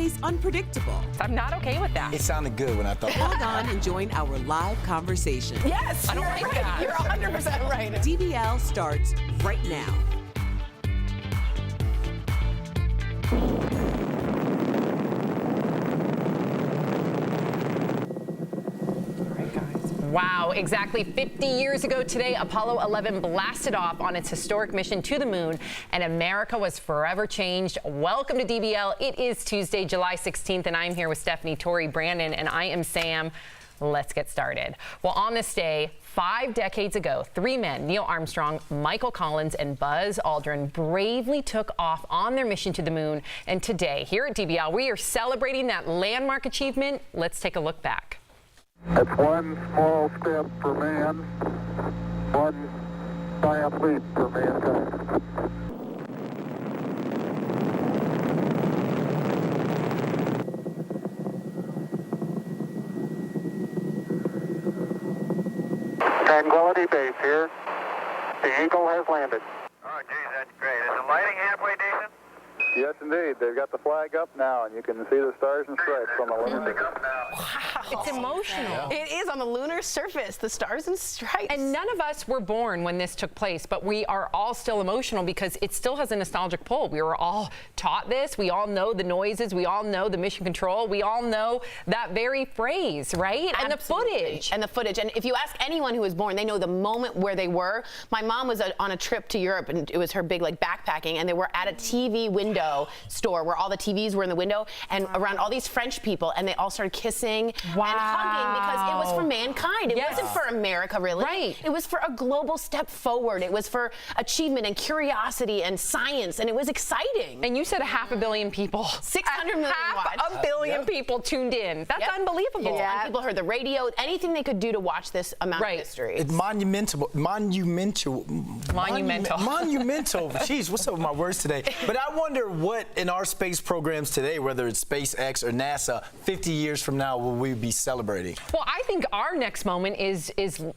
always unpredictable. I'm not okay with that. It sounded good when I thought. Log on and join our live conversation. Yes, I don't like that. You're 100% right. DBL starts right now. Wow, exactly 50 years ago today, Apollo 11 blasted off on its historic mission to the moon, and America was forever changed. Welcome to DBL. It is Tuesday, July 16th, and I'm here with Stephanie, Tori, Brandon, and I am Sam. Let's get started. Well, on this day, 5 decades ago, 3 men, Neil Armstrong, Michael Collins, and Buzz Aldrin, bravely took off on their mission to the moon. And today, here at DBL, we are celebrating that landmark achievement. Let's take a look back. That's one small step for man, one giant leap for mankind. Tranquility Base here. The Eagle has landed. Oh, geez, that's great. Is the lighting halfway decent? Yes, indeed. They've got the flag up now, and you can see the stars and stripes on the lunar. It's emotional. It is on the lunar surface, the stars and stripes. And none of us were born when this took place, but we are all still emotional because it still has a nostalgic pull. We were all taught this. We all know the noises. We all know the mission control. We all know that very phrase, right? Absolutely. And the footage. And the footage. And if you ask anyone who was born, they know the moment where they were. My mom was on a trip to Europe, and it was her big backpacking, and they were at a TV window store where all the TVs were in the window, and around all these French people, and they all started kissing and hugging because it was for mankind. It wasn't for America, really. Right. It was for a global step forward. It was for achievement and curiosity and science, and it was exciting. And you said 500 million people. 600 million watched. 500 million people tuned in. That's unbelievable. And people heard the radio, anything they could do to watch this amount of history. It's monumental. Monumental. Jeez, what's up with my words today? But I wonder what in our space programs today, whether it's SpaceX or NASA, 50 years from now, will we be celebrating? Well, I think our next moment is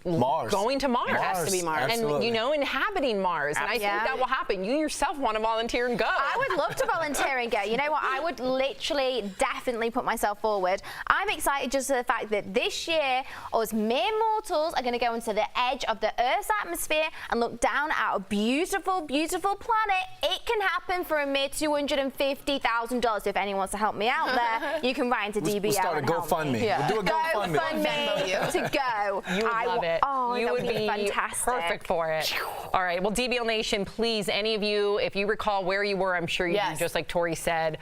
Mars. going to Mars. It has to be Mars. Absolutely. And, inhabiting Mars. And I think that will happen. You yourself want to volunteer and go. I would love to volunteer and go. You know what? I would literally definitely put myself forward. I'm excited just for the fact that this year, us mere mortals are going to go into the edge of the Earth's atmosphere and look down at a beautiful, beautiful planet. It can happen for a mere $250,000. If anyone wants to help me out there, you can write into DBL. We'll start a GoFundMe. Yeah. We'll do a GoFundMe to go. You would love it. Oh, you that would be fantastic. perfect for it. All right. Well, DBL Nation, please, any of you, if you recall where you were, I'm sure you do, just like Tori said,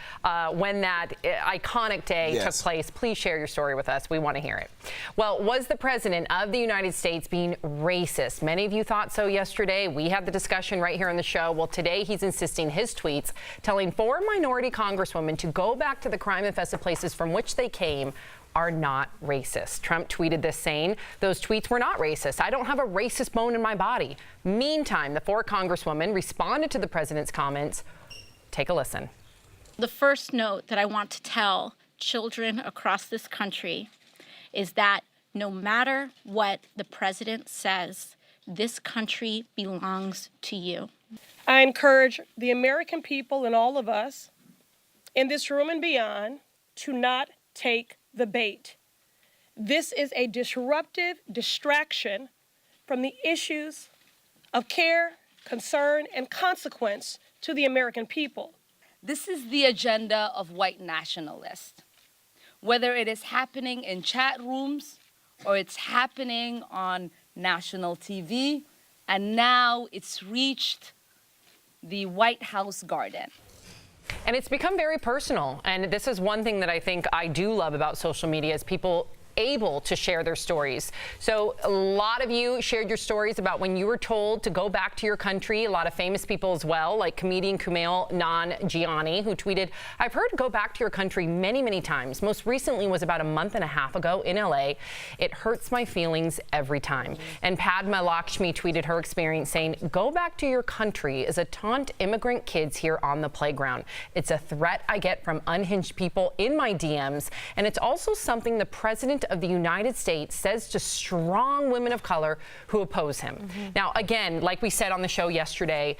when that iconic day took place, please share your story with us. We want to hear it. Well, was the President of the United States being racist? Many of you thought so yesterday. We had the discussion right here on the show. Well, today he's insisting his tweets telling 4 minority congresswomen to go back to the crime-infested places from which they came are not racist. Trump tweeted this saying, those tweets were not racist. I don't have a racist bone in my body. Meantime, the 4 congresswomen responded to the president's comments. Take a listen. The first note that I want to tell children across this country is that no matter what the president says, this country belongs to you. I encourage the American people and all of us in this room and beyond to not take the bait. This is a disruptive distraction from the issues of care, concern, and consequence to the American people. This is the agenda of white nationalists. Whether it is happening in chat rooms or it's happening on national TV, and now it's reached the White House garden. And it's become very personal. And this is one thing that I think I do love about social media is people able to share their stories. So a lot of you shared your stories about when you were told to go back to your country. A lot of famous people as well, like comedian Kumail Nanjiani, who tweeted, I've heard go back to your country many, many times. Most recently was about a month and a half ago in LA. It hurts my feelings every time. And Padma Lakshmi tweeted her experience saying, go back to your country is a taunt immigrant kids here on the playground. It's a threat I get from unhinged people in my DMs. And it's also something the president of the United States says to strong women of color who oppose him. Now, again, like we said on the show yesterday,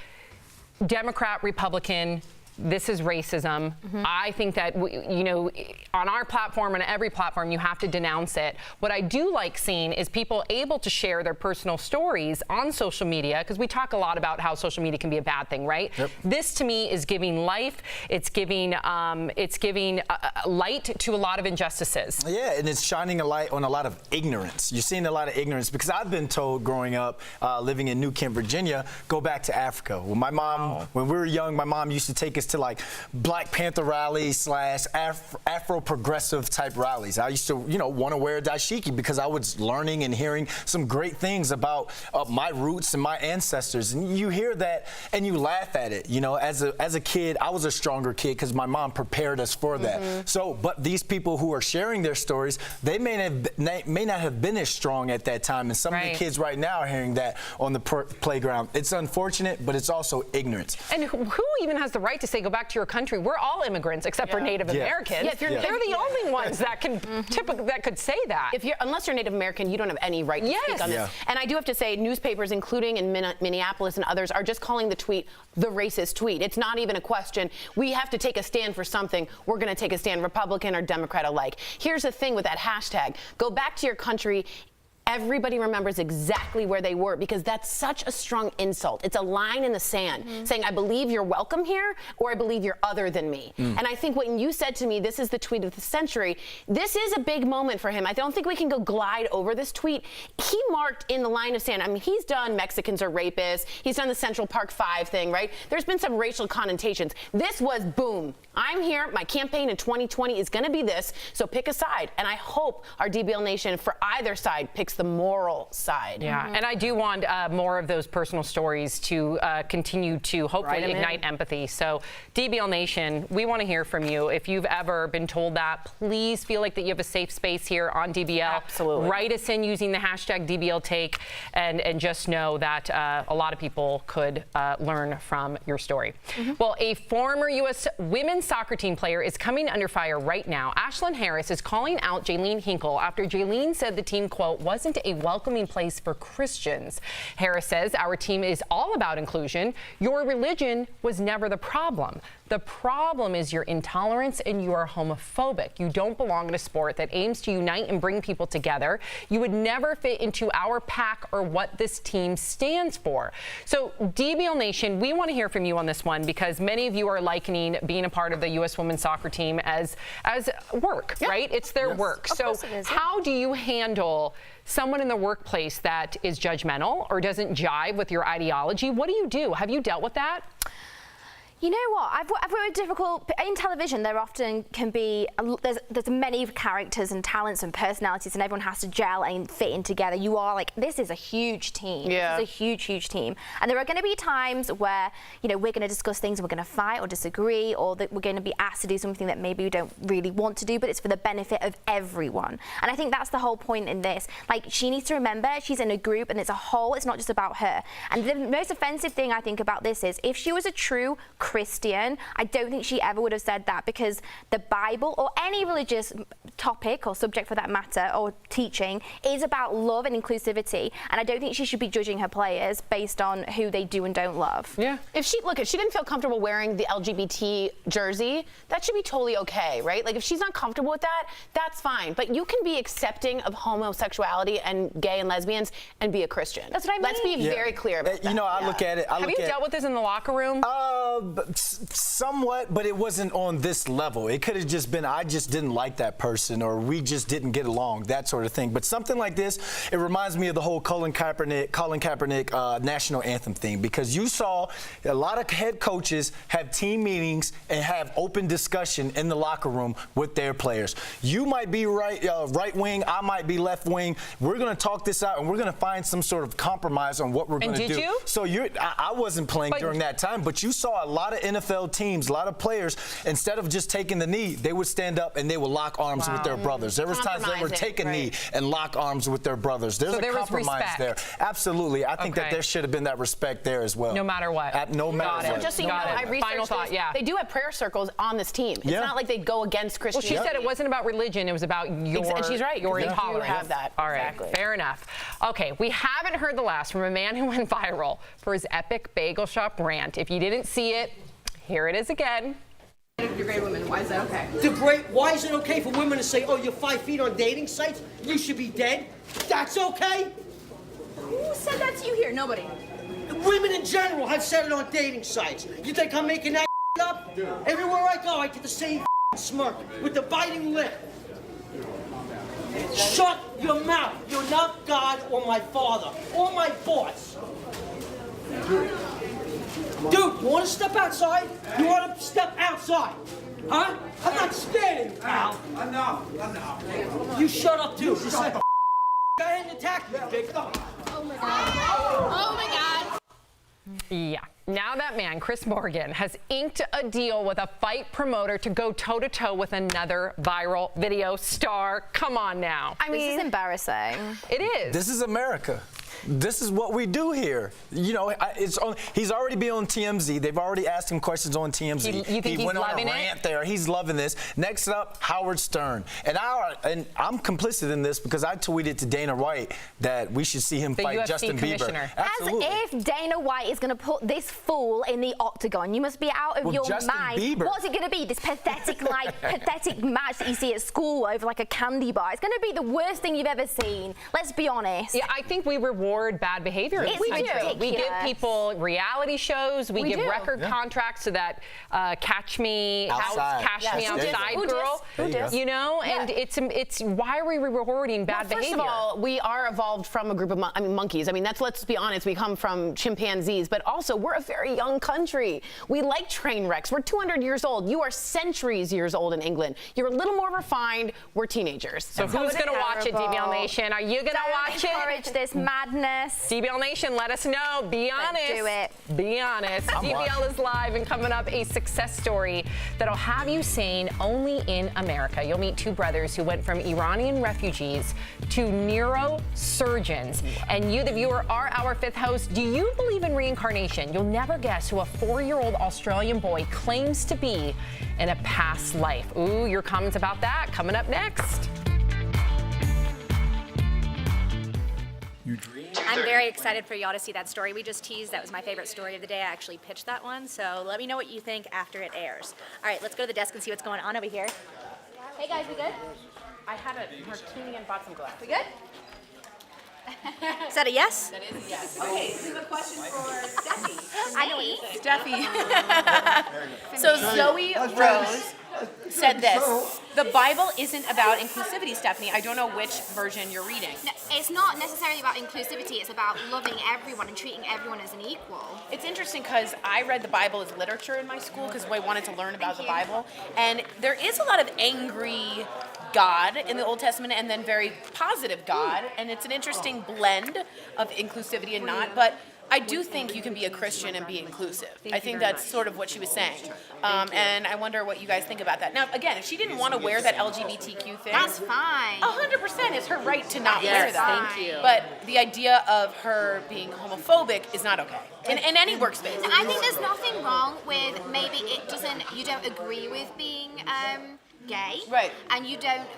Democrat, Republican, this is racism. I think that, you know, on our platform and every platform, you have to denounce it. What I do like seeing is people able to share their personal stories on social media, because we talk a lot about how social media can be a bad thing, right? Yep. This to me is giving life. It's giving light to a lot of injustices. Yeah, and it's shining a light on a lot of ignorance. You're seeing a lot of ignorance, because I've been told growing up, living in New Kent, Virginia, go back to Africa. Well, my mom, when we were young, my mom used to take us to like Black Panther rallies / Afro-progressive type rallies. I used to, you know, want to wear a dashiki because I was learning and hearing some great things about my roots and my ancestors. And you hear that and you laugh at it. You know, as a kid, I was a stronger kid because my mom prepared us for that. So, but these people who are sharing their stories, they may not have been as strong at that time. And some of the kids right now are hearing that on the playground. It's unfortunate, but it's also ignorance. And who even has the right to say, go back to your country? We're all immigrants except for Native Americans. They're the only ones that can that could say that. Unless you're Native American, you don't have any right to speak on this. And I do have to say, newspapers, including in Minneapolis and others, are just calling the tweet the racist tweet. It's not even a question. We have to take a stand for something. We're going to take a stand, Republican or Democrat alike. Here's the thing with that hashtag. Go back to your country. Everybody remembers exactly where they were, because that's such a strong insult. It's a line in the sand saying, I believe you're welcome here, or I believe you're other than me. And I think when you said to me, this is the tweet of the century, this is a big moment for him. I don't think we can go glide over this tweet. He marked in the line of sand. I mean, he's done Mexicans are rapists. He's done the Central Park 5 thing, right? There's been some racial connotations. This was boom. I'm here. My campaign in 2020 is going to be this. So pick a side. And I hope our DBL Nation for either side picks the moral side. Yeah, and I do want more of those personal stories to continue to hopefully ignite empathy. So DBL Nation, we want to hear from you. If you've ever been told that, please feel like that you have a safe space here on DBL. Absolutely. Write us in using the hashtag dbltake, and just know that a lot of people could learn from your story. Well, a former U.S. women's soccer team player is coming under fire right now. Ashlyn Harris is calling out Jaylene Hinkle after Jaylene said the team, quote, wasn't a welcoming place for Christians. Harris says, our team is all about inclusion. Your religion was never the problem. The problem is your intolerance and you are homophobic. You don't belong in a sport that aims to unite and bring people together. You would never fit into our pack or what this team stands for. So DBL Nation, we want to hear from you on this one, because many of you are likening being a part of the U.S. women's soccer team as work, right? It's their work. So how do you handle someone in the workplace that is judgmental or doesn't jive with your ideology? What do you do? Have you dealt with that? You know what? I've worked with difficult in television. There often can be there's many characters and talents and personalities, and everyone has to gel and fit in together. You are like, this is a huge team. Yeah. This is a huge team, and there are going to be times where, you know, we're going to discuss things and we're going to fight or disagree, or that we're going to be asked to do something that maybe we don't really want to do, but it's for the benefit of everyone. And I think that's the whole point in this. Like, she needs to remember she's in a group and it's a whole. It's not just about her. And the most offensive thing I think about this is, if she was a true Christian, I don't think she ever would have said that, because the Bible, or any religious topic or subject for that matter, or teaching, is about love and inclusivity, and I don't think she should be judging her players based on who they do and don't love. Yeah. If she didn't feel comfortable wearing the LGBT jersey, that should be totally okay, right? Like, if she's not comfortable with that, that's fine. But you can be accepting of homosexuality and gay and lesbians and be a Christian. That's what I mean. Let's be very clear about that. You know, I look at it. Have you dealt with this in the locker room? Somewhat, but it wasn't on this level. It could have just been, I just didn't like that person, or we just didn't get along, that sort of thing. But something like this, it reminds me of the whole Colin Kaepernick national anthem thing, because you saw a lot of head coaches have team meetings and have open discussion in the locker room with their players. You might be right wing, I might be left wing. We're going to talk this out, and we're going to find some sort of compromise on what we're going to do. Did you? So I wasn't playing during that time, but you saw a lot of NFL teams, a lot of players, instead of just taking the knee, they would stand up and they would lock arms with their brothers. There was times they would take a knee and lock arms with their brothers. There's a compromise there. Absolutely. I think that there should have been that respect there as well. No matter what. No matter what. Just so you know, I researched this. They do have prayer circles on this team. It's not like they go against Christianity. Well, she said it wasn't about religion. It was about your and she's right, your they do intolerance. have that. All right. Exactly. Fair enough. Okay. We haven't heard the last from a man who went viral for his epic bagel shop rant. If you didn't see it, Here it is again. Degrade women. Why is that okay? Why is it okay for women to say, oh, you're 5 feet on dating sites? You should be dead? That's okay? Who said that to you here? Nobody. Women in general have said it on dating sites. You think I'm making that up? Everywhere I go, I get the same smirk with the biting lip. Shut your mouth. You're not God or my father or my boss. Dude, you want to step outside? You want to step outside? Huh? I'm not scared of you, pal. I know. You shut up, too. Just like, go ahead and attack me, big. Oh, my God. Oh, my God. Yeah. Now that man, Chris Morgan, has inked a deal with a fight promoter to go toe-to-toe with another viral video star. Come on now. I mean, this is embarrassing. It is. This is America. This is what we do here. You know, he's already been on TMZ. They've already asked him questions on TMZ. You think he he's went on a loving rant it? there. He's loving this. Next up, Howard Stern. And I'm complicit in this because I tweeted to Dana White that we should see him The fight UFC Justin commissioner. Bieber. Absolutely. As if Dana White is going to put this fool in the octagon. You must be out of your Justin mind. Bieber. What's it going to be? This pathetic, pathetic match that you see at school over like a candy bar. It's going to be the worst thing you've ever seen. Let's be honest. Yeah, I think we reward bad behavior. It's We do. ridiculous. We give people reality shows. We give do. record contracts to that Catch Me Outside. Me Outside girl. Who dis? You know, and it's why are we rewarding bad behavior? First of all, we are evolved from a group of monkeys. I mean, let's be honest, we come from chimpanzees, but also we're a very young country. We like train wrecks. We're 200 years old. You are centuries years old in England. You're a little more refined. We're teenagers. So who's going to watch it, DBL Nation? Are you going to watch it? Encourage this madness. DBL Nation, let us know. Be honest. do it. Be honest. DBL is live, and coming up, a success story that'll have you saying only in America. You'll meet two brothers who went from Iranian refugees to neurosurgeons. And you, the viewer, are our fifth host. Do you believe in reincarnation? You'll never guess who a 4-year-old Australian boy claims to be in a past life. Ooh, your comments about that coming up next. I'm very excited for y'all to see that story we just teased. That was my favorite story of the day. I actually pitched that one, so let me know what you think after it airs. All right, let's go to the desk and see what's going on over here. Hey guys, we good? I had a martini and bought some glass. We good? Is that a yes? That is a yes. Okay, so we have a question for Steffi. I know what you think. Steffi. So Zoe Rose said this. The Bible isn't about inclusivity, Stephanie. I don't know which version you're reading. No, it's not necessarily about inclusivity. It's about loving everyone and treating everyone as an equal. It's interesting because I read the Bible as literature in my school because I wanted to learn about the Bible. And there is a lot of angry God in the Old Testament and then very positive God. And it's an interesting blend of inclusivity and not. But I do think you can be a Christian and be inclusive. I think that's sort of what she was saying. And I wonder what you guys think about that. Now, again, if she didn't want to wear that LGBTQ thing. That's fine. 100%. It's her right to not wear that. Thank you. But the idea of her being homophobic is not okay. In any workspace. I think there's nothing wrong with maybe you don't agree with being gay, right? And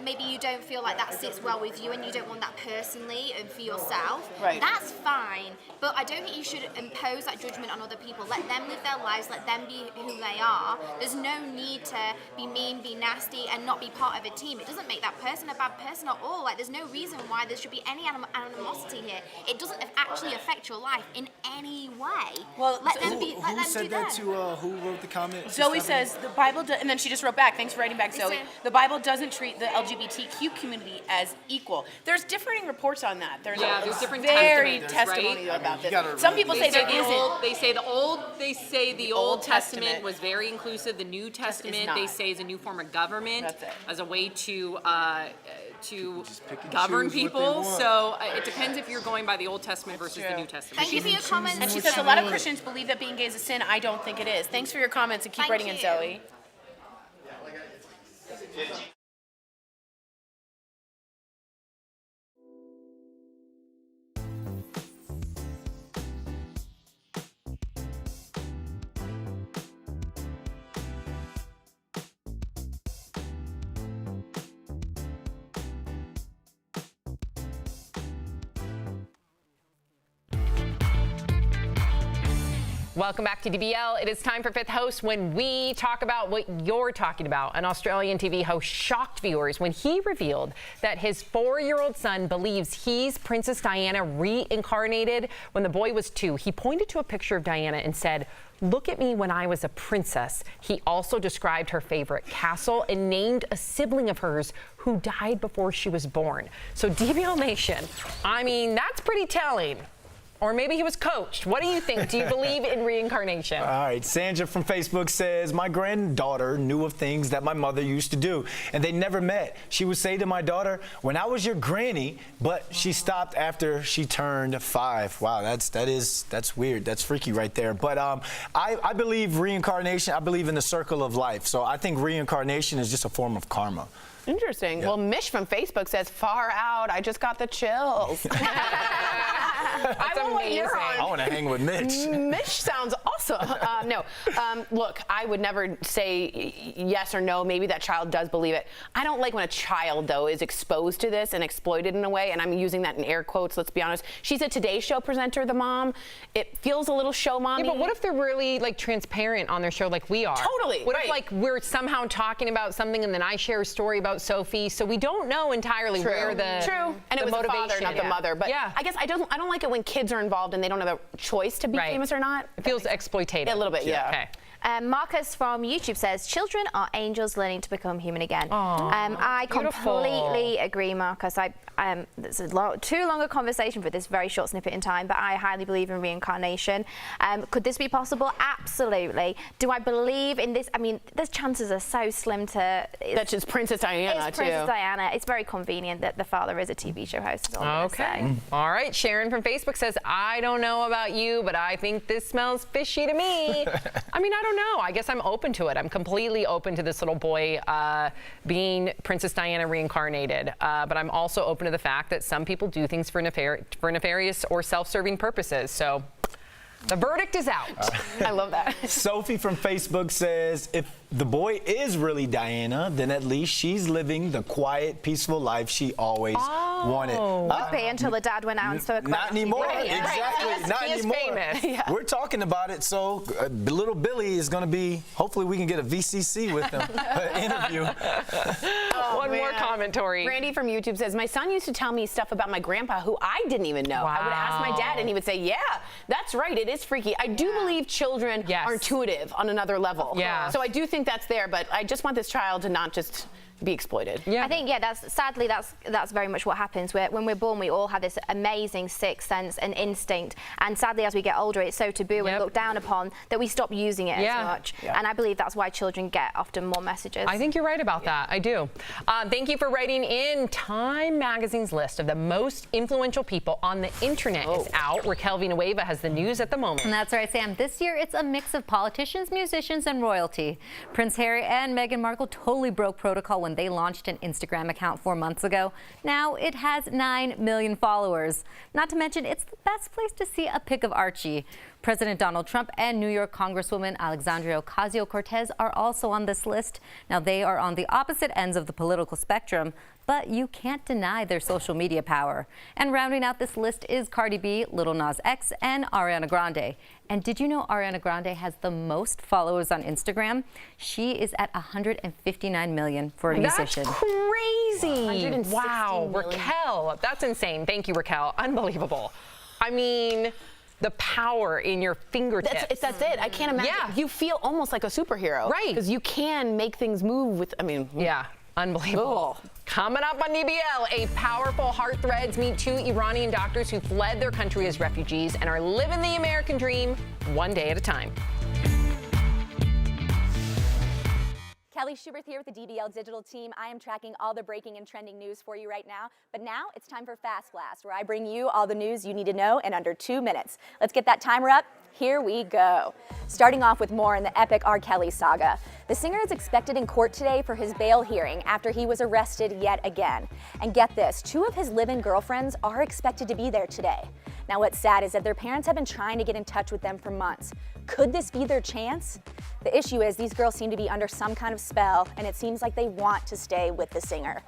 maybe you don't feel like that sits well with you, and you don't want that personally and for yourself. Right. That's fine, but I don't think you should impose that judgment on other people. Let them live their lives. Let them be who they are. There's no need to be mean, be nasty, and not be part of a team. It doesn't make that person a bad person at all. Like, there's no reason why there should be any animosity here. It doesn't actually affect your life in any way. Well, let them be. Let Who them said do that them. to who wrote the comment? Zoe says the Bible, and then she just wrote back. Thanks for writing back, Zoe. The Bible doesn't treat the LGBTQ community as equal. There's differing reports on that. There's different very testimony about this. Some people say there isn't. They say the Old Testament was very inclusive. The New Is Testament, not. they say, is a new form of government. That's it. As a way to govern people. So it depends if you're going by the Old Testament versus the New Testament. Thank you for your comments. And she says a lot of Christians believe that being gay is a sin. I don't think it is. Thanks for your comments and keep Thank writing in, you. Zoe. Welcome back to DBL. It is time for Fifth Host, when we talk about what you're talking about. An Australian TV host shocked viewers when he revealed that his 4-year-old son believes he's Princess Diana reincarnated. When the boy was 2, he pointed to a picture of Diana and said, "Look at me when I was a princess." He also described her favorite castle and named a sibling of hers who died before she was born. So DBL Nation, I mean, that's pretty telling. Or maybe he was coached. What do you think? Do you believe in reincarnation? All right, Sandra from Facebook says, my granddaughter knew of things that my mother used to do, and they never met. She would say to my daughter, "When I was your granny," but she stopped after she turned 5. Wow, that's weird. That's freaky right there. But I believe reincarnation. I believe in the circle of life. So I think reincarnation is just a form of karma. Interesting. Yeah. Well, Mish from Facebook says, "Far out. I just got the chills." That's amazing. I want to hang with Mitch. Mitch sounds awesome. Look, I would never say yes or no. Maybe that child does believe it. I don't like when a child, though, is exposed to this and exploited in a way, and I'm using that in air quotes, let's be honest. She's a Today Show presenter, the mom. It feels a little show mommy. Yeah, but what if they're really, like, transparent on their show like we are? Totally. What if, like, we're somehow talking about something and then I share a story about Sophie, so we don't know entirely where the and it was the father, not the mother. But yeah. I guess I don't like it when kids are involved and they don't have a choice to be famous or not. It feels exploitative. A little bit, yeah. Okay. Marcus from YouTube says, "Children are angels learning to become human again." I beautiful. completely agree, Marcus. It's too long a conversation for this very short snippet in time, but I highly believe in reincarnation. Could this be possible? Absolutely. Do I believe in this? I mean, the chances are so slim to... That's just Princess Diana, It's Princess Diana. It's very convenient that the father is a TV show host. Is all I'm gonna say. All right. Sharon from Facebook says, "I don't know about you, but I think this smells fishy to me." I mean, I don't know. I guess I'm open to it. I'm completely open to this little boy being Princess Diana reincarnated. But I'm also open to the fact that some people do things for nefarious or self-serving purposes. So the verdict is out. I love that. Sophie from Facebook says, if the boy is really Diana, then at least she's living the quiet, peaceful life she always wanted. Would be until the dad went out and spoke about Not anymore. Exactly. Not He is anymore. famous. Yeah. We're talking about it, so little Billy is going to be, hopefully we can get a VCC with him, interview. One more commentary. Randy from YouTube says, "My son used to tell me stuff about my grandpa who I didn't even know. I would ask my dad and he would say, yeah, that's right, it is freaky." I do believe children are intuitive on another level. Yeah. So I do think that's there, but I just want this child to not just be exploited. I think, that's very much what happens. When we're born, we all have this amazing sixth sense and instinct, and sadly, as we get older, it's so taboo and looked down upon that we stop using it as much. And I believe that's why children get often more messages. I think you're right about that. I do. Thank you for writing in. Time Magazine's list of the most influential people on the internet is out. Raquel Villanueva has the news at the moment. And that's right, Sam. This year, it's a mix of politicians, musicians, and royalty. Prince Harry and Meghan Markle totally broke protocol when they launched an Instagram account 4 months ago. Now it has 9 million followers. Not to mention, it's the best place to see a pic of Archie. President Donald Trump and New York Congresswoman Alexandria Ocasio-Cortez are also on this list. Now, they are on the opposite ends of the political spectrum, but you can't deny their social media power. And rounding out this list is Cardi B, Lil Nas X, and Ariana Grande. And did you know Ariana Grande has the most followers on Instagram? She is at 159 million for a musician. That's crazy. 160 wow, million. Raquel, that's insane. Thank you, Raquel. Unbelievable. I mean, the power in your fingertips. That's it. I can't imagine. Yeah. You feel almost like a superhero. Right. Because you can make things move with, Yeah, unbelievable. Coming up on DBL, a powerful Heart Threads meet 2 Iranian doctors who fled their country as refugees and are living the American dream one day at a time. Kelly Schubert here with the DBL Digital team. I am tracking all the breaking and trending news for you right now. But now it's time for Fast Blast, where I bring you all the news you need to know in under 2 minutes. Let's get that timer up. Here we go. Starting off with more in the epic R. Kelly saga. The singer is expected in court today for his bail hearing after he was arrested yet again. And get this, 2 of his live-in girlfriends are expected to be there today. Now, what's sad is that their parents have been trying to get in touch with them for months. Could this be their chance? The issue is these girls seem to be under some kind of spell, and it seems like they want to stay with the singer.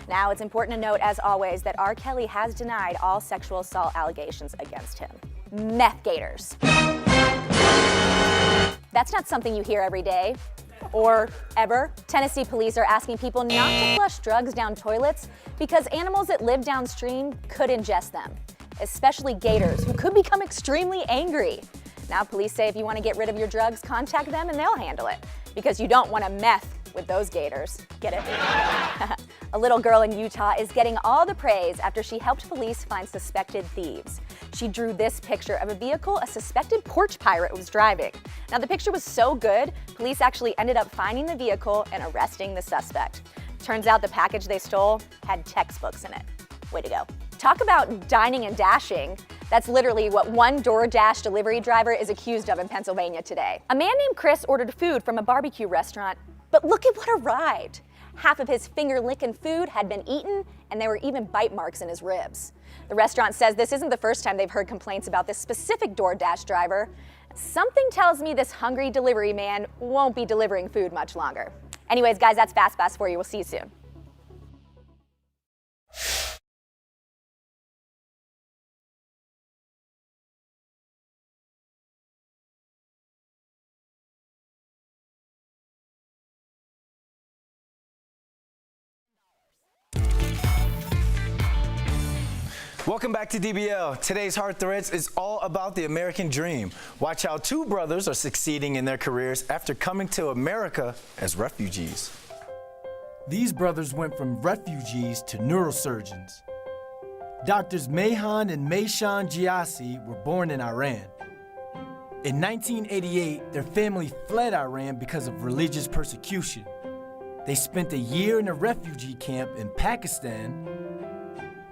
Now, it's important to note, as always, that R. Kelly has denied all sexual assault allegations against him. Meth gators. That's not something you hear every day or ever. Tennessee police are asking people not to flush drugs down toilets because animals that live downstream could ingest them, especially gators, who could become extremely angry. Now police say if you want to get rid of your drugs, contact them and they'll handle it, because you don't want to meth with those gators. Get it? A little girl in Utah is getting all the praise after she helped police find suspected thieves. She drew this picture of a vehicle a suspected porch pirate was driving. Now the picture was so good, police actually ended up finding the vehicle and arresting the suspect. Turns out the package they stole had textbooks in it. Way to go. Talk about dining and dashing. That's literally what one DoorDash delivery driver is accused of in Pennsylvania today. A man named Chris ordered food from a barbecue restaurant, but look at what arrived. Half of his finger-licking food had been eaten, and there were even bite marks in his ribs. The restaurant says this isn't the first time they've heard complaints about this specific DoorDash driver. Something tells me this hungry delivery man won't be delivering food much longer. Anyways, guys, that's Fast Fast for you. We'll see you soon. Welcome back to DBL. Today's Heart Threads is all about the American dream. Watch how two brothers are succeeding in their careers after coming to America as refugees. These brothers went from refugees to neurosurgeons. Doctors Mayhan and Mayshan Giassi were born in Iran. In 1988, their family fled Iran because of religious persecution. They spent a year in a refugee camp in Pakistan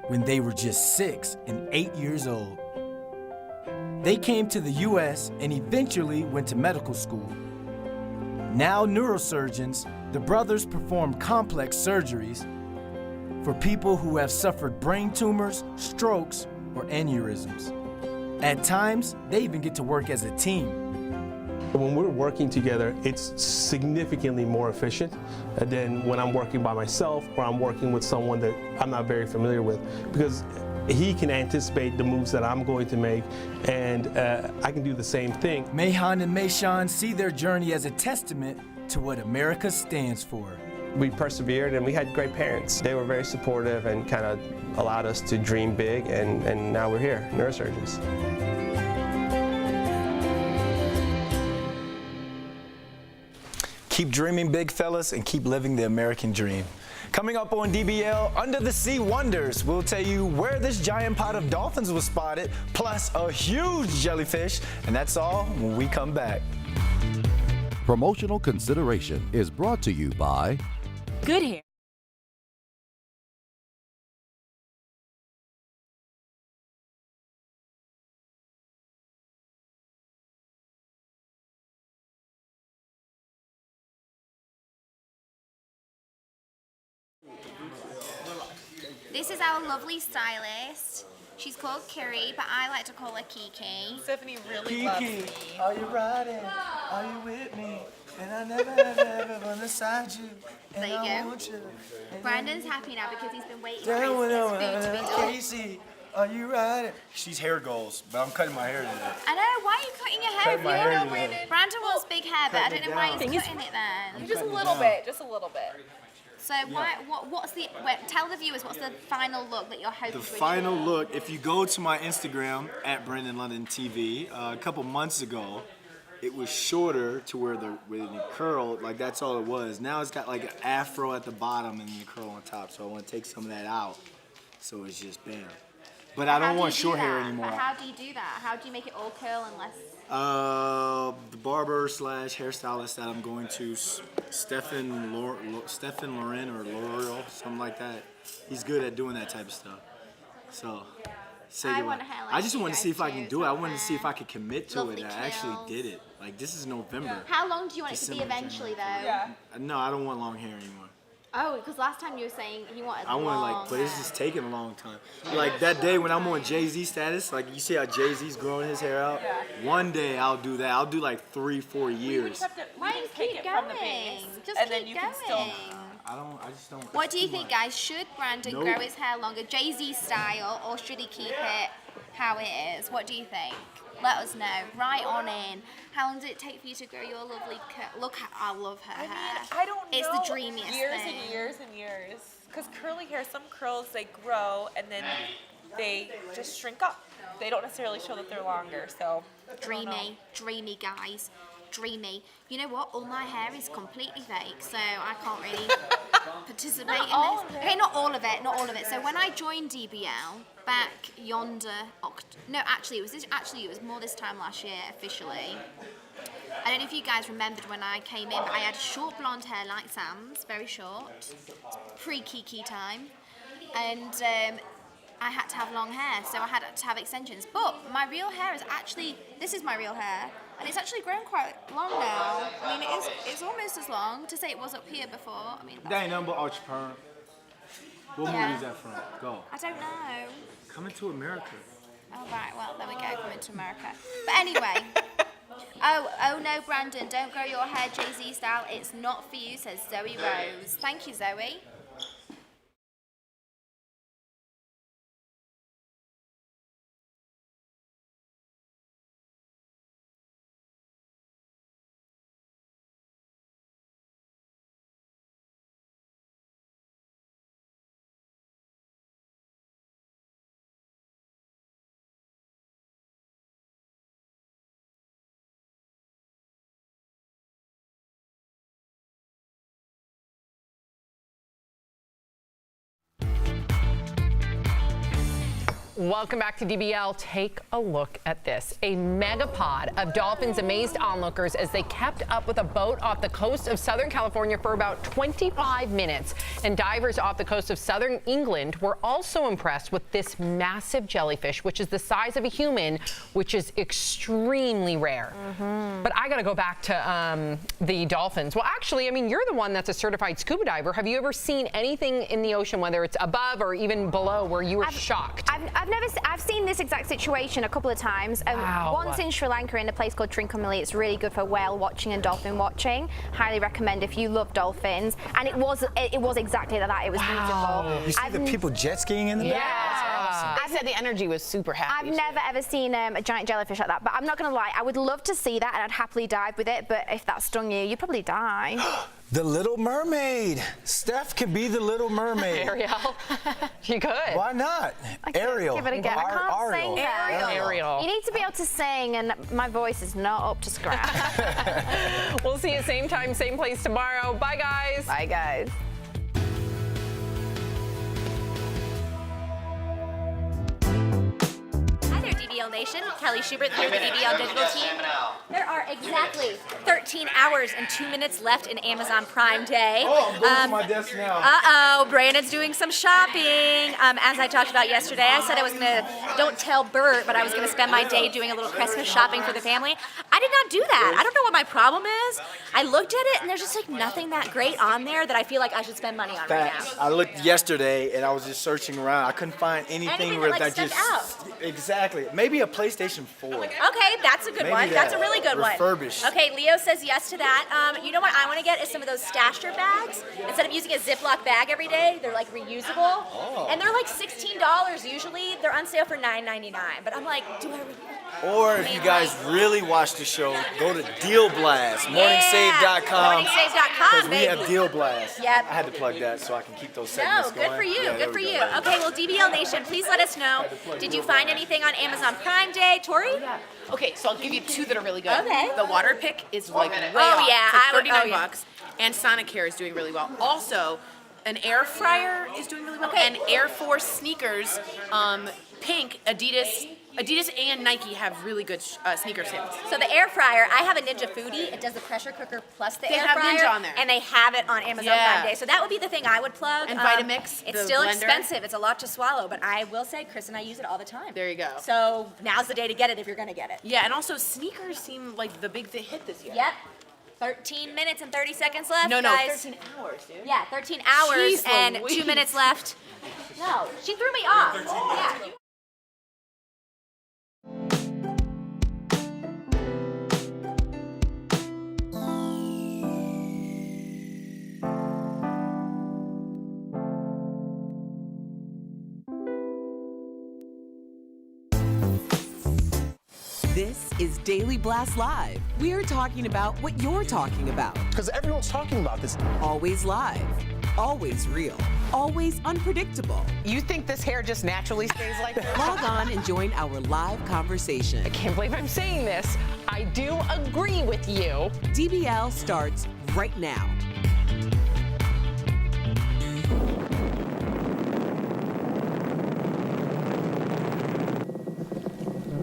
when they were just 6 and 8 years old. They came to the U.S. and eventually went to medical school. Now neurosurgeons, the brothers perform complex surgeries for people who have suffered brain tumors, strokes, or aneurysms. At times, they even get to work as a team. When we're working together, it's significantly more efficient than when I'm working by myself or I'm working with someone that I'm not very familiar with, because he can anticipate the moves that I'm going to make, and I can do the same thing. Mayhan and Mayshan see their journey as a testament to what America stands for. We persevered and we had great parents. They were very supportive and kind of allowed us to dream big, and now we're here, neurosurgeons. Keep dreaming big, fellas, and keep living the American dream. Coming up on DBL, Under the Sea Wonders, we'll tell you where this giant pod of dolphins was spotted, plus a huge jellyfish, and that's all when we come back. Promotional consideration is brought to you by Good Hair. This is our lovely stylist. She's called Kiri, but I like to call her Kiki. Stephanie really loves me. Are you riding? Are you with me? And I never, ever run beside you. There you go. Brandon's happy now because he's been waiting for his Down food to be done. Casey, are you riding? She's hair goals, but I'm cutting my hair today. I know, why are you cutting your hair? Cutting my hair today. Brandon wants big hair, but I don't know why he's Cutting it cutting it then. Just a little bit, just a little bit. So tell the viewers what's the final look that you're hoping The to final achieve? look, if you go to my Instagram, at Brendan London TV, a couple months ago, it was shorter to where when it curled, like that's all it was. Now it's got like an afro at the bottom and the curl on top, so I want to take some of that out, so it's just bam. But I don't want short hair anymore. But how do you do that? How do you make it all curl and less? The barber / hairstylist that I'm going to, Stefan Loren or L'Oreal, something like that. He's good at doing that type of stuff. So, I just wanted to see if I can do it. I wanted to see if I could commit to it. I actually did it. Like, this is November. How long do you want it to be eventually, though? Yeah. No, I don't want long hair anymore. Oh, because last time you were saying you wanted I want long but it's just taking a long time. Like that day when I'm on Jay-Z status, like you see how Jay-Z's growing his hair out? Yeah. One day I'll do that. I'll do like 3-4 years. Why don't you keep going? Just and keep then you going. can still. I just don't. What do you think, guys? Should Brandon Nope. grow his hair longer, Jay-Z style, or should he keep it how it is? What do you think? let us know. Write on in. How long did it take for you to grow your lovely look, I love her hair. I don't know. It's the dreamiest years thing. and years and years. Because curly hair, some curls, they grow and then they just shrink up. They don't necessarily show that they're longer, so. Dreamy, guys. Dreamy. You know what? All my hair is completely fake, so I can't really participate in this. Okay, not all of it. So when I joined DBL back yonder, it was more this time last year officially. I don't know if you guys remembered when I came in, but I had short blonde hair like Sam's, very short, pre-Kiki time, and I had to have long hair, so I had to have extensions. But my real hair is actually, this is my real hair, and it's actually grown quite long now. I mean, it's almost as long. To say it was up here before, I mean, That ain't nothing but Arch Perm. What movie is that from? Go. I don't know. Coming to America. Oh, right, well, there we go, coming to America. But anyway, oh no, Brandon, don't grow your hair Jay-Z style. It's not for you, says Zoe Rose. Thank you, Zoe. Welcome back to DBL. Take a look at this. A megapod of dolphins amazed onlookers as they kept up with a boat off the coast of Southern California for about 25 minutes. And divers off the coast of Southern England were also impressed with this massive jellyfish, which is the size of a human, which is extremely rare. But I got to go back to the dolphins. Well, actually, I mean, you're the one that's a certified scuba diver. Have you ever seen anything in the ocean, whether it's above or even below, where you were shocked? I've seen this exact situation a couple of times. Once in Sri Lanka in a place called Trincomalee. It's really good for whale watching and dolphin watching. Highly recommend if you love dolphins. And it was exactly like that. It was beautiful. You see the people jet skiing in the back? Yeah. I said the energy was super happy. I've never ever seen a giant jellyfish like that. But I'm not going to lie, I would love to see that and I'd happily dive with it. But if that stung you, you'd probably die. The Little Mermaid. Steph could be the Little Mermaid. Ariel. You could. Why not? Ariel. Give it a go. I can't sing that. Ariel. You need to be able to sing, and my voice is not up to scratch. We'll see you same time, same place tomorrow. Bye, guys. Bye, guys. DBL Nation, Kelly Schubert here with the DBL Digital team. There are exactly 13 hours and 2 minutes left in Amazon Prime Day. Oh, I'm going to my desk now. Uh-oh, Brandon's doing some shopping. As I talked about yesterday, I said I was going to, don't tell Bert, but I was going to spend my day doing a little Christmas shopping for the family. I did not do that. I don't know what my problem is. I looked at it, and there's just like nothing that great on there that I feel like I should spend money on right now. I looked yesterday, and I was just searching around. I couldn't find anything where that just out. Exactly. Maybe a PlayStation 4. Okay, that's a good one. That's a really good one. Refurbished. Okay, Leo says yes to that. You know what I want to get is some of those Stasher bags. Instead of using a Ziploc bag every day, they're like reusable. Oh. And they're like $16 usually. They're on sale for $9.99. But I'm like, do I really? Or if you guys really watch the show, go to Deal Blast, morningsave.com. Morningsave.com, Because we baby. have Deal Blast. Yep. I had to plug that so I can keep those No, segments good going. for you, Yeah, good there for we you. go. Okay, well, DBL Nation, please let us know. Did you find anything on Amazon Prime Day, Tori? Okay, so I'll give you two that are really good. Okay. The water pick is like way Oh, off. yeah, It's I would- like $39 oh, yeah. bucks, and Sonic Care is doing really well. Also, an air fryer is doing really well, Okay. and Air Force sneakers, pink, Adidas and Nike have really good sneaker sales. So the air fryer, I have a Ninja Foodie. It does the pressure cooker plus the They air have fryer. Ninja on there. And they have it on Amazon Yeah. Prime Day. So that would be the thing I would plug. And Vitamix, It's the still blender. expensive. It's a lot to swallow. But I will say, Chris and I use it all the time. There you go. So now's the day to get it if you're going to get it. Yeah, and also sneakers seem like the big hit this year. Yep. 13 minutes and 30 seconds left, No, guys. 13 hours, dude. Yeah, 13 hours Jeez and Louise. 2 minutes left. No, she threw me off. Yeah. This is Daily Blast Live. We're talking about what you're talking about. Because everyone's talking about this. Always live, always real, always unpredictable. You think this hair just naturally stays like that? Log on and join our live conversation. I can't believe I'm saying this. I do agree with you. DBL starts right now.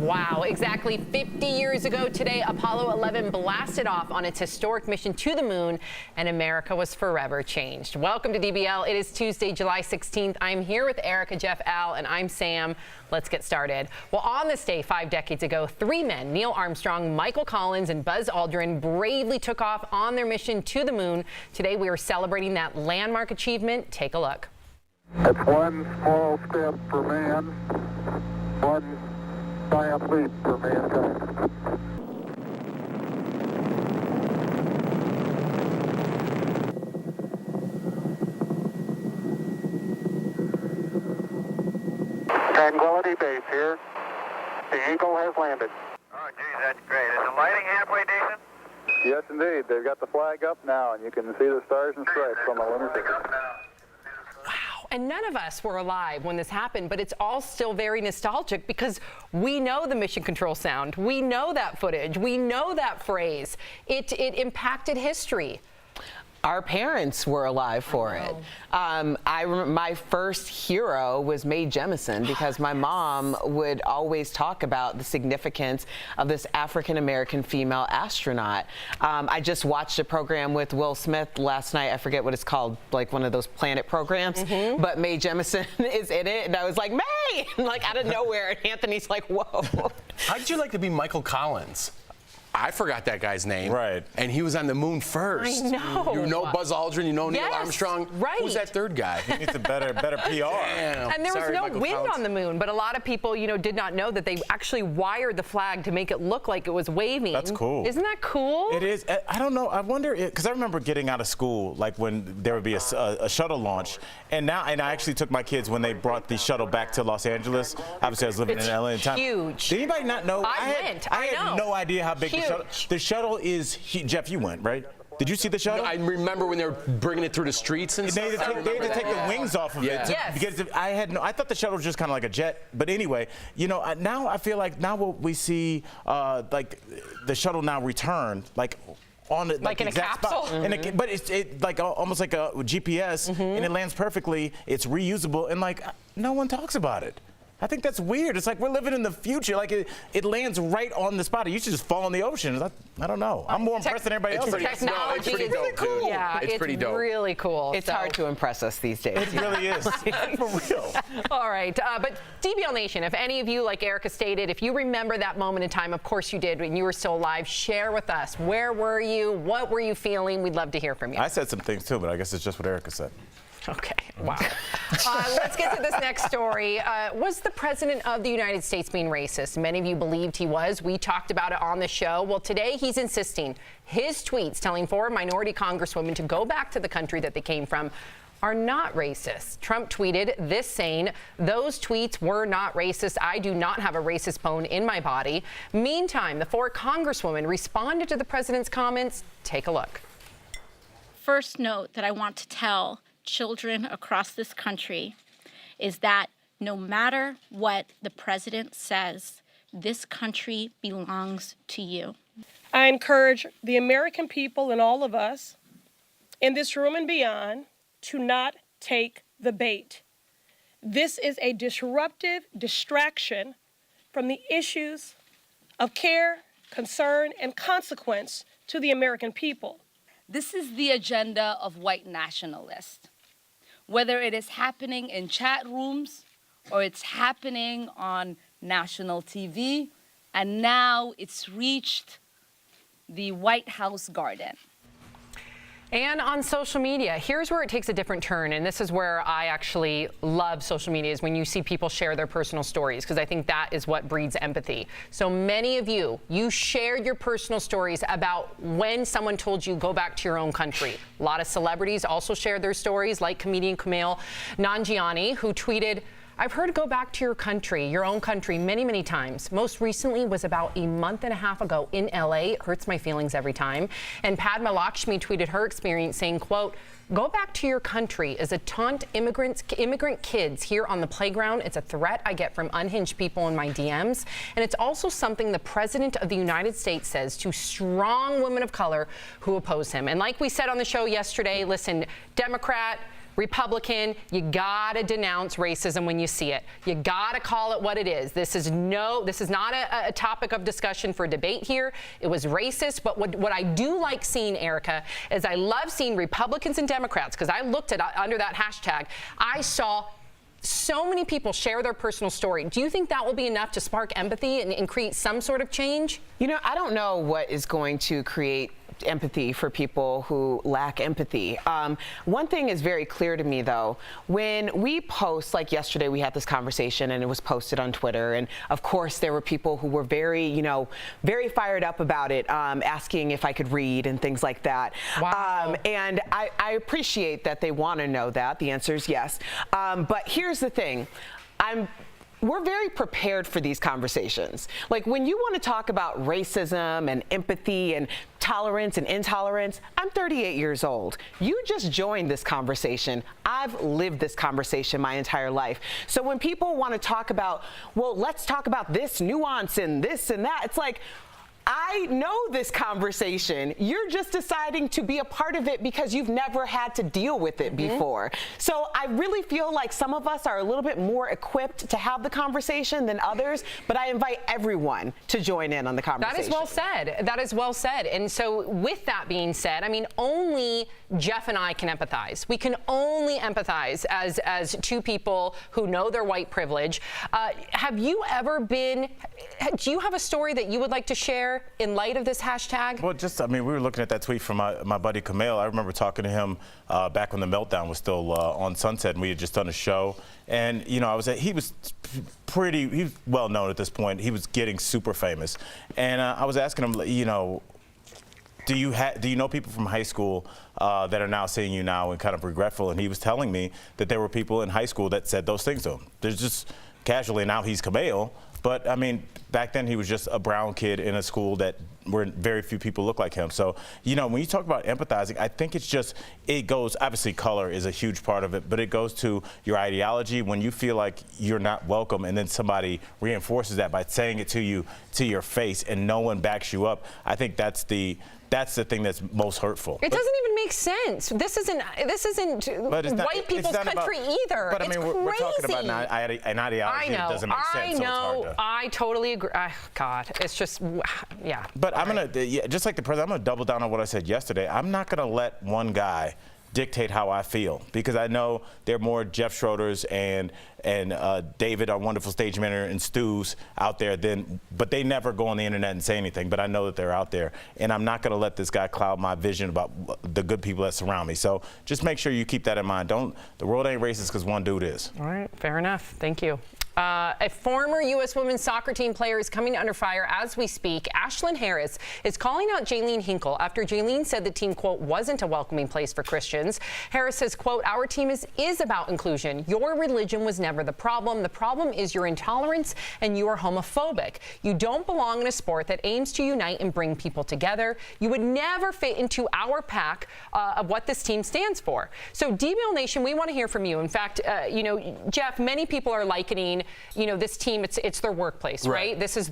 Wow, exactly 50 years ago today, Apollo 11 blasted off on its historic mission to the moon, and America was forever changed. Welcome to DBL. It is Tuesday, July 16th. I'm here with Erica, Jeff, Al, and I'm Sam. Let's get started. Well, on this day 5 decades ago, 3 men, Neil Armstrong, Michael Collins, and Buzz Aldrin, bravely took off on their mission to the moon. Today, we are celebrating that landmark achievement. Take a look. It's one small step for man, one giant leap for mankind. Tranquility Base here. The Eagle has landed. Oh, geez, that's great. Is the lighting halfway decent? Yes, indeed. They've got the flag up now, and you can see the stars and stripes on the lunar surface. And none of us were alive when this happened, but it's all still very nostalgic because we know the mission control sound. We know that footage. We know that phrase. It impacted history. Our parents were alive for it. I remember my first hero was Mae Jemison because my mom would always talk about the significance of this African-American female astronaut. I just watched a program with Will Smith last night. I forget what it's called, like one of those planet programs, but Mae Jemison is in it, and I was like, Mae! Like out of nowhere, and Anthony's like, whoa. How'd you like to be Michael Collins? I forgot that guy's name. Right. And he was on the moon first. I know. You know Buzz Aldrin, you know Neil Yes, Armstrong. right. Who's that third guy? He needs a better PR. Damn. And there was Sorry, no Michael wind Collins. on the moon, but a lot of people, did not know that they actually wired the flag to make it look like it was waving. That's cool. Isn't that cool? It is. I don't know. I wonder, because I remember getting out of school, like when there would be a shuttle launch, and I actually took my kids when they brought the shuttle back to Los Angeles. Obviously, I was living in LA at the time. Huge. Did anybody not know? I had no idea how big the shuttle is. Jeff, you went, right? Did you see the shuttle? I remember when they were bringing it through the streets and stuff. They had to take the wings off of it because I thought the shuttle was just kind of like a jet. But anyway, now I feel like now what we see, like the shuttle now returned, like on the like in a capsule. But it's like almost like a GPS, and it lands perfectly. It's reusable, and like no one talks about it. I think that's weird. It's like we're living in the future. Like it lands right on the spot. It used to just fall in the ocean. I don't know. I'm more impressed than everybody else. Technology is really cool. Yeah, it's pretty dope. Really cool. It's hard to impress us these days. It really is. For real. All right, but DBL Nation, if any of you, like Erica stated, if you remember that moment in time, of course you did, when you were still alive, share with us. Where were you? What were you feeling? We'd love to hear from you. I said some things too, but I guess it's just what Erica said. Okay, wow. Let's get to this next story. Was the President of the United States being racist? Many of you believed he was. We talked about it on the show. Well, today he's insisting his tweets telling 4 minority congresswomen to go back to the country that they came from are not racist. Trump tweeted this saying, "Those tweets were not racist. I do not have a racist bone in my body." Meantime, the 4 congresswomen responded to the president's comments. Take a look. First note that I want to tell children across this country is that no matter what the president says, this country belongs to you. I encourage the American people and all of us in this room and beyond to not take the bait. This is a disruptive distraction from the issues of care, concern, and consequence to the American people. This is the agenda of white nationalists. Whether it is happening in chat rooms or it's happening on national TV, and now it's reached the White House garden. And on social media, here's where it takes a different turn. And this is where I actually love social media, is when you see people share their personal stories, because I think that is what breeds empathy. So many of you shared your personal stories about when someone told you go back to your own country. A lot of celebrities also shared their stories, like comedian Kumail Nanjiani, who tweeted, I've heard go back to your country, your own country, many, many times. Most recently was about a month and a half ago in LA. It hurts my feelings every time. And Padma Lakshmi tweeted her experience saying, quote, "Go back to your country as a taunt immigrant kids here on the playground. It's a threat I get from unhinged people in my DMs. And it's also something the President of the United States says to strong women of color who oppose him." And like we said on the show yesterday, listen, Democrat, Republican, you gotta denounce racism when you see it. You gotta call it what it is. This is not a topic of discussion for debate here. It was racist, but what I do like seeing, Erica, is I love seeing Republicans and Democrats, because I looked at under that hashtag, I saw so many people share their personal story. Do you think that will be enough to spark empathy and create some sort of change? You know, I don't know what is going to create empathy for people who lack empathy. One thing is very clear to me, though. When we post, like yesterday we had this conversation and it was posted on Twitter, and of course there were people who were very, very fired up about it, asking if I could read and things like that. Wow. And I appreciate that they want to know that. The answer is yes. But here's the thing. We're very prepared for these conversations. Like, when you want to talk about racism and empathy and tolerance and intolerance, I'm 38 years old. You just joined this conversation. I've lived this conversation my entire life. So when people want to talk about, well, let's talk about this nuance and this and that, it's like, I know this conversation. You're just deciding to be a part of it because you've never had to deal with it before. So I really feel like some of us are a little bit more equipped to have the conversation than others, but I invite everyone to join in on the conversation. That is well said. That is well said. And so with that being said, I mean, only Jeff and I can empathize. We can only empathize as two people who know their white privilege. Have you ever been, do you have a story that you would like to share in light of this hashtag? Well, we were looking at that tweet from my buddy Camille. I remember talking to him back when The Meltdown was still on Sunset, and we had just done a show. And, he was well known at this point. He was getting super famous. And I was asking him, do you know people from high school that are now seeing you now and kind of regretful? And he was telling me that there were people in high school that said those things to him. There's just casually, now he's Camille. But, back then he was just a brown kid in a school where very few people look like him. So, when you talk about empathizing, I think it goes, obviously color is a huge part of it, but it goes to your ideology. When you feel like you're not welcome and then somebody reinforces that by saying it to you, to your face, and no one backs you up, I think that's the thing that's most hurtful. It doesn't even make sense. This isn't white people's country either. But we're talking about an ideology that doesn't make sense. I know. I totally agree. God, it's just, yeah. But I'm gonna, just like the president, I'm gonna double down on what I said yesterday. I'm not gonna let one guy dictate how I feel, because I know there are more Jeff Schroeders and David, our wonderful stage manager, and Stu's out there but they never go on the internet and say anything, but I know that they're out there, and I'm not going to let this guy cloud my vision about the good people that surround me. So just make sure you keep that in mind. The world ain't racist because one dude is. All right, fair enough. Thank you. A former U.S. women's soccer team player is coming under fire as we speak. Ashlyn Harris is calling out Jaylene Hinkle after Jaylene said the team, quote, wasn't a welcoming place for Christians. Harris says, quote, our team is about inclusion. Your religion was never the problem. The problem is your intolerance and you are homophobic. You don't belong in a sport that aims to unite and bring people together. You would never fit into our pack of what this team stands for. So DBL Nation, we want to hear from you. In fact, Jeff, many people are likening this team, it's their workplace, right? This is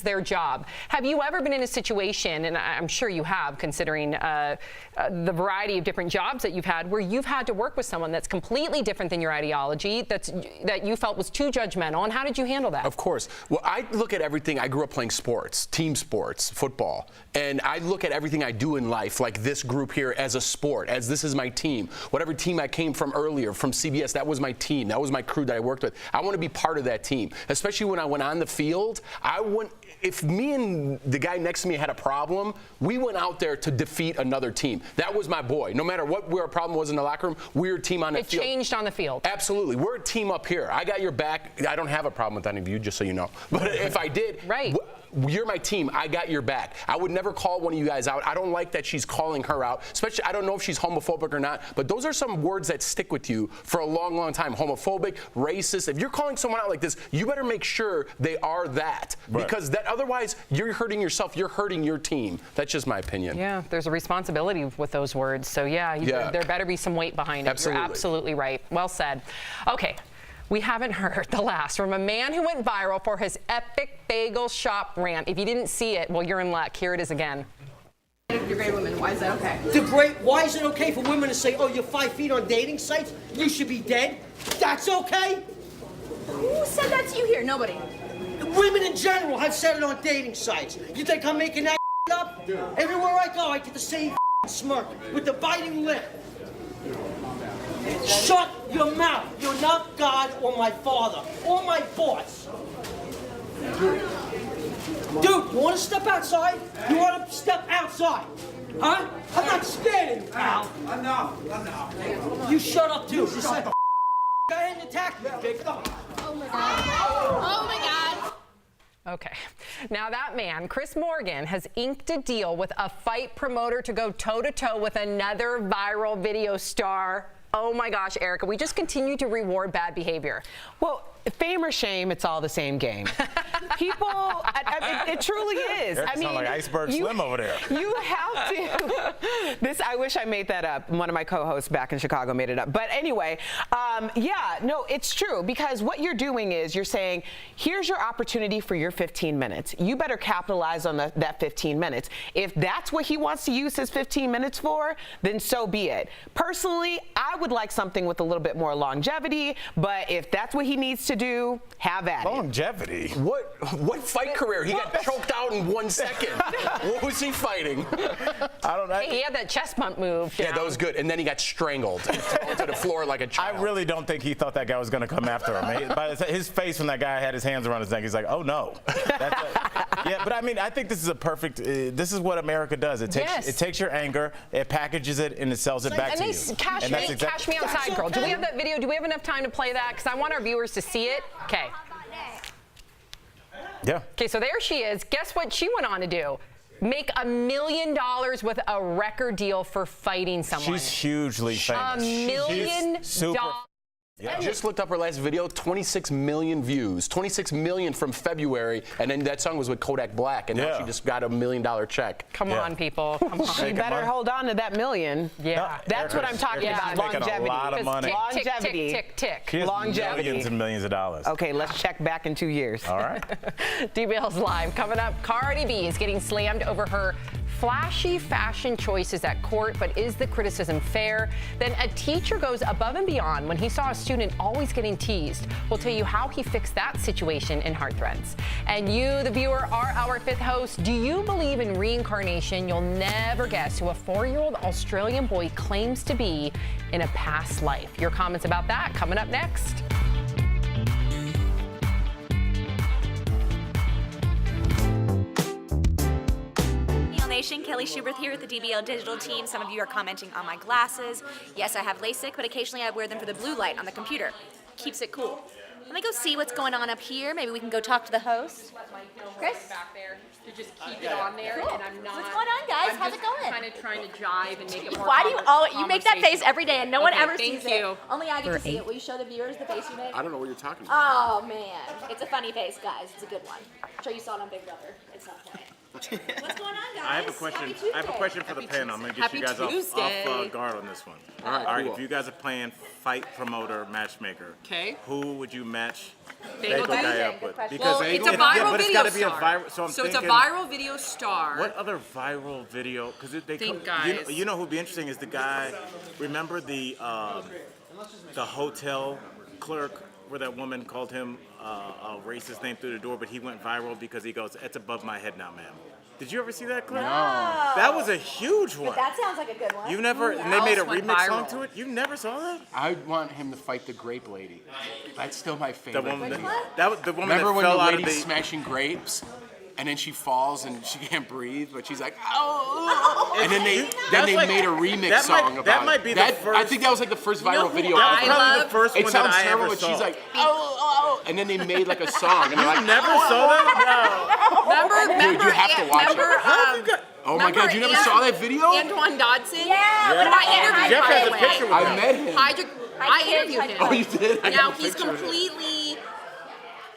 their job. Have you ever been in a situation, and I'm sure you have, considering the variety of different jobs that you've had, where you've had to work with someone that's completely different than your ideology, that you felt was too judgmental, and how did you handle that? Of course. Well, I look at everything. I grew up playing sports, team sports, football, and I look at everything I do in life, like this group here, as a sport, as this is my team. Whatever team I came from earlier, from CBS, that was my team. That was my crew that I worked with. I want to be part of that team, especially when I went on the field. If me and the guy next to me had a problem, we went out there to defeat another team. That was my boy. No matter what our problem was in the locker room, we were a team on the field. It changed on the field. Absolutely. We're a team up here. I got your back. I don't have a problem with any of you, just so you know. But if I did, you're my team. I got your back. I would never call one of you guys out. I don't like that she's calling her out, especially I don't know if she's homophobic or not, but those are some words that stick with you for a long, long time. Homophobic, racist. If you're calling someone out like this, you better make sure they are that, because that otherwise you're hurting yourself, you're hurting your team. That's just my opinion. Yeah, there's a responsibility with those words. So yeah, there better be some weight behind it. Absolutely. You're absolutely right. Well said. Okay. We haven't heard the last from a man who went viral for his epic bagel shop rant. If you didn't see it, well, you're in luck. Here it is again. Degrade women. Why is that okay? Why is it okay for women to say, oh, you're 5 feet on dating sites? You should be dead? That's okay? Who said that to you here? Nobody. Women in general have said it on dating sites. You think I'm making that up? Everywhere I go, I get the same smirk with the biting lip. Shut your mouth. You're not God or my father or my boss. Dude, you want to step outside? You want to step outside? Huh? I'm not scared of you, pal. Enough. You shut up, too. Go ahead and attack me, big. Oh, my God. Oh, my God. Okay. Now that man, Chris Morgan, has inked a deal with a fight promoter to go toe-to-toe with another viral video star. Oh my gosh, Erica, we just continue to reward bad behavior. Well, fame or shame, it's all the same game. People, it truly is. Erica sound like Iceberg Slim over there. You have to. I wish I made that up. One of my co-hosts back in Chicago made it up. But anyway, yeah, no, it's true, because what you're doing is you're saying, here's your opportunity for your 15 minutes. You better capitalize on that 15 minutes. If that's what he wants to use his 15 minutes for, then so be it. Personally, I would like something with a little bit more longevity, but if that's what he needs to do, have at it. Longevity? What fight career? He got choked out in 1 second. What was he fighting? I don't know. Hey, he had that chest bump move. Yeah, that was good. And then he got strangled and thrown to the floor like a child. I really don't think he thought that guy was going to come after him. His face when that guy had his hands around his neck, he's like, oh no. Yeah, but I mean, I think this is a perfect, this is what America does. It takes your anger, it packages it, and it sells it back to you. Cash me outside, girl. Do we have that video? Do we have enough time to play that? Because I want our viewers to see it. Okay. Yeah. Okay, so there she is. Guess what she went on to do? Make $1 million with a record deal for fighting someone. She's hugely famous. $1 million. Yeah. I just looked up her last video, 26 million views. 26 million from February, and then that song was with Kodak Black, and now she just got $1 million check. Come on, people. Come on. You better hold on to that million. Yeah. No, that's what I'm talking about. Longevity. A lot of money. Longevity. Tick. She has Longevity. millions and millions of dollars. Okay, let's check back in 2 years. All right. DBL's live. Coming up, Cardi B is getting slammed over her flashy fashion choices at court, but is the criticism fair? Then a teacher goes above and beyond when he saw a student always getting teased. We'll tell you how he fixed that situation in Heartthreads. And you, the viewer, are our fifth host. Do you believe in reincarnation? You'll never guess who a 4-year-old Australian boy claims to be in a past life. Your comments about that coming up next. Nation, Kelly Schubert here with the DBL Digital team. Some of you are commenting on my glasses. Yes, I have LASIK, but occasionally I wear them for the blue light on the computer. Keeps it cool. Let me go see what's going on up here. Maybe we can go talk to the host. Chris? Back there to just keep it on there, cool. and I'm not. What's going on, guys? How's it going? Kind of trying to jive and make it more. Why do you make that face every day and no one ever sees you. it? Only I get to see it. Will you show the viewers the face you made? I don't know what you're talking about. Oh man, it's a funny face, guys. It's a good one. I'm sure you saw it on Big Brother at some point. What's going on, guys? I have a question. I have a question for the pen. I'm going to get you guys off guard on this one. All right, cool. If you guys are playing fight promoter matchmaker, who would you match Bagel guy up with? Because it's a viral video star. So it's a viral video star. What other viral video? Because guys. You know who'd be interesting is the guy. Remember the hotel clerk where that woman called him a racist name through the door, but he went viral because he goes, "It's above my head now, ma'am." Did you ever see that clip? No. That was a huge one. But that sounds like a good one. You never, and they made a remix song to it? You never saw that? I want him to fight the grape lady. That's still my favorite. The woman Which one? that was the woman Remember that when fell the out of lady's the smashing grapes? and then she falls and she can't breathe, but she's like, oh. And then they made a remix song about it. That might be the first. I think that was like the first viral video. That was probably the first one it sounds that I terrible, ever but saw. she's like, oh. And then they made like a song. And they're like, never saw that? Dude, you have to watch it. Oh my God, you never saw that video? Antoine Dodson? Yeah. When I interviewed Jeff has a him, picture with I met him. I interviewed him. Oh, you did? I Now got a he's picture.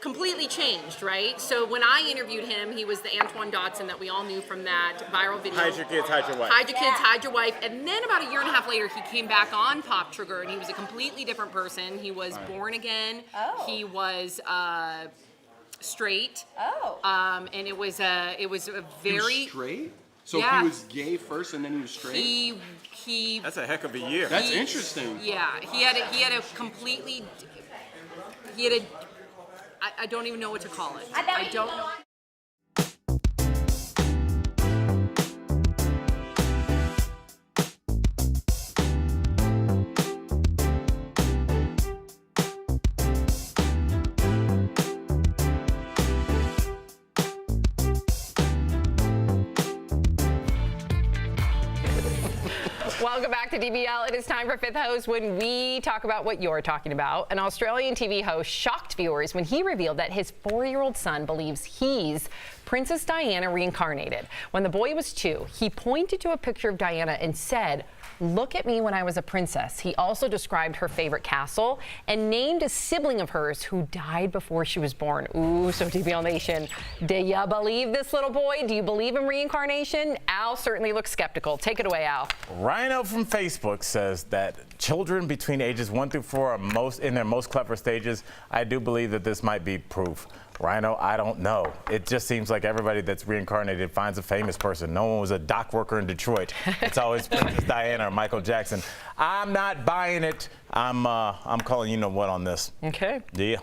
completely changed, right? So when I interviewed him, he was the Antoine Dodson that we all knew from that viral video. Hide your kids, hide your wife. Hide your kids, hide your wife. And then about a year and a half later, he came back on Pop Trigger, and he was a completely different person. He was born again. Oh. He was straight. Oh. And it was a He was very straight? So Yeah. he was gay first and then he was straight? he. That's a heck of a year. That's interesting. Yeah, he had a completely. I don't even know what to call it. I don't know. Welcome back to DBL. It is time for Fifth Host, when we talk about what you're talking about. An Australian TV host shocked viewers when he revealed that his 4-year-old son believes he's Princess Diana reincarnated. When the boy was 2, he pointed to a picture of Diana and said, "Look at me when I was a princess." He also described her favorite castle and named a sibling of hers who died before she was born. Ooh, so DBL Nation, do ya believe this little boy? Do you believe in reincarnation? Al certainly looks skeptical. Take it away, Al. Rhino from Facebook says that children between ages 1 through 4 are in their most clever stages. I do believe that this might be proof. Rhino, I don't know. It just seems like everybody that's reincarnated finds a famous person. No one was a dock worker in Detroit. It's always Princess Diana or Michael Jackson. I'm not buying it. I'm calling you know what on this. Okay. Yeah.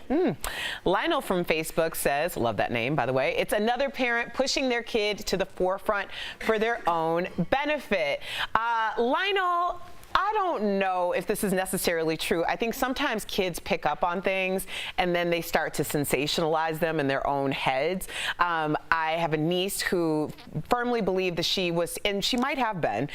Lionel from Facebook says, love that name, by the way, it's another parent pushing their kid to the forefront for their own benefit. Lionel, I don't know if this is necessarily true. I think sometimes kids pick up on things and then they start to sensationalize them in their own heads. I have a niece who firmly believed that she was, and she might have been,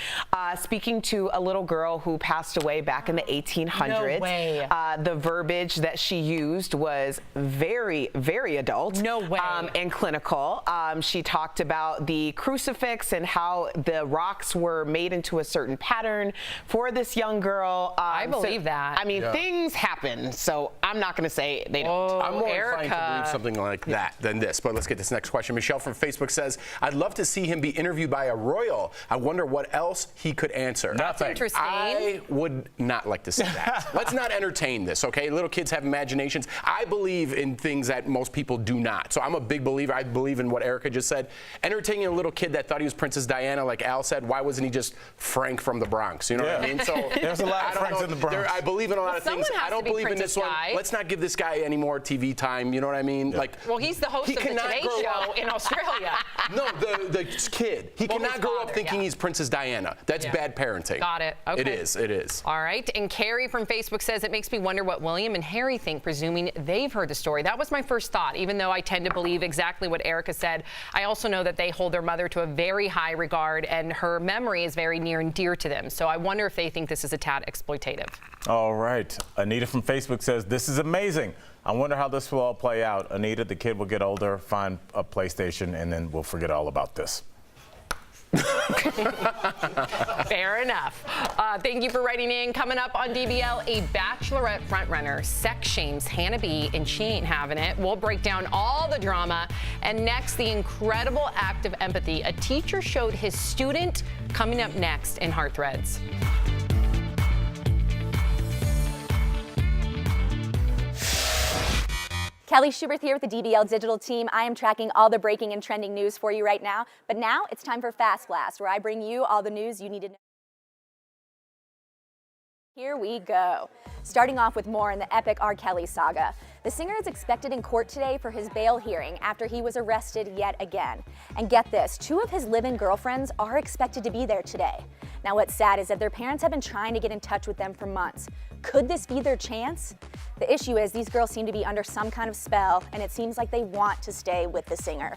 speaking to a little girl who passed away back in the 1800s. No way. The verbiage that she used was very, very adult. No way. And clinical. She talked about the crucifix and how the rocks were made into a certain pattern for this young girl. I believe that. I mean, things happen, so I'm not going to say they don't. Oh, I'm more Erica. inclined to believe something like that than this. But let's get this next question. Michelle from Facebook says, I'd love to see him be interviewed by a royal. I wonder what else he could answer. That's interesting. I would not like to see that. Let's not entertain this, okay? Little kids have imaginations. I believe in things that most people do not. So I'm a big believer. I believe in what Erica just said. Entertaining a little kid that thought he was Princess Diana, like Al said, why wasn't he just Frank from the Bronx? You know what I mean? So there's a lot of Franks in the Bronx. I believe in a lot of things. someone has I don't to be believe in Princess this one. Di. Let's not give this guy any more TV time. You know what I mean? Like, Well, he's the host of the cannot Today grow Show up- in Australia. No, the kid. He Well, cannot his grow up father, thinking yeah. he's Princess Diana. That's Yeah. bad parenting. Got it. Okay. It is. It is. All right. And Carrie from Facebook says, it makes me wonder what William and Harry think, presuming they've heard the story. That was my first thought, even though I tend to believe exactly what Erica said. I also know that they hold their mother to a very high regard, and her memory is very near and dear to them. So I wonder if they think this is a tad exploitative. All right. Anita from Facebook says, this is amazing. I wonder how this will all play out. Anita, the kid will get older, find a PlayStation, and then we'll forget all about this. Fair enough. Thank you for writing in. Coming up on DBL, a bachelorette frontrunner sex shames Hannah B, and she ain't having it. We'll break down all the drama. And next, the incredible act of empathy a teacher showed his student, coming up next in Heart Threads. Kelly Schubert here with the DBL Digital team. I am tracking all the breaking and trending news for you right now. But now it's time for Fast Blast, where I bring you all the news you need to know. Here we go. Starting off with more in the epic R. Kelly saga. The singer is expected in court today for his bail hearing after he was arrested yet again. And get this, 2 of his live-in girlfriends are expected to be there today. Now, what's sad is that their parents have been trying to get in touch with them for months. Could this be their chance? The issue is these girls seem to be under some kind of spell, and it seems like they want to stay with the singer.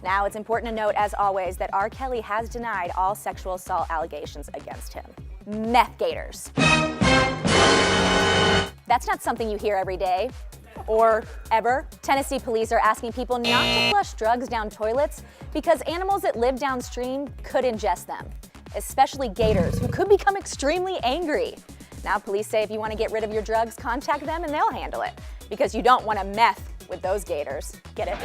Now, it's important to note, as always, that R. Kelly has denied all sexual assault allegations against him. Meth gators. That's not something you hear every day. Or ever. Tennessee police are asking people not to flush drugs down toilets because animals that live downstream could ingest them, especially gators, who could become extremely angry. Now, police say if you want to get rid of your drugs, contact them and they'll handle it, because you don't want to meth with those gators. Get it?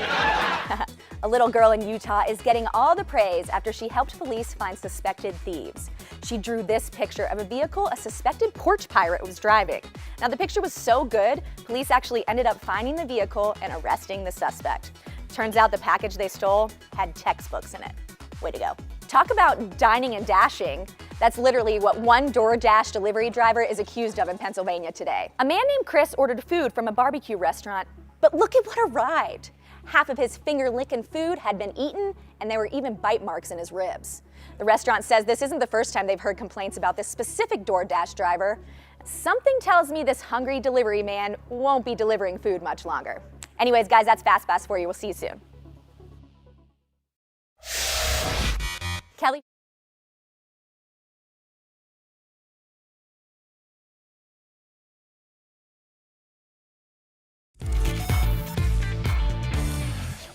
A little girl in Utah is getting all the praise after she helped police find suspected thieves. She drew this picture of a vehicle a suspected porch pirate was driving. Now, the picture was so good, police actually ended up finding the vehicle and arresting the suspect. Turns out the package they stole had textbooks in it. Way to go. Talk about dining and dashing. That's literally what one DoorDash delivery driver is accused of in Pennsylvania today. A man named Chris ordered food from a barbecue restaurant, but look at what arrived. Half of his finger-licking food had been eaten, and there were even bite marks in his ribs. The restaurant says this isn't the first time they've heard complaints about this specific DoorDash driver. Something tells me this hungry delivery man won't be delivering food much longer. Anyways, guys, that's Fast for you. We'll see you soon. Kelly?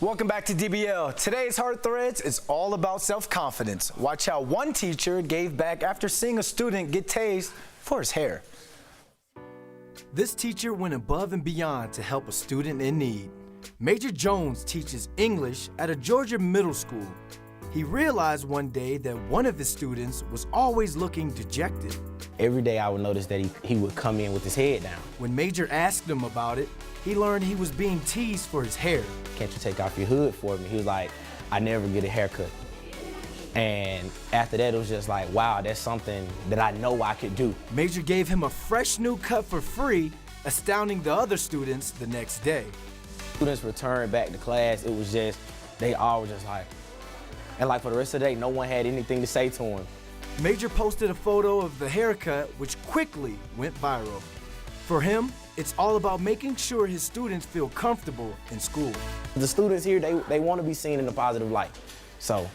Welcome back to DBL. Today's Heart Threads is all about self-confidence. Watch how one teacher gave back after seeing a student get tased for his hair. This teacher went above and beyond to help a student in need. Major Jones teaches English at a Georgia middle school. He realized one day that one of his students was always looking dejected. Every day I would notice that he would come in with his head down. When Major asked him about it, he learned he was being teased for his hair. Can't you take off your hood for me? He was like, I never get a haircut. And after that, it was just like, wow, that's something that I know I could do. Major gave him a fresh new cut for free, astounding the other students the next day. Students returned back to class, it was just, they all were just like, and like for the rest of the day, no one had anything to say to him. Major posted a photo of the haircut, which quickly went viral. For him, it's all about making sure his students feel comfortable in school. The students here, they want to be seen in a positive light. So.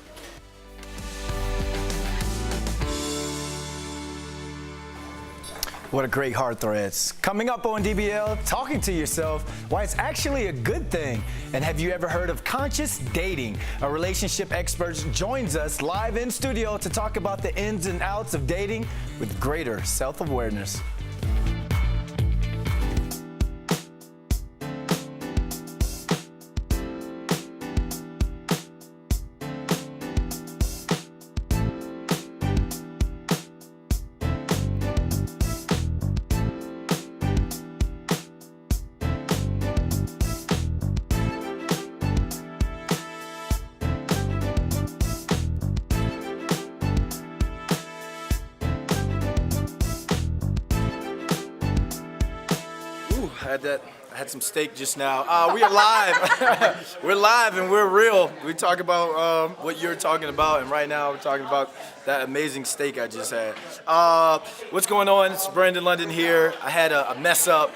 What a great Heart Threads. Coming up on DBL, talking to yourself, why it's actually a good thing. And have you ever heard of conscious dating? A relationship expert joins us live in studio to talk about the ins and outs of dating with greater self-awareness. I had some steak just now. We are live. We're live and we're real. We talk about what you're talking about, and right now we're talking about that amazing steak I just had. What's going on? It's Brandon London here. I had a mess up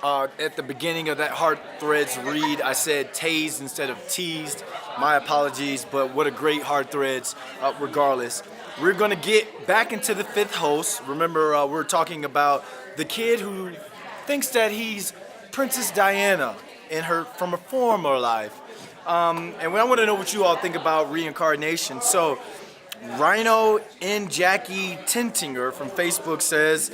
at the beginning of that Heart Threads read. I said tased instead of teased. My apologies, but what a great Heart Threads regardless. We're gonna get back into the fifth host. Remember, we're talking about the kid who thinks that he's Princess Diana from a former life. And I want to know what you all think about reincarnation. So Rhino and Jackie Tintinger from Facebook says,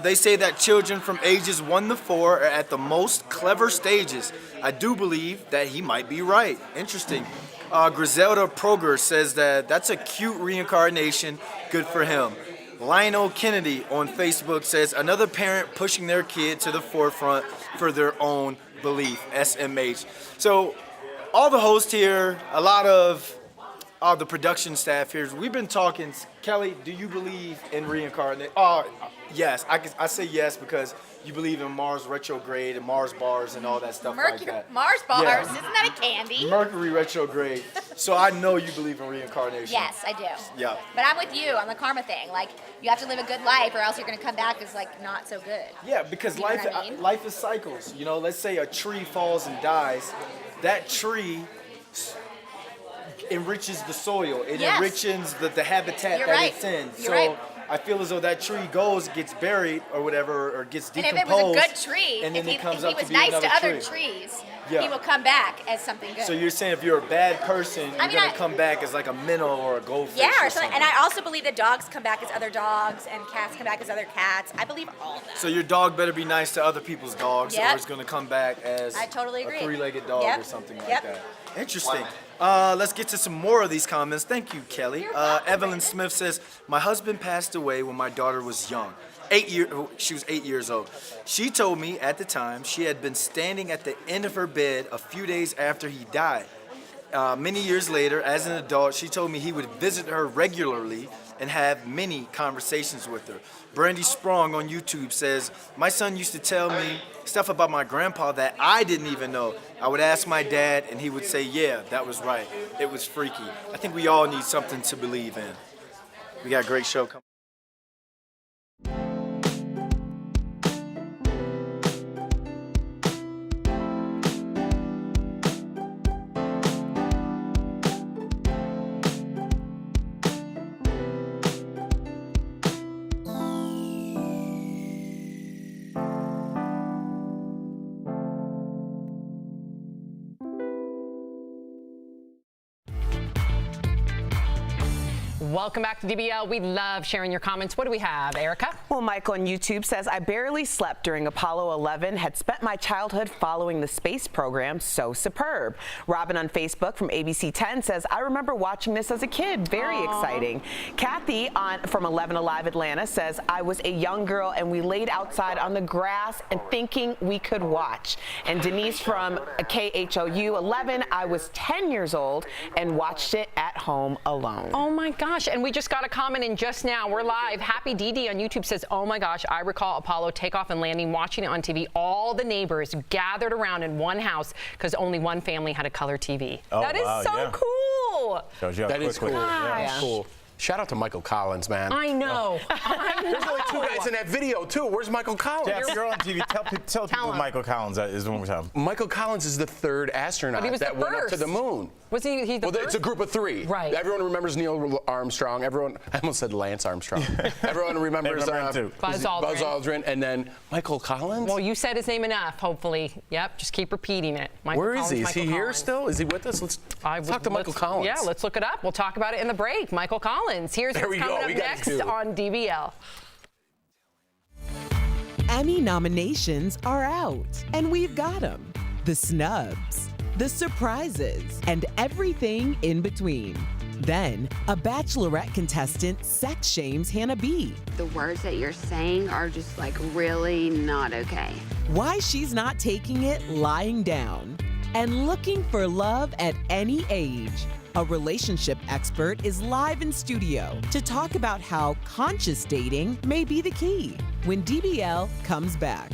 they say that children from ages 1 to 4 are at the most clever stages. I do believe that he might be right. Interesting. Griselda Proger says that that's a cute reincarnation. Good for him. Lionel Kennedy on Facebook says, another parent pushing their kid to the forefront for their own belief, SMH. So all the hosts here, a lot of the production staff here. We've been talking. Kelly, do you believe in reincarnation? Yes. I say yes because you believe in Mars retrograde and Mars bars and all that stuff like that. Mars bars, Yeah. isn't that a candy? Mercury retrograde. So I know you believe in reincarnation. Yes, I do. Yeah. But I'm with you on the karma thing. Like, you have to live a good life or else you're going to come back as, like, not so good. Yeah, because You know life what I mean? life is cycles. You know, let's say a tree falls and dies. That tree enriches the soil. It Yes. enriches the habitat You're that right. it's in. You're So right. I feel as though that tree gets buried or whatever, or gets And decomposed. if it was a good tree, and then if it comes he up to was be nice another to other tree. trees, Yeah. he will come back as something good. So you're saying if you're a bad person, you're I mean, gonna I- come back as like a minnow or a goldfish. Yeah, or or something. And I also believe that dogs come back as other dogs and cats come back as other cats. I believe all of that. So your dog better be nice to other people's dogs, Yep. or it's gonna come back as I totally agree. a three-legged dog Yep. or something like Yep. that. Interesting. Let's get to some more of these comments. Thank you, Kelly. Evelyn Smith says, my husband passed away when my daughter was young. She was 8 years old. She told me at the time she had been standing at the end of her bed a few days after he died. Many years later, as an adult, she told me he would visit her regularly and have many conversations with her. Brandy Sprong on YouTube says, my son used to tell me stuff about my grandpa that I didn't even know. I would ask my dad and he would say, yeah, that was right. It was freaky. I think we all need something to believe in. We got a great show coming. Welcome back to DBL. We love sharing your comments. What do we have, Erica? Well, Mike on YouTube says, I barely slept during Apollo 11, had spent my childhood following the space program, so superb. Robin on Facebook from ABC 10 says, I remember watching this as a kid, very exciting. Kathy from 11 Alive Atlanta says, I was a young girl and we laid outside on the grass and thinking we could watch. And Denise from KHOU 11, I was 10 years old and watched it at home alone. Oh my gosh, and we just got a comment in just now. We're live. Happy DD on YouTube says, oh my gosh, I recall Apollo takeoff and landing, watching it on TV. All the neighbors gathered around in one house because only one family had a color TV. Oh, that is wow, so yeah. cool. That is cool. Gosh. Yeah, cool. Shout out to Michael Collins, man. I know. There's only two guys in that video, too. Where's Michael Collins? Jeff, you're on TV. Tell people who Michael Collins is one more time. Michael Collins is the third astronaut But he was that the went up to first. the moon. Was he the Well, first? it's a group of three. Right. Everyone remembers Neil Armstrong. I almost said Lance Armstrong. Everyone remembers Buzz Aldrin. Buzz Aldrin, and then Michael Collins. Well, you said his name enough, hopefully. Yep, just keep repeating it. Michael Where is Collins, he? Is Michael he here Collins. still? Is he with us? Let's talk to Michael Collins. Yeah, let's look it up. We'll talk about it in the break. Michael Collins. Here's There what's we go. coming up We got next two. on DBL. Emmy nominations are out, and we've got them. The snubs, the surprises, and everything in between. Then, a Bachelorette contestant sex shames Hannah B. The words that you're saying are just like really not okay. Why she's not taking it lying down. And looking for love at any age. A relationship expert is live in studio to talk about how conscious dating may be the key when DBL comes back.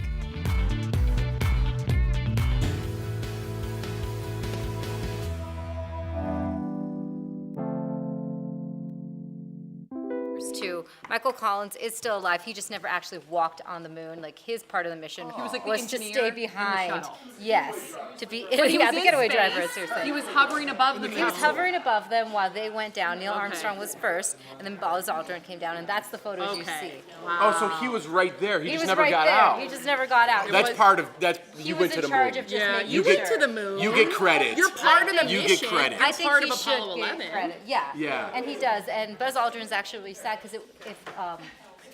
To Michael Collins is still alive. He just never actually walked on the moon. Like his part of the mission He was like the to engineer stay in the behind. shuttle. Yes, to be But he yeah, was the in getaway space. driver. Seriously, He was hovering above the He was capsule. hovering above them while they went down. Neil Okay. Armstrong was first, and then Buzz Aldrin came down, and that's the photos you Okay. see. Oh, so he was right there. He, just was never right got there. out. He just never got out. That's part of that. He You was went to in the charge moon. of just making you sure. get to the moon. You get credit. You're part of the You mission. get credit. I think part he of Apollo should 11. get credit. Yeah. Yeah. And he does. And Buzz Aldrin's actually sad because if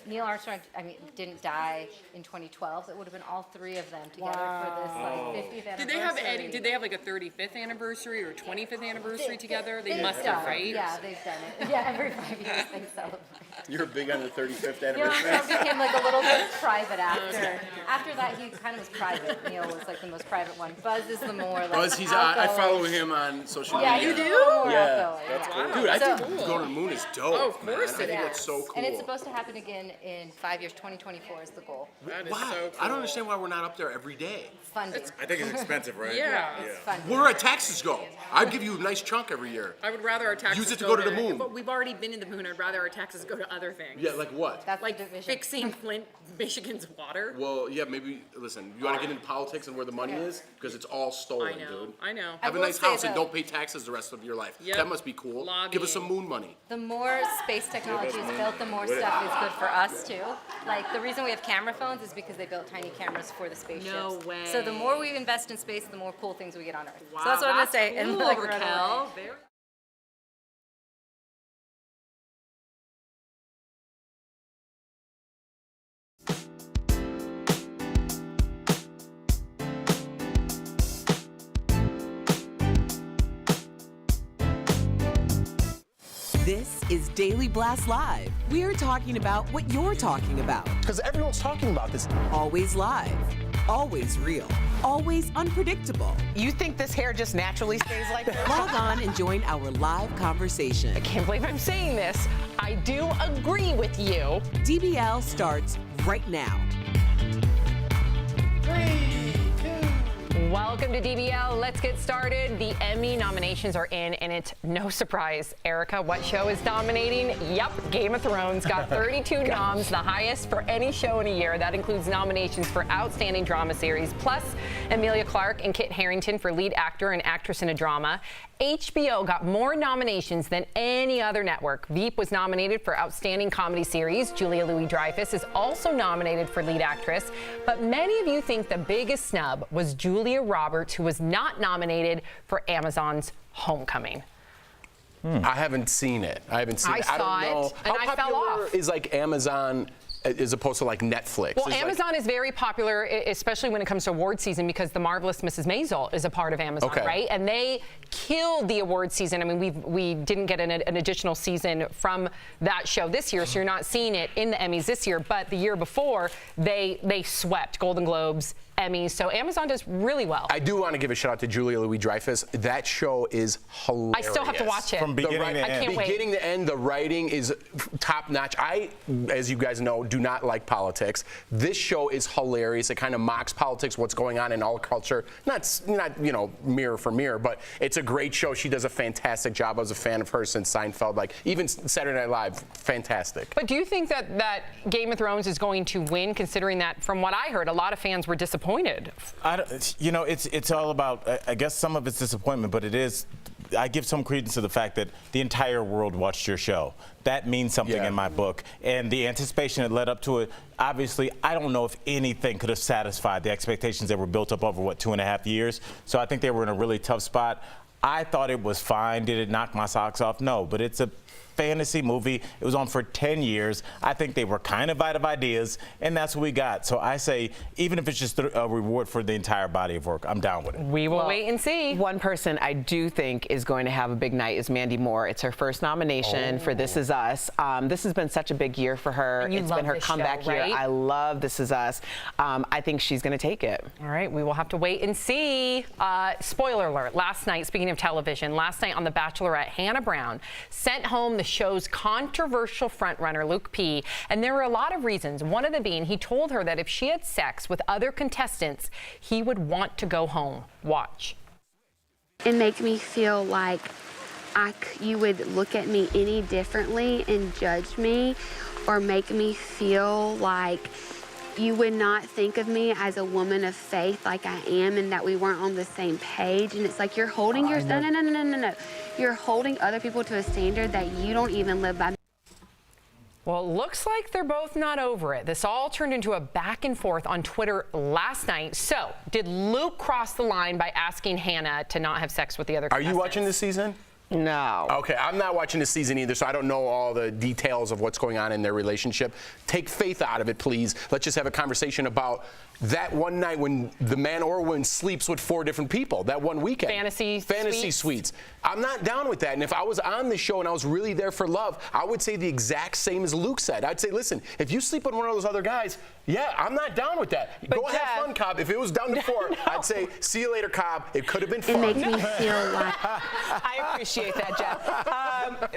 Neil Armstrong, didn't die in 2012, it would have been all three of them together for this 50th anniversary. Did they have like a 35th anniversary or 25th anniversary together? They must have, right? Yeah, they've done it. Yeah, every 5 years they celebrate. You're big on the 35th Neil anniversary. Armstrong became like a little bit private after. After that, he kind of was private. Neil was like the most private one. Buzz is the more like Buzz, I follow him on social media. media. You do? Yeah, that's cool. Dude, I So- think going to the moon is dope. Oh, of course man. I think Yeah. that's so cool. And it's supposed to happen again in 5 years. 2024 is the goal. That is Why? so cool. I don't understand why we're not up there every day. Funding. I think it's expensive, right? Yeah. It's funding. Where our taxes go? I'd give you a nice chunk every year. I would rather our taxes Use it to go to the moon. But we've already been in the moon. I'd rather our taxes go to other things. Yeah, like what? That's Like the division. fixing Flint, Michigan's water. Well, yeah, maybe, listen, you want to get into politics and where the money is? Because it's all stolen, I know. dude. I know. Have a will nice say, house and though- don't pay taxes the rest of your life. Yep. That must be cool. Give us some moon money. The more space technology is built, the more stuff is good for us too. Like the reason we have camera phones is because they built tiny cameras for the spaceships. No way. So the more we invest in space, the more cool things we get on Earth. Wow, so that's what I'm gonna that's say. And cool, like, Raquel. Very- This is Daily Blast Live. We're talking about what you're talking about. Because everyone's talking about this. Always live, always real, always unpredictable. You think this hair just naturally stays like that? Log on and join our live conversation. I can't believe I'm saying this. I do agree with you. DBL starts right now. Welcome to DBL. Let's get started. The Emmy nominations are in, and it's no surprise. Erica, what show is dominating? Yep, Game of Thrones got 32 noms, the highest for any show in a year. That includes nominations for Outstanding Drama Series, plus Emilia Clarke and Kit Harington for Lead Actor and Actress in a Drama. HBO got more nominations than any other network. Veep was nominated for Outstanding Comedy Series. Julia Louis-Dreyfus is also nominated for Lead Actress. But many of you think the biggest snub was Julia Roberts, who was not nominated for Amazon's Homecoming. I haven't seen it. I haven't seen it. I saw don't know. it, and How I fell popular off. is like Amazon as opposed to like Netflix? Well, Is like- Amazon is very popular, especially when it comes to award season, because The Marvelous Mrs. Maisel is a part of Amazon, Okay. right? And they killed the award season. I mean, we didn't get an additional season from that show this year, so you're not seeing it in the Emmys this year. But the year before, they swept Golden Globes, Emmys. So Amazon does really well. I do want to give a shout out to Julia Louis-Dreyfus. That show is hilarious. I still have to watch it. From beginning to I end. can't wait. Beginning to end, the writing is top notch. I, as you guys know, do not like politics. This show is hilarious. It kind of mocks politics, what's going on in all culture. Not mirror for mirror, but it's a great show. She does a fantastic job. I was a fan of hers since Seinfeld. Like even Saturday Night Live, fantastic. But do you think that Game of Thrones is going to win, considering that, from what I heard, a lot of fans were disappointed? It's all about, I guess some of it's disappointment, but it is, I give some credence to the fact that the entire world watched your show. That means something in my book. And the anticipation that led up to it, obviously, I don't know if anything could have satisfied the expectations that were built up over, 2.5 years. So I think they were in a really tough spot. I thought it was fine. Did it knock my socks off? No, but it's a fantasy movie. It was on for 10 years. I think they were kind of out of ideas, and that's what we got. So I say, even if it's just a reward for the entire body of work, I'm down with it. We will wait and see. One person I do think is going to have a big night is Mandy Moore. It's her first nomination for This Is Us. This has been such a big year for her. You It's love been her this comeback show, right? year. I love This Is Us. I think she's going to take it. All right, we will have to wait and see. Spoiler alert, last night, speaking of television, last night on The Bachelorette, Hannah Brown sent home the show's controversial frontrunner, Luke P., and there were a lot of reasons. One of them being he told her that if she had sex with other contestants, he would want to go home. Watch. It makes me feel like you would look at me any differently and judge me, or make me feel like you would not think of me as a woman of faith like I am, and that we weren't on the same page. And it's like you're holding no. You're holding other people to a standard that you don't even live by. Well, it looks like they're both not over it. This all turned into a back and forth on Twitter last night. So, did Luke cross the line by asking Hannah to not have sex with the other contestants? Are you watching this season? No. Okay, I'm not watching this season either, so I don't know all the details of what's going on in their relationship. Take faith out of it, please. Let's just have a conversation about that one night when the man or woman sleeps with 4 different people, that one weekend. Fantasy suites. I'm not down with that. And if I was on the show and I was really there for love, I would say the exact same as Luke said. I'd say, listen, if you sleep with one of those other guys, yeah, I'm not down with that. Go have fun, Cobb. If it was down to 4, I'd say, see you later, Cobb. It could have been fun. It makes me feel like... I appreciate that, Jeff.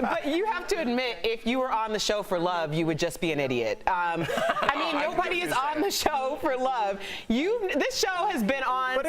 But you have to admit, if you were on the show for love, you would just be an idiot. I mean, nobody is on the show for love. This show has been on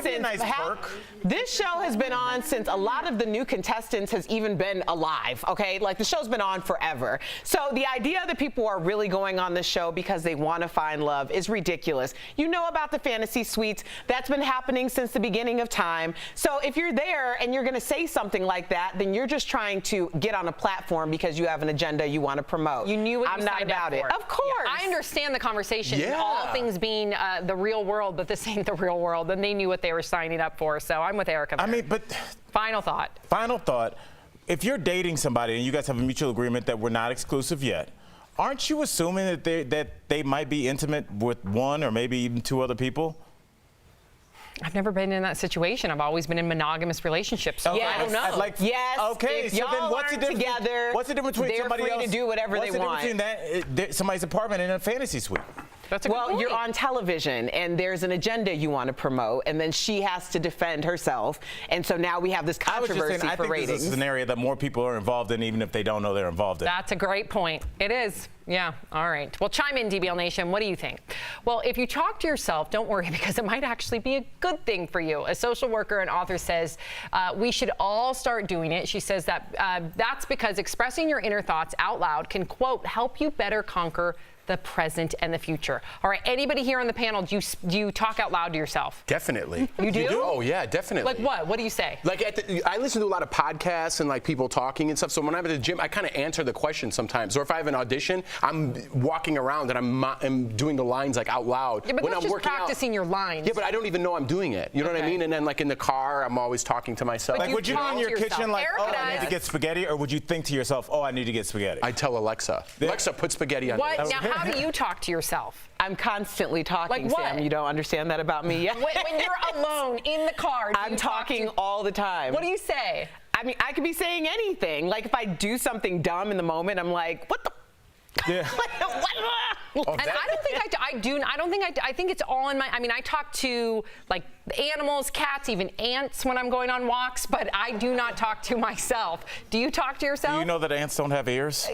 This show has been on since a lot of the new contestants has even been alive. Okay, like the show's been on forever. So the idea that people are really going on this show because they want to find love is ridiculous. You know about the fantasy suites. That's been happening since the beginning of time. So if you're there and you're going to say something like that, then you're just trying to get on a platform because you have an agenda you want to promote. You knew what I'm you not signed about up it. for. Of course. Yeah, I understand the conversation. Yeah. All things being the real world, but this ain't the real world. And they knew what they were signing up for. So I'm with Erica. I mean, but final thought. Final thought. If you're dating somebody and you guys have a mutual agreement that we're not exclusive yet, aren't you assuming that they might be intimate with 1 or maybe even 2 other people? I've never been in that situation. I've always been in monogamous relationships. So I don't know. Okay, if so then what's the difference? Together, what's the difference between they're somebody free else? to do whatever they want. What's the difference between somebody's apartment and a fantasy suite? That's a good point. You're on television, and there's an agenda you want to promote, and then she has to defend herself, and so now we have this controversy I was just saying, I for think ratings. this is a scenario that more people are involved in, even if they don't know they're involved in. That's a great point. It is. Yeah. All right. Well, chime in, DBL Nation. What do you think? Well, if you talk to yourself, don't worry, because it might actually be a good thing for you. A social worker and author says we should all start doing it. She says that that's because expressing your inner thoughts out loud can, quote, help you better conquer the present and the future. All right, anybody here on the panel, do you talk out loud to yourself? Definitely. You do? Oh, yeah, definitely. Like what? What do you say? Like I listen to a lot of podcasts and like people talking and stuff. So when I'm at the gym, I kind of answer the question sometimes. Or if I have an audition, I'm walking around and I'm doing the lines like out loud. Yeah, but when that's I'm just working practicing your lines. Yeah, but I don't even know I'm doing it. You know what I mean? And then like in the car, I'm always talking to myself. Like, would you go in your kitchen like, oh, I need to get spaghetti, or would you think to yourself, oh, I need to get spaghetti? I tell Alexa. Alexa, put spaghetti on. What? Now, how do you talk to yourself? I'm constantly talking, Like what? Sam. You don't understand that about me yet? When you're alone in the car, I'm talking all the time. What do you say? I mean, I could be saying anything. Like if I do something dumb in the moment, I'm like, what the? Yeah. And I don't think I do. I don't think I think it's all in my. I mean, I talk to like animals, cats, even ants when I'm going on walks, but I do not talk to myself. Do you talk to yourself? Do you know that ants don't have ears?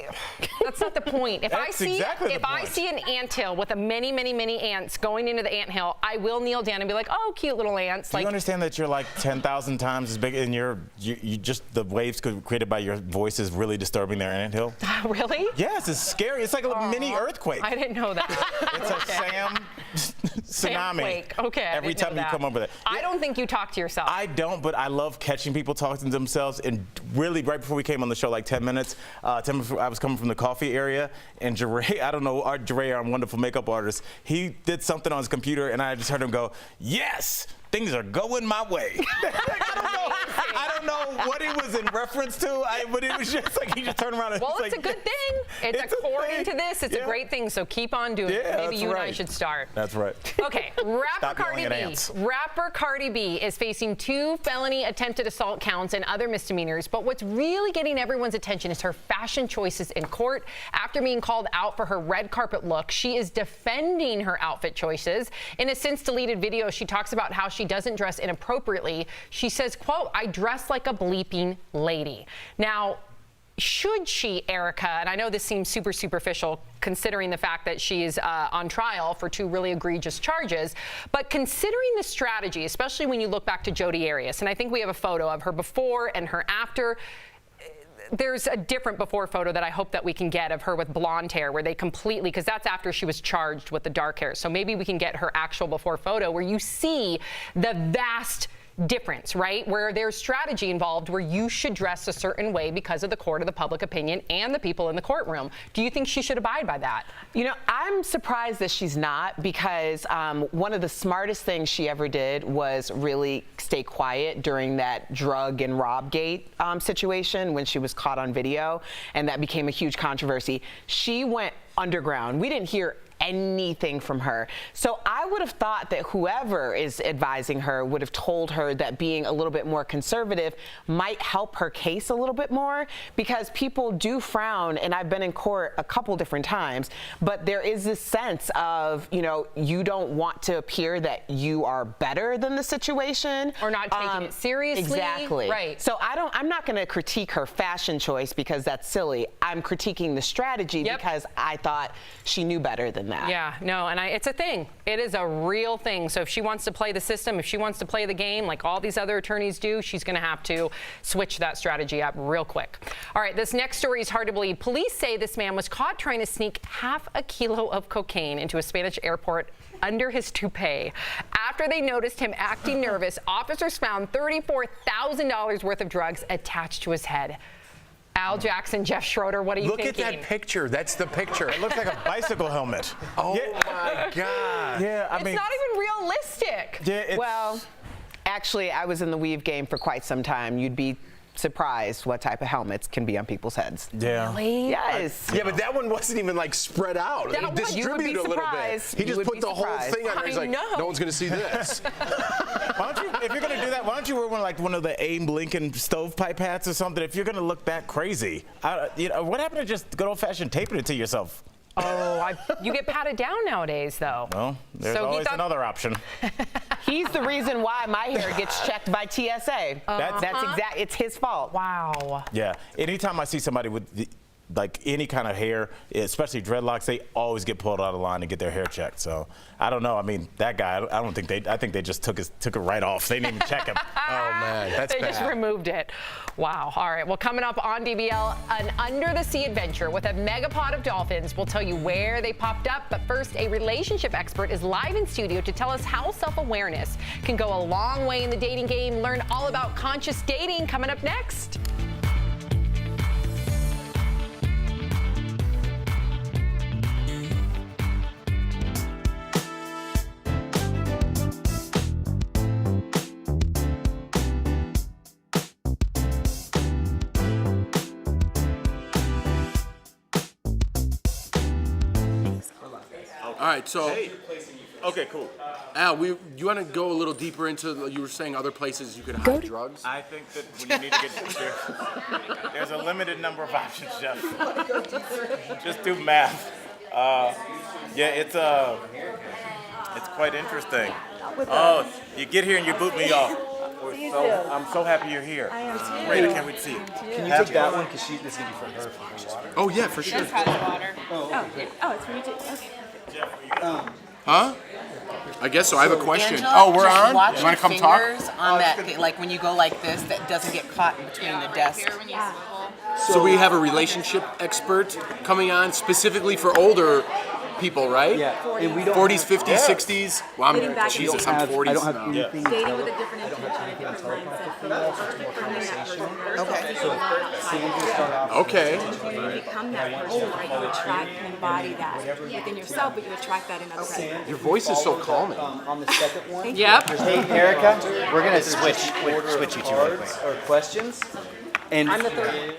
That's not the point. If That's I see exactly if the I point. see an anthill with a many ants going into the anthill, I will kneel down and be like, "Oh, cute little ants." Do you understand that you're like 10,000 times as big, and you just the waves created by your voice is really disturbing their anthill? Really? Yes, it's scary. It's like a mini earthquake. I didn't know that. It's a Sam tsunami. Samquake. Okay. I Every didn't know time you that. come up with it. I don't think you talk to yourself. I don't, but I love catching people talking to themselves. And really, right before we came on the show, like 10 minutes, I was coming from the coffee area, and Jeray, I don't know, Jeray, our wonderful makeup artist, he did something on his computer, and I just heard him go, yes! Things are going my way. I don't know what it was in reference to, but it was just like he just turned around and well, was it's like, a good thing. It's according to this, it's a great thing. So keep on doing it. Maybe you and I should start. That's right. Okay, rapper Cardi B is facing 2 felony attempted assault counts and other misdemeanors. But what's really getting everyone's attention is her fashion choices in court. After being called out for her red carpet look, she is defending her outfit choices. In a since deleted video, she talks about how she doesn't dress inappropriately. She says, quote, I dress like a bleeping lady. Now, should she, Erica, and I know this seems super superficial considering the fact that she is on trial for 2 really egregious charges, but considering the strategy, especially when you look back to Jodi Arias, and I think we have a photo of her before and her after. There's a different before photo that I hope that we can get of her with blonde hair where they completely, because that's after she was charged with the dark hair. So maybe we can get her actual before photo where you see the vast difference, right? Where there's strategy involved, where you should dress a certain way because of the court of the public opinion and the people in the courtroom. Do you think she should abide by that? You know, I'm surprised that she's not, because one of the smartest things she ever did was really stay quiet during that drug and Robgate situation when she was caught on video, and that became a huge controversy. She went underground. We didn't hear anything from her. So I would have thought that whoever is advising her would have told her that being a little bit more conservative might help her case a little bit more, because people do frown, and I've been in court a couple different times, but there is this sense of, you know, you don't want to appear that you are better than the situation. Or not taking it seriously. Exactly. Right. So I'm not going to critique her fashion choice because that's silly. I'm critiquing the strategy because I thought she knew better than that. Yeah, no, and it's a thing. It is a real thing. So if she wants to play the system, if she wants to play the game like all these other attorneys do, she's going to have to switch that strategy up real quick. All right, this next story is hard to believe. Police say this man was caught trying to sneak half a kilo of cocaine into a Spanish airport under his toupee. After they noticed him acting nervous, officers found $34,000 worth of drugs attached to his head. Al Jackson, Jeff Schroeder, what are you thinking? Look at that picture. That's the picture. It looks like a bicycle helmet. Oh my God. Yeah, I mean, it's not even realistic. Yeah, well, actually, I was in the weave game for quite some time. You'd be surprised what type of helmets can be on people's heads. Yeah. Really? Yes. Yeah, but that one wasn't even like spread out. He distributed a little bit. He just put the whole thing on there. He's like, no one's going to see this. Why don't you, if you're going to do that, why don't you wear one of the Abe Lincoln stovepipe hats or something if you're going to look that crazy? You know, what happened to just good old-fashioned taping it to yourself? Oh, you get patted down nowadays, though. Well, there's always another option. He's the reason why my hair gets checked by TSA. That's exact. It's his fault. Wow. Yeah. Anytime I see somebody with like any kind of hair, especially dreadlocks, they always get pulled out of line and get their hair checked. So I don't know. I mean, that guy, I think they just took it right off. They didn't even check him. Oh man, that's bad. They just removed it. Wow. All right. Well, coming up on DBL, an under-the-sea adventure with a megapod of dolphins. We'll tell you where they popped up. But first, a relationship expert is live in studio to tell us how self-awareness can go a long way in the dating game. Learn all about conscious dating coming up next. All right, so. Okay, cool. Al, you want to go a little deeper into, you were saying other places you could hide drugs? I think that when you need to get there's a limited number of options, Jeff. Just do math. Yeah, it's quite interesting. Oh, you get here and you boot me off. I'm so happy you're here. I am too. Great, I can't wait to see you. Can you take that one? Because this is going to be for her for water. Oh, yeah, for sure. This has water. Oh, it's for you too. Okay. Huh? I guess so. I have a question. Angela, We're just on? watch You want to come your talk? fingers on that, like when you go like this, that doesn't get caught in between the desk. So we have a relationship expert coming on specifically for older people, right? Yeah. And we don't 40s, 50s, 60s. Well, I'm 40s I don't have now. anything. Dating with a different intention, a different mindset. Okay. So Sandy start off. Okay. When you become that person, right, you attract and embody that within yourself, but you attract that in other people. Your voice is so calming. On the second one. Yep. Hey, Erica, we're gonna switch you two real quick. Or questions. And I'm the third.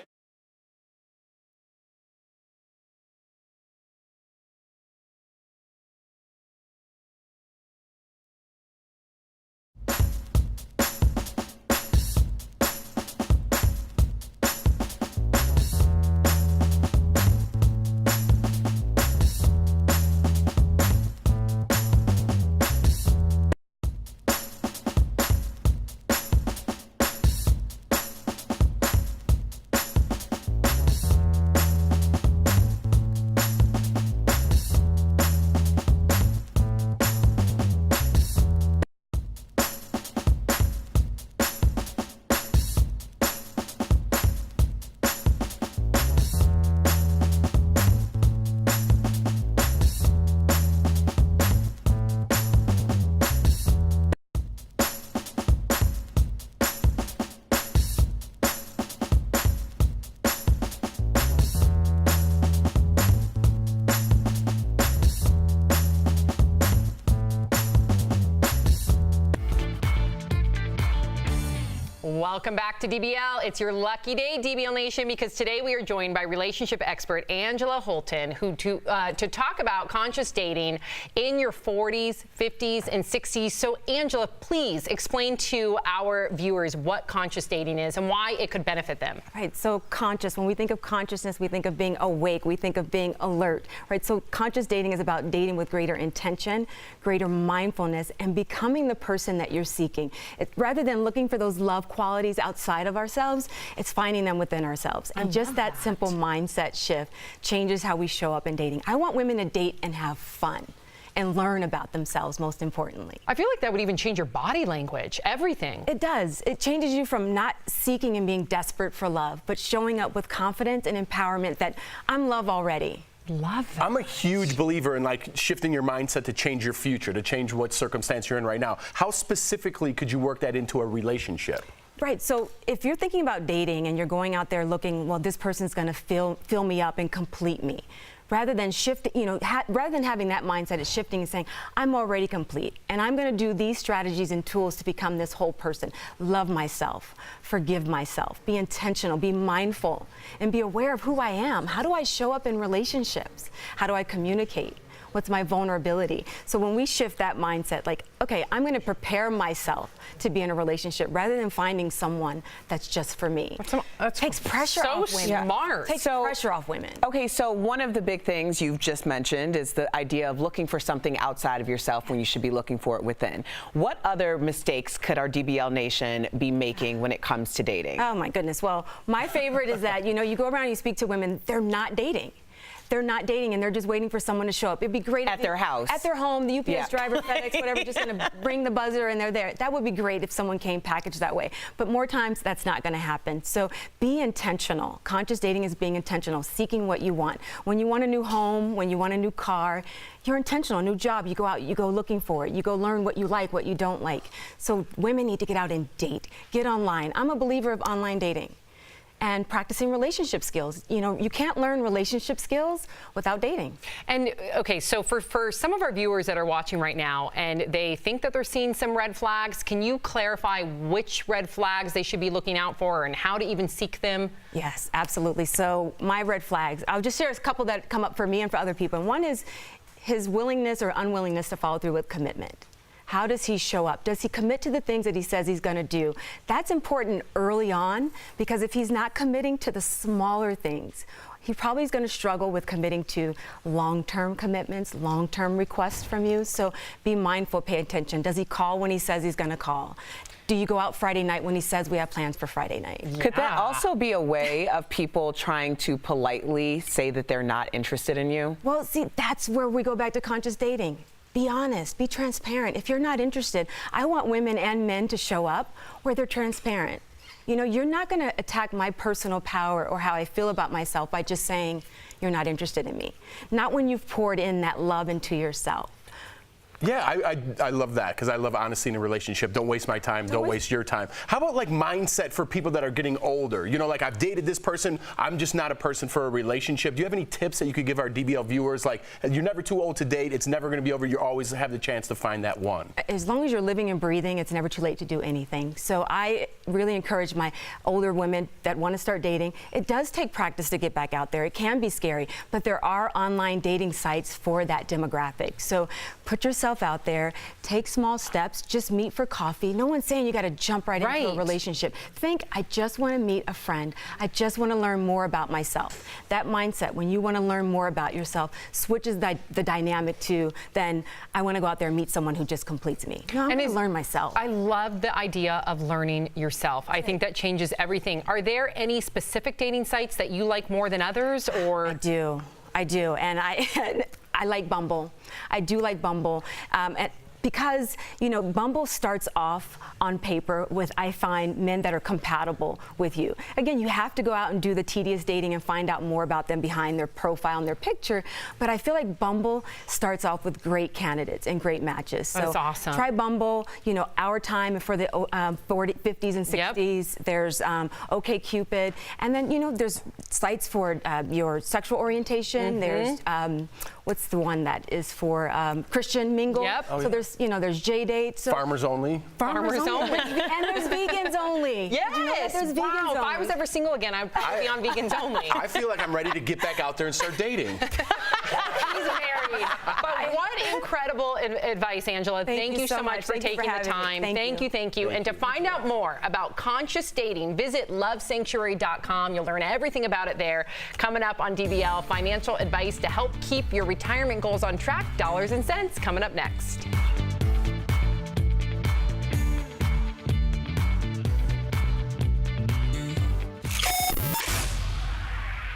Welcome back to DBL. It's your lucky day, DBL Nation, because today we are joined by relationship expert Angela Holton, who to talk about conscious dating in your 40s, 50s, and 60s. So, Angela, please explain to our viewers what conscious dating is and why it could benefit them. Right. So, conscious. When we think of consciousness, we think of being awake. We think of being alert. Right. So, conscious dating is about dating with greater intention, greater mindfulness, and becoming the person that you're seeking. Rather than looking for those love qualities outside of ourselves, it's finding them within ourselves. And just that simple mindset shift changes how we show up in dating. I want women to date and have fun and learn about themselves, most importantly. I feel like that would even change your body language, everything. It does. It changes you from not seeking and being desperate for love, but showing up with confidence and empowerment that I'm love already. Love that. I'm a huge believer in like shifting your mindset to change your future, to change what circumstance you're in right now. How specifically could you work that into a relationship? Right. So if you're thinking about dating and you're going out there looking, well, this person's going to fill me up and complete me. Rather than rather than having that mindset, it's shifting and saying, I'm already complete, and I'm going to do these strategies and tools to become this whole person. Love myself, forgive myself, be intentional, be mindful, and be aware of who I am. How do I show up in relationships? How do I communicate? What's my vulnerability? So when we shift that mindset, like, okay, I'm going to prepare myself to be in a relationship rather than finding someone that's just for me. That takes pressure off women. So smart. Takes pressure off women. Okay, so one of the big things you've just mentioned is the idea of looking for something outside of yourself when you should be looking for it within. What other mistakes could our DBL Nation be making when it comes to dating? Oh my goodness. Well, my favorite is that, you go around and you speak to women, they're not dating. They're not dating and they're just waiting for someone to show up. It'd be great at their house, at their home, the UPS driver, FedEx, whatever, just gonna bring the buzzer and they're there. That would be great if someone came packaged that way. But more times that's not gonna happen. So be intentional. Conscious dating is being intentional, seeking what you want. When you want a new home, when you want a new car, you're intentional, a new job, you go out, you go looking for it, you go learn what you like, what you don't like. So women need to get out and date, get online. I'm a believer of online dating. And practicing relationship skills. You can't learn relationship skills without dating. And okay, so for some of our viewers that are watching right now and they think that they're seeing some red flags, can you clarify which red flags they should be looking out for and how to even seek them? Yes, absolutely. So my red flags, I'll just share a couple that come up for me and for other people. And one is his willingness or unwillingness to follow through with commitment. How does he show up? Does he commit to the things that he says he's going to do? That's important early on, because if he's not committing to the smaller things, he probably is going to struggle with committing to long-term commitments, long-term requests from you. So be mindful, pay attention. Does he call when he says he's going to call? Do you go out Friday night when he says we have plans for Friday night? Could that also be a way of people trying to politely say that they're not interested in you? Well, see, that's where we go back to conscious dating. Be honest, be transparent. If you're not interested, I want women and men to show up where they're transparent. You're not going to attack my personal power or how I feel about myself by just saying you're not interested in me. Not when you've poured in that love into yourself. Yeah, I love that because I love honesty in a relationship. Don't waste my time. Don't waste your time. How about like mindset for people that are getting older? Like I've dated this person. I'm just not a person for a relationship. Do you have any tips that you could give our DBL viewers? Like you're never too old to date. It's never going to be over. You always have the chance to find that one. As long as you're living and breathing, it's never too late to do anything. So I really encourage my older women that want to start dating. It does take practice to get back out there. It can be scary, but there are online dating sites for that demographic. So put yourself out there, take small steps, just meet for coffee. No one's saying you got to jump right into a relationship. Think, I just want to meet a friend. I just want to learn more about myself. That mindset, when you want to learn more about yourself, switches the dynamic to then I want to go out there and meet someone who just completes me. No, I'm going to learn myself. I love the idea of learning yourself. I think that changes everything. Are there any specific dating sites that you like more than others, or? I do, and I like Bumble. I do like Bumble. Because, Bumble starts off on paper with, I find, men that are compatible with you. Again, you have to go out and do the tedious dating and find out more about them behind their profile and their picture. But I feel like Bumble starts off with great candidates and great matches. So that's awesome. Try Bumble, Our Time for the 50s and 60s. Yep. There's OkCupid. And then, there's sites for your sexual orientation. Mm-hmm. There's, what's the one that is for Christian Mingle? Yep. So there's there's J-Date. So Farmers only. Farmers only. And there's vegans only. Yes. Did you know that there's Wow. vegans If only? I was ever single again, I'd probably be on vegans only. I feel like I'm ready to get back out there and start dating. He's married. But what incredible advice, Angela. Thank you so much for Thank you taking for the having me. time. Thank you. And to find out more about conscious dating, visit lovesanctuary.com. You'll learn everything about it there. Coming up on DBL, financial advice to help keep your retirement goals on track. Dollars and cents coming up next.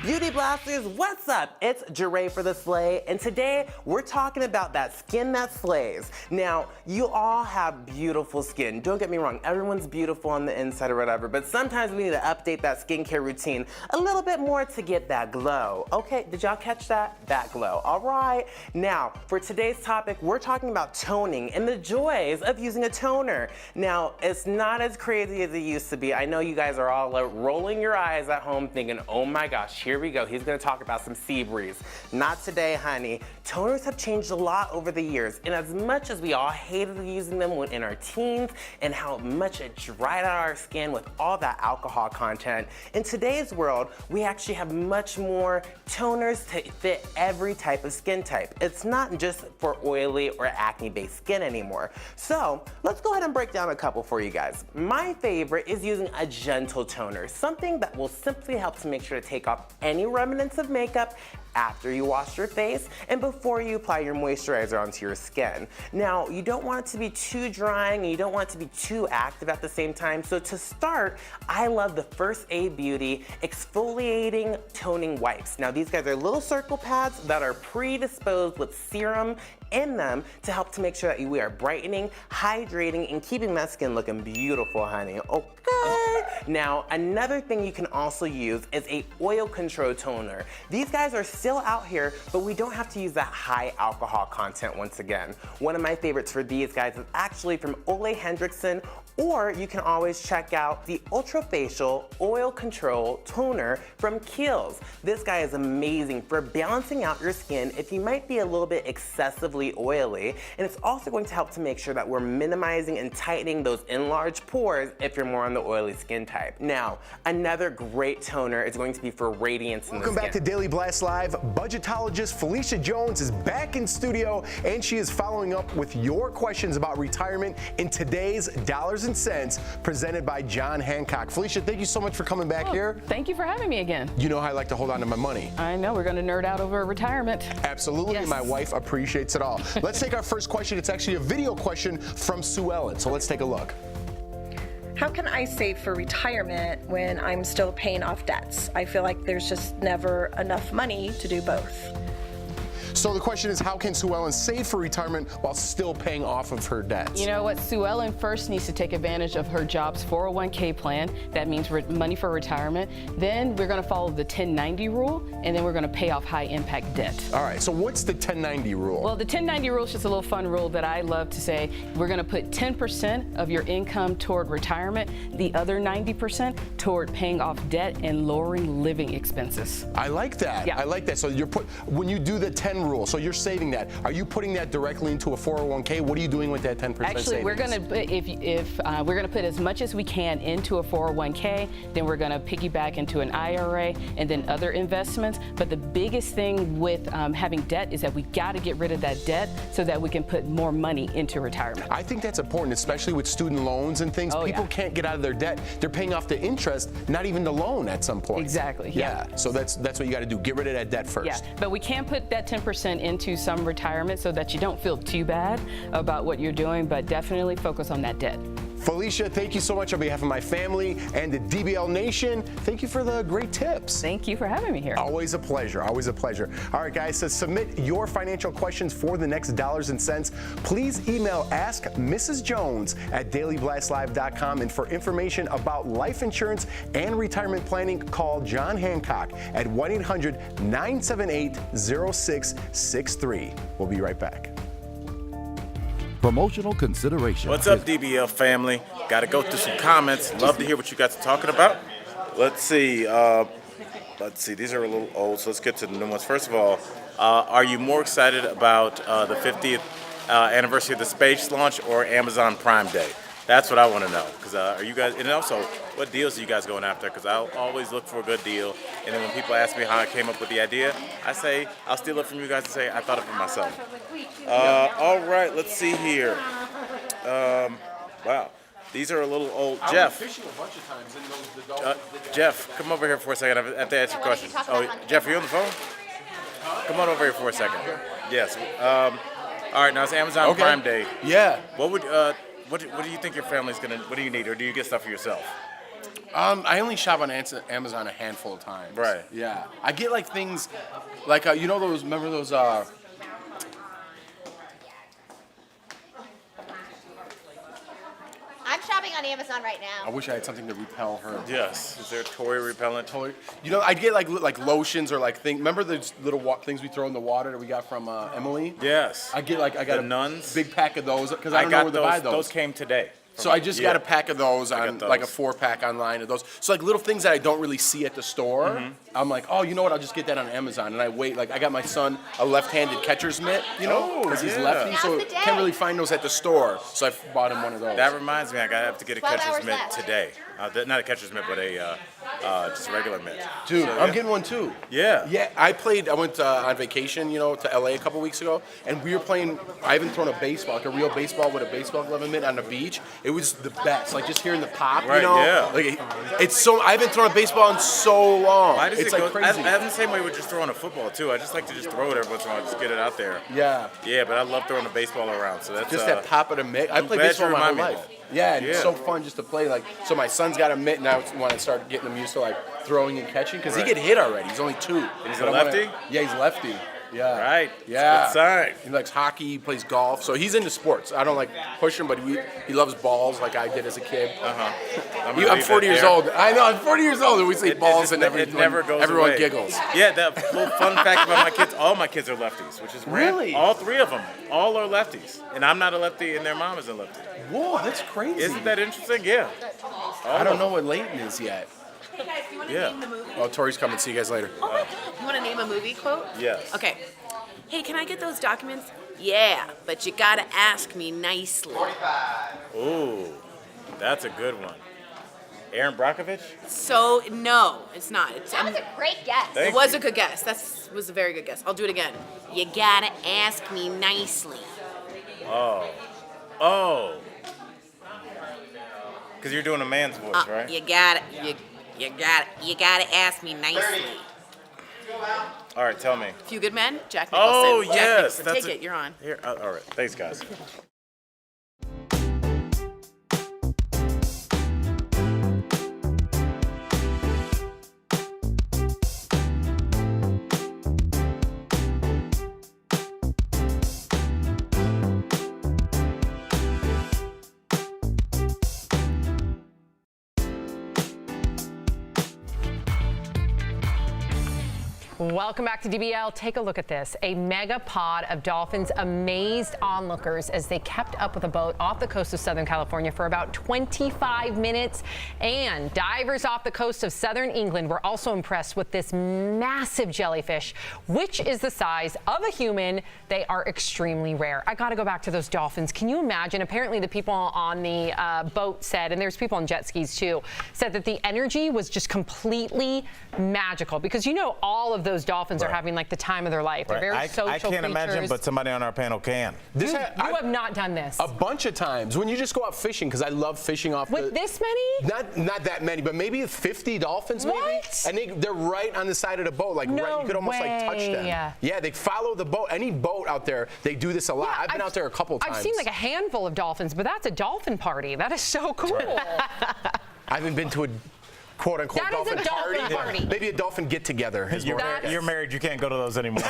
Beauty Blasters, what's up? It's Jeray for the Slay, and today we're talking about that skin that slays. Now, you all have beautiful skin. Don't get me wrong, everyone's beautiful on the inside or whatever, but sometimes we need to update that skincare routine a little bit more to get that glow. Okay, did y'all catch that? That glow. All right. Now, for today's topic, we're talking about toning and the joys of using a toner. Now, it's not as crazy as it used to be. I know you guys are all rolling your eyes at home thinking, oh my gosh, here we go. He's gonna talk about some sea breeze. Not today, honey. Toners have changed a lot over the years, and as much as we all hated using them in our teens and how much it dried out our skin with all that alcohol content, in today's world, we actually have much more toners to fit every type of skin type. It's not just for oily or acne-based skin anymore. So let's go ahead and break down a couple for you guys. My favorite is using a gentle toner, something that will simply help to make sure to take off any remnants of makeup after you wash your face and before you apply your moisturizer onto your skin. Now, you don't want it to be too drying and you don't want it to be too active at the same time. So to start, I love the First Aid Beauty Exfoliating Toning Wipes. Now, these guys are little circle pads that are predisposed with serum in them to help to make sure that we are brightening, hydrating, and keeping that skin looking beautiful, honey. Okay. Now, another thing you can also use is a oil control toner. These guys are still out here, but we don't have to use that high alcohol content once again. One of my favorites for these guys is actually from Ole Hendrickson, or you can always check out the Ultra Facial Oil Control Toner from Kiehl's. This guy is amazing for balancing out your skin if you might be a little bit excessively oily, and it's also going to help to make sure that we're minimizing and tightening those enlarged pores if you're more on the oily skin type. Now, another great toner is going to be for radiance in the skin. Welcome back to Daily Blast Live. Budgetologist Felicia Jones is back in studio, and she is following up with your questions about retirement in today's Dollars and Cents, presented by John Hancock. Felicia, thank you so much for coming back here. Thank you for having me again. You know how I like to hold on to my money. I know, we're going to nerd out over retirement. Absolutely, Yes. My wife appreciates it all. Let's take our first question. It's actually a video question from Sue Ellen, so let's take a look. How can I save for retirement when I'm still paying off debts? I feel like there's just never enough money to do both. So the question is, how can Sue Ellen save for retirement while still paying off of her debts? You know what? Sue Ellen first needs to take advantage of her job's 401k plan. That means money for retirement. Then we're going to follow the 1090 rule, and then we're going to pay off high impact debt. All right, so what's the 1090 rule? Well, the 1090 rule is just a little fun rule that I love to say. We're going to put 10% of your income toward retirement, the other 90% toward paying off debt and lowering living expenses. I like that. Yeah. I like that. So when you do the 10 rule, so you're saving that. Are you putting that directly into a 401k? What are you doing with that 10% Actually, savings? we're going to we're going to put as much as we can into a 401k, then we're going to piggyback into an IRA and then other investments. But the biggest thing with having debt is that we got to get rid of that debt so that we can put more money into retirement. I think that's important, especially with student loans and things. People can't get out of their debt. They're paying off the interest, not even the loan at some point. Exactly. Yeah. So that's what you got to do. Get rid of that debt first. Yeah, but we can put that 10% into some retirement so that you don't feel too bad about what you're doing, but definitely focus on that debt. Felicia, thank you so much on behalf of my family and the DBL Nation. Thank you for the great tips. Thank you for having me here. Always a pleasure. Always a pleasure. All right, guys, so submit your financial questions for the next Dollars and Cents. Please email askmrsjones@dailyblastlive.com. And for information about life insurance and retirement planning, call John Hancock at 1-800-978-0663. We'll be right back. Promotional consideration. What's up, DBL family? Got to go through some comments. Love to hear what you guys are talking about. Let's see. These are a little old, so let's get to the new ones. First of all, are you more excited about the 50th anniversary of the space launch or Amazon Prime Day? That's what I want to know. Because are you guys, and also, what deals are you guys going after? Because I'll always look for a good deal. And then when people ask me how I came up with the idea, I say, I'll steal it from you guys and say, I thought of it myself. All right, let's see here. Wow. These are a little old. Jeff. Fishing a bunch of times in those, Jeff, come over here for a second. I have to ask you a question. Oh, Jeff, are you on the phone? Come on over here for a second. Yes. All right, now it's Amazon Prime Day. Yeah. What would what do you think your family's gonna? What do you need, or do you get stuff for yourself? I only shop on Amazon a handful of times. Right. Yeah. I get like things, like you know those. Remember those? I'm shopping on Amazon right now. I wish I had something to repel her. Yes. Is there toy repellent? Toy. You know, I'd get like lotions or like things. Remember those little things we throw in the water that we got from Emily? Yes. I got the nuns. Big pack of those because I don't know where to buy those. Those came today. So I just got a pack of those on like a 4-pack online of those. So like little things that I don't really see at the store. I'm like, oh, you know what? I'll just get that on Amazon. And I wait. Like I got my son a left-handed catcher's mitt, you know, because he's lefty, so can't really find those at the store. So I bought him one of those. That reminds me, I have to get a catcher's mitt today. Not a catcher's mitt, but a just a regular mitt. Dude, So, I'm getting one too. Yeah. Yeah, I went on vacation, you know, to LA a couple weeks ago, and we were playing. I haven't thrown a baseball, like a real baseball with a baseball glove and mitt on the beach. It was the best. Like just hearing the pop, Right, you know. yeah. Like it's so. I haven't thrown a baseball in so long. Why does It's it like go? crazy. I'm the same way with just throwing a football too. I just like to just throw it every once in a while, just get it out there. Yeah. Yeah, but I love throwing a baseball around. So that's Just that pop of the mitt. I I'm played glad baseball you my whole remind me life. of that. Yeah, and it's Yeah. so fun just to play. Like, so my son's got a mitt now. When I start getting him used to like throwing and catching, because Right. he get hit already. He's only 2. And he's But a I wanna- lefty? Yeah, he's lefty. Yeah. Right. Yeah. Good sign. He likes hockey. He plays golf. So he's into sports. I don't like push him, but he loves balls like I did as a kid. I'm 40 years old. I know. I'm 40 years old, and we say balls, and it never goes everyone away. giggles. Yeah, that little fun fact about my kids, all my kids are lefties, which is Really? All 3 of them. All are lefties. And I'm not a lefty, and their mom is a lefty. Whoa, that's crazy. Isn't that interesting? Yeah. I don't know what Leighton is yet. Hey guys, do you want to Yeah. name the movie? Oh, Tori's coming. See you guys later. Oh my God. You want to name a movie quote? Yes. Okay. Hey, can I get those documents? Yeah, but you gotta ask me nicely. Ooh, that's a good one. Aaron Brockovich? So no, it's not. That was a great guess. It was a good guess. That was a very good guess. I'll do it again. You gotta ask me nicely. Oh. Because you're doing a man's voice, right? You gotta ask me nicely. All right, tell me. Few Good Men, Jack Nicholson. Oh, Jack yes. Nicholson. Take it. You're on. Here, all right. Thanks, guys. Welcome back to DBL. Take a look at this. A mega pod of dolphins amazed onlookers as they kept up with a boat off the coast of Southern California for about 25 minutes. And divers off the coast of Southern England were also impressed with this massive jellyfish, which is the size of a human. They are extremely rare. I got to go back to those dolphins. Can you imagine? Apparently the people on the boat said, and there's people on jet skis too, said that the energy was just completely magical, because you know all of those dolphins are having like the time of their life. They're very social I can't imagine, creatures. but somebody on our panel can. You have not done this. A bunch of times when you just go out fishing, because I love fishing off With this many? Not that many, but maybe 50 dolphins maybe. What? And they're right on the side of the boat, like right, you could almost like touch them. way. Yeah, they follow the boat. Any boat out there, they do this a lot. I've been out there a couple times. I've seen like a handful of dolphins, but that's a dolphin party. That is so cool. I haven't been to a quote-unquote That is a dolphin party. Maybe a dolphin get-together. You're married. You can't go to those anymore.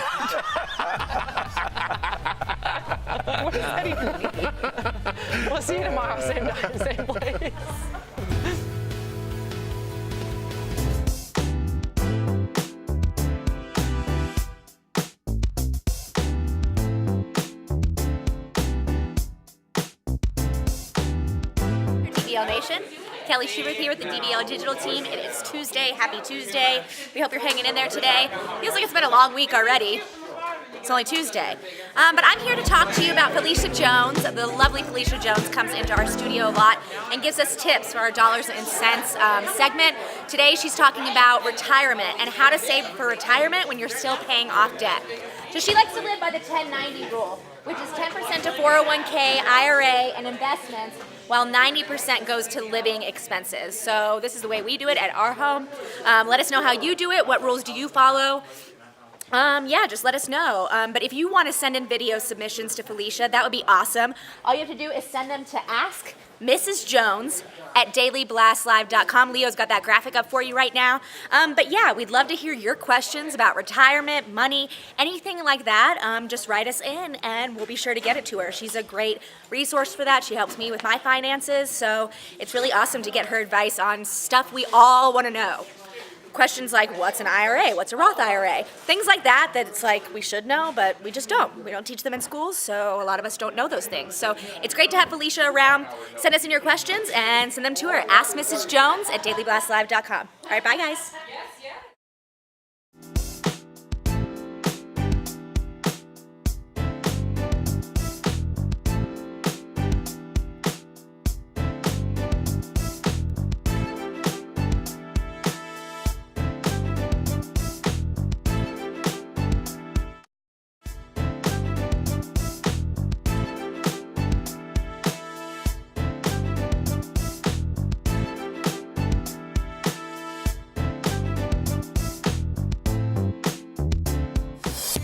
What does that even mean? We'll see you tomorrow, same time, same place. DBL Nation. Kelly Schubert here with the DBL Digital team. It is Tuesday. Happy Tuesday. We hope you're hanging in there today. Feels like it's been a long week already. It's only Tuesday. But I'm here to talk to you about Felicia Jones. The lovely Felicia Jones comes into our studio a lot and gives us tips for our dollars and cents segment. Today she's talking about retirement and how to save for retirement when you're still paying off debt. So she likes to live by the 10-90 rule, which is 10% to 401k, IRA, and investments, while 90% goes to living expenses. So this is the way we do it at our home. Let us know how you do it. What rules do you follow? Yeah, just let us know. But if you want to send in video submissions to Felicia, that would be awesome. All you have to do is send them to Ask Mrs. Jones at dailyblastlive.com. Leo's got that graphic up for you right now. But yeah, we'd love to hear your questions about retirement, money, anything like that. Just write us in and we'll be sure to get it to her. She's a great resource for that. She helps me with my finances. So it's really awesome to get her advice on stuff we all want to know. Questions like, what's an IRA? What's a Roth IRA? Things like that it's like we should know, but we just don't. We don't teach them in schools, so a lot of us don't know those things. So it's great to have Felicia around. Send us in your questions and send them to her. Ask Mrs. Jones at dailyblastlive.com. All right, bye, guys.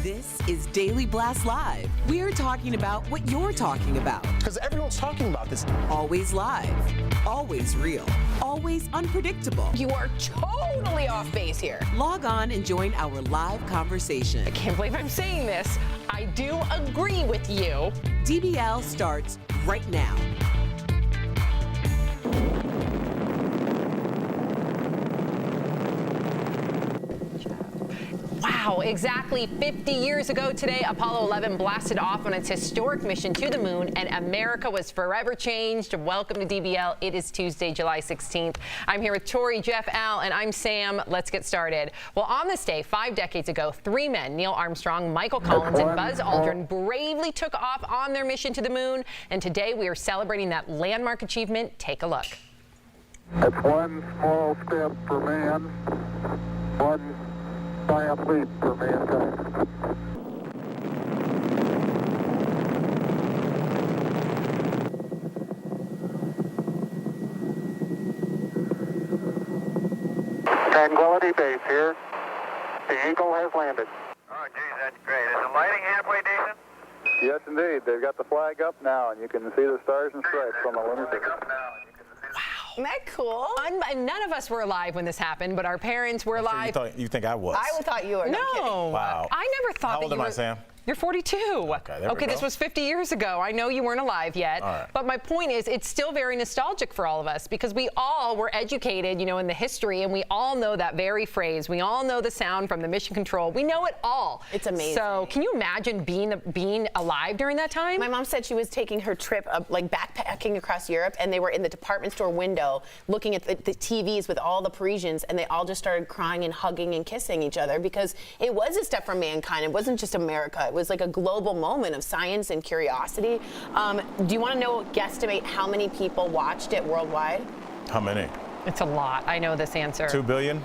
This is Daily Blast Live. We're talking about what you're talking about. Because everyone's talking about this. Always live, always real, always unpredictable. You are totally off base here. Log on and join our live conversation. I can't believe I'm saying this. I do agree with you. DBL starts right now. Wow, exactly 50 years ago today, Apollo 11 blasted off on its historic mission to the moon, and America was forever changed. Welcome to DBL. It is Tuesday, July 16th. I'm here with Tori, Jeff, Al, and I'm Sam. Let's get started. Well, on this day, 5 decades ago, 3 men, Neil Armstrong, Michael Collins, and Buzz Aldrin, bravely took off on their mission to the moon, and today we are celebrating that landmark achievement. Take a look. That's one small step for man, one giant leap for mankind. Tranquility Base here. The Eagle has landed. Oh, geez, that's great. Is the lighting halfway decent? Yes, indeed. They've got the flag up now, and you can see the stars and stripes on the lunar surface. Isn't that cool? None of us were alive when this happened, but our parents were alive. You think I was? I thought you were. No. Wow. I never thought How old that you am I, were. Sam? You're 42. Okay, there we go. This was 50 years ago. I know you weren't alive yet. All right. But my point is, it's still very nostalgic for all of us because we all were educated, in the history, and we all know that very phrase. We all know the sound from the mission control. We know it all. It's amazing. So can you imagine being alive during that time? My mom said she was taking her trip backpacking across Europe, and they were in the department store window looking at the TVs with all the Parisians, and they all just started crying and hugging and kissing each other because it was a step for mankind. It wasn't just America. It was like a global moment of science and curiosity. Do you want to guesstimate how many people watched it worldwide? How many? It's a lot. I know this answer. 2 billion?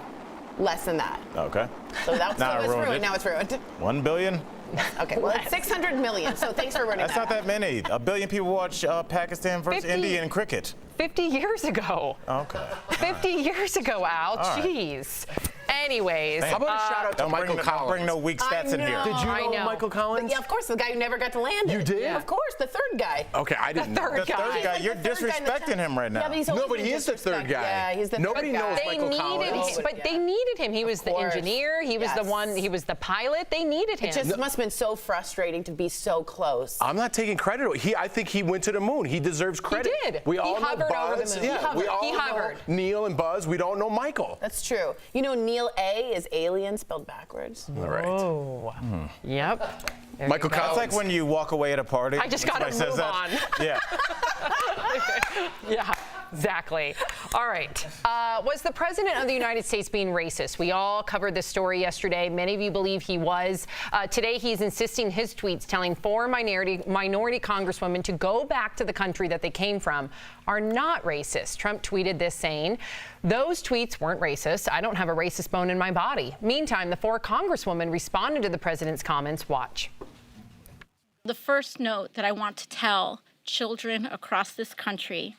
Less than that. Okay. So that was ruined. Now it's ruined. 1 billion? Okay, well, it's 600 million, so thanks for running That's not that many. 1 billion people watch Pakistan versus India in cricket. 50 years ago. Okay. 50 years ago, Al. All right. Jeez. Anyways. How about a shout out to Michael Collins? Don't bring no weak stats in here. Did you know Michael Collins? Yeah, of course, the guy who never got to land it. You did? Yeah. Of course, the third guy. Okay, I didn't know. The third guy. You're disrespecting him right now. Yeah, but he's No, but he is the third guy. Yeah, he's the Nobody third guy. knows Michael They Collins. needed him, but they needed him. He was the engineer. He was the one. He was the pilot. They needed him. It just must have been so frustrating to be so close. I'm not taking credit. I think he went to the moon. He deserves credit. He did. We all He know hovered over Buzz. the moon. Yeah, He we all hovered. know Neil and Buzz. We don't know Michael. That's true. You know, Neil A is alien spelled backwards. All right. Oh. Yep. There Michael you go. It's like when you walk away at a party. I just and gotta somebody move says that. on. Yeah. Yeah. Exactly. All right. Was the president of the United States being racist? We all covered this story yesterday. Many of you believe he was. Today, he's insisting his tweets telling 4 minority congresswomen to go back to the country that they came from are not racist. Trump tweeted this saying, "Those tweets weren't racist. I don't have a racist bone in my body." Meantime, the 4 congresswomen responded to the president's comments. Watch. The first note that I want to tell children across this country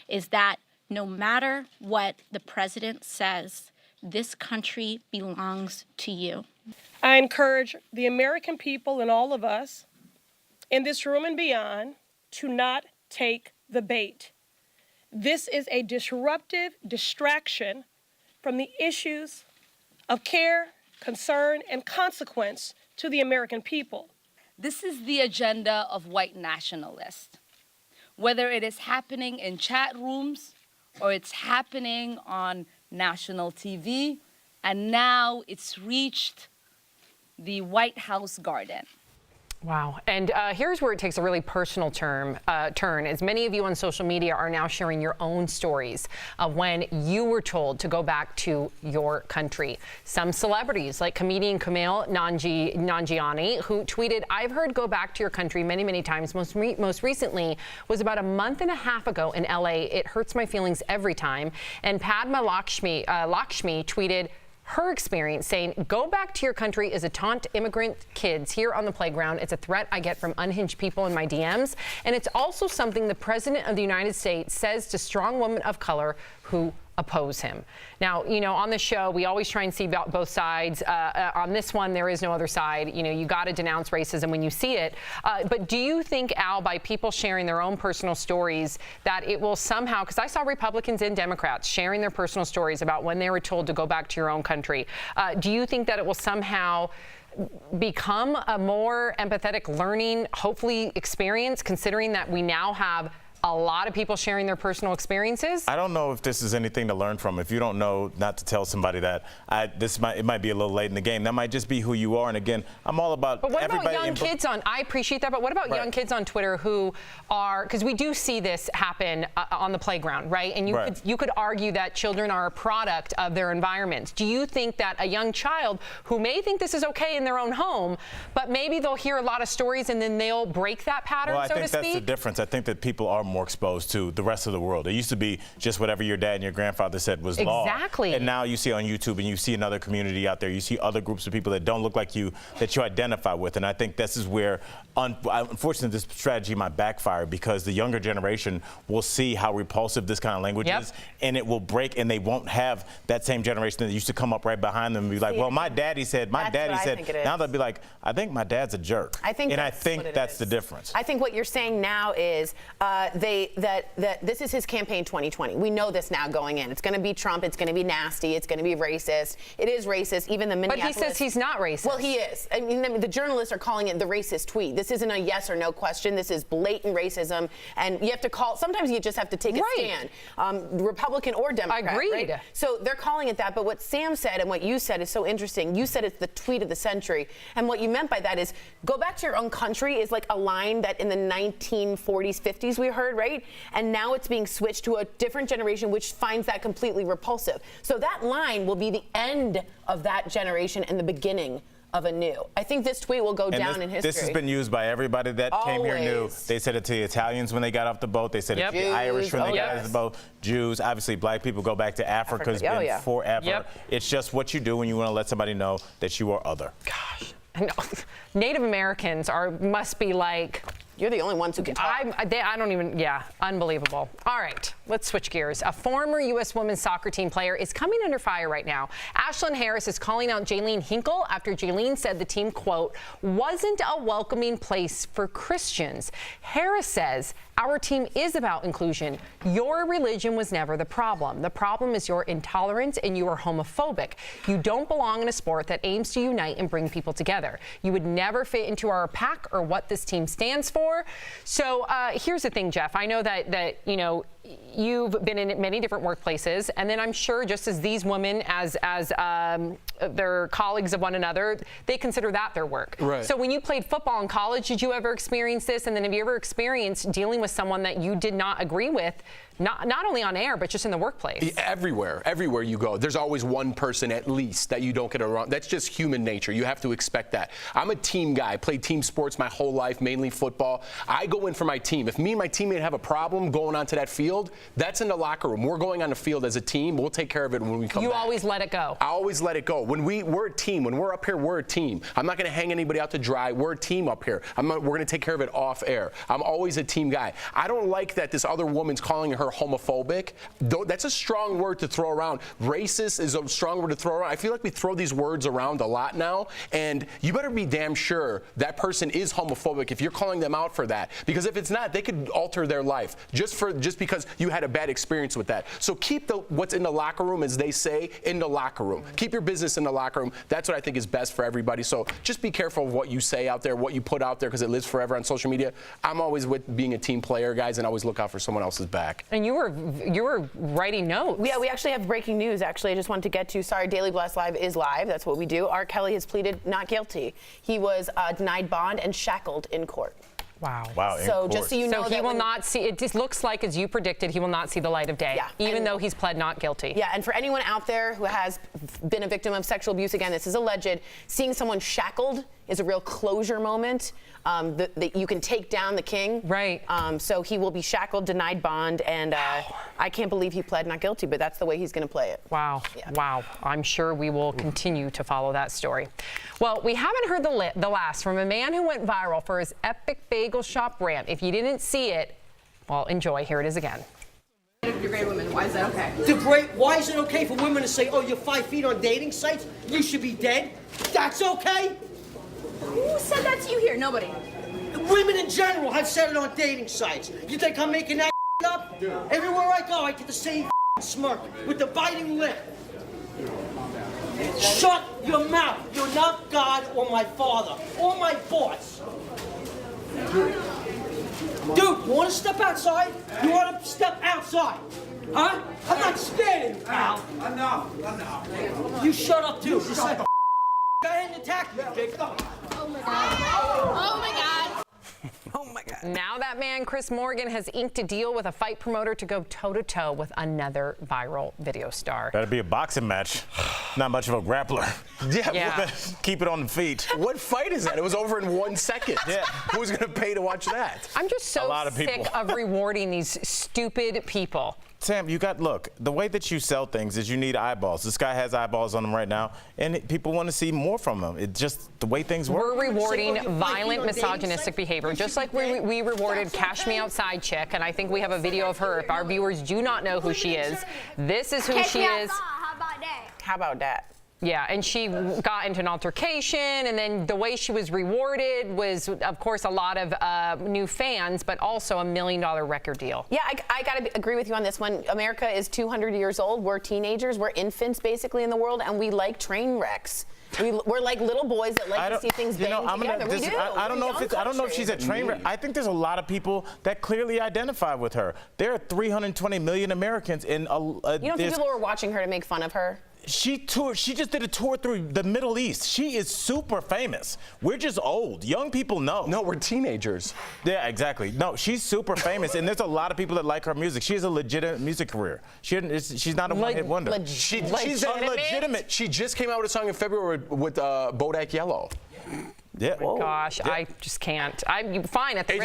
is that no matter what the president says, this country belongs to you. I encourage the American people and all of us in this room and beyond to not take the bait. This is a disruptive distraction from the issues of care, concern, and consequence to the American people. This is the agenda of white nationalists. Whether it is happening in chat rooms or it's happening on national TV, and now it's reached the White House garden. Wow. And here's where it takes a really personal turn, as many of you on social media are now sharing your own stories of when you were told to go back to your country. Some celebrities, like comedian Kumail Nanjiani, who tweeted, "I've heard go back to your country many, many times. Most recently was about a month and a half ago in LA. It hurts my feelings every time." And Padma Lakshmi tweeted her experience, saying, "Go back to your country is a taunt to immigrant kids here on the playground. It's a threat I get from unhinged people in my DMs. And it's also something the President of the United States says to strong women of color who oppose him." Now, you know, on the show, we always try and see both sides. On this one, there is no other side. You know, you got to denounce racism when you see it. But do you think, Al, by people sharing their own personal stories, that it will somehow, because I saw Republicans and Democrats sharing their personal stories about when they were told to go back to your own country, do you think that it will somehow become a more empathetic learning, hopefully, experience, considering that we now have a lot of people sharing their personal experiences? I don't know if this is anything to learn from. If you don't know not to tell somebody that, it might be a little late in the game. That might just be who you are. And again, I'm all about But what everybody. about young kids I appreciate that, but what about young kids on Twitter who are, because we do see this happen on the playground, right? And you could argue that children are a product of their environments. Do you think that a young child who may think this is okay in their own home, but maybe they'll hear a lot of stories and then they'll break that pattern, well, I so to think speak? that's the difference. I think that people are more exposed to the rest of the world. It used to be just whatever your dad and your grandfather said was law. Exactly. And now you see on YouTube and you see another community out there, you see other groups of people that don't look like you, that you identify with. And I think this is where, unfortunately, this strategy might backfire, because the younger generation will see how repulsive this kind of language is, and it will break, and they won't have that same generation that used to come up right behind them and be like, well, my daddy said, my daddy said. Now they'll be like, I think my dad's a jerk. I think that's the difference. I think what you're saying now is that this is his campaign 2020. We know this now going in. It's going to be Trump. It's going to be nasty. It's going to be racist. It is racist. Even the Minneapolis. But he says he's not racist. Well, he is. I mean, the journalists are calling it the racist tweet. This isn't a yes or no question. This is blatant racism, and you have to call. Sometimes you just have to take a stand, Republican or Democrat. Agreed. Right? So they're calling it that. But what Sam said and what you said is so interesting. You said it's the tweet of the century, and what you meant by that is go back to your own country is like a line that in the 1940s, 50s we heard, right? And now it's being switched to a different generation which finds that completely repulsive. So that line will be the end of that generation and the beginning of a new. I think this tweet will go down in history. This has been used by everybody that came here new. They said it to the Italians when they got off the boat. They said it to the Irish when they got off the boat. Jews, obviously black people go back to Africa. It's been forever. It's just what you do when you want to let somebody know that you are other. Gosh. Native Americans must be like, you're the only ones who can talk. I don't even, unbelievable. All right, let's switch gears. A former U.S. women's soccer team player is coming under fire right now. Ashlyn Harris is calling out Jaylene Hinkle after Jaylene said the team, quote, wasn't a welcoming place for Christians. Harris says, our team is about inclusion. Your religion was never the problem. The problem is your intolerance and you are homophobic. You don't belong in a sport that aims to unite and bring people together. You would never fit into our pack or what this team stands for. So here's the thing, Jeff. I know that you know, you've been in many different workplaces, and then I'm sure just as these women, as they're colleagues of one another, they consider that their work. Right. So when you played football in college, did you ever experience this? And then have you ever experienced dealing with someone that you did not agree with, not only on air, but just in the workplace? Everywhere you go, there's always one person at least that you don't get around. That's just human nature. You have to expect that. I'm a team guy. Played team sports my whole life, mainly football. I go in for my team. If me and my teammate have a problem going onto that field, that's in the locker room. We're going on the field as a team. We'll take care of it when we come back. You always let it go. I always let it go. When we're a team. When we're up here, we're a team. I'm not going to hang anybody out to dry. We're a team up here. We're going to take care of it off air. I'm always a team guy. I don't like that this other woman's calling her homophobic. That's a strong word to throw around. Racist is a strong word to throw around. I feel like we throw these words around a lot now, and you better be damn sure that person is homophobic if you're calling them out for that. Because if it's not, they could alter their life just because you had a bad experience with that. So keep what's in the locker room, as they say, in the locker room. Keep your business in the locker room. That's what I think is best for everybody. So just be careful of what you say out there, what you put out there, because it lives forever on social media. I'm always with being a team player, guys, and always look out for someone else's back. And you were writing notes. Yeah, we actually have breaking news. Actually, I just wanted to get to. Sorry, Daily Blast Live is live. That's what we do. R. Kelly has pleaded not guilty. He was denied bond and shackled in court. Wow. So just so you know, so he will not see. It just looks like, as you predicted, he will not see the light of day. Yeah. Even though he's pled not guilty. Yeah, and for anyone out there who has been a victim of sexual abuse, again, this is alleged. Seeing someone shackled is a real closure moment. You can take down the king. Right. So he will be shackled, denied bond, and I can't believe he pled not guilty, but that's the way he's going to play it. Wow. Yeah. Wow. I'm sure we will continue to follow that story. Well, we haven't heard the last from a man who went viral for his epic bagel shop rant. If you didn't see it, well, enjoy. Here it is again. You're great women. Why is that okay? Why is it okay for women to say, oh, you're 5 feet on dating sites? You should be dead? That's okay? Who said that to you here? Nobody. Women in general have said it on dating sites. You think I'm making that up? Everywhere I go, I get the same smirk with the biting lip. Shut your mouth. You're not God or my father or my boss. Dude, you want to step outside? You want to step outside? Huh? I'm not scared of you, pal. Enough. You shut up, too. Just like go ahead and attack me, big. Oh my God. Oh my God. Oh my God. Now that man, Chris Morgan, has inked a deal with a fight promoter to go toe-to-toe with another viral video star. That'd be a boxing match. Not much of a grappler. Yeah. Keep it on the feet. What fight is that? It was over in 1 second. Yeah. Who's going to pay to watch that? I'm just so sick of rewarding these stupid people. Sam, look, the way that you sell things is you need eyeballs. This guy has eyeballs on him right now, and people want to see more from him. It's just the way things work. We're rewarding violent, misogynistic behavior, just like we rewarded Cash Me Outside chick, and I think we have a video of her. If our viewers do not know who she is, this is who she is. How about that? Yeah, and she got into an altercation, and then the way she was rewarded was, of course, a lot of new fans, but also $1 million record deal. Yeah, I got to agree with you on this one. America is 200 years old. We're teenagers. We're infants, basically, in the world, and we like train wrecks. We're like little boys that like to see things bang together. We do. I don't know if she's a train wreck. I think there's a lot of people that clearly identify with her. There are 320 million Americans in you don't think people are watching her to make fun of her? She just did a tour through the Middle East. She is super famous. We're just old. Young people know. No, we're teenagers. Yeah, exactly. No, she's super famous, and there's a lot of people that like her music. She has a legitimate music career. She's not a one-hit wonder. She's legitimate. She just came out with a song in February with Bodak Yellow. Yeah. Oh my gosh, I just can't. Fine. At the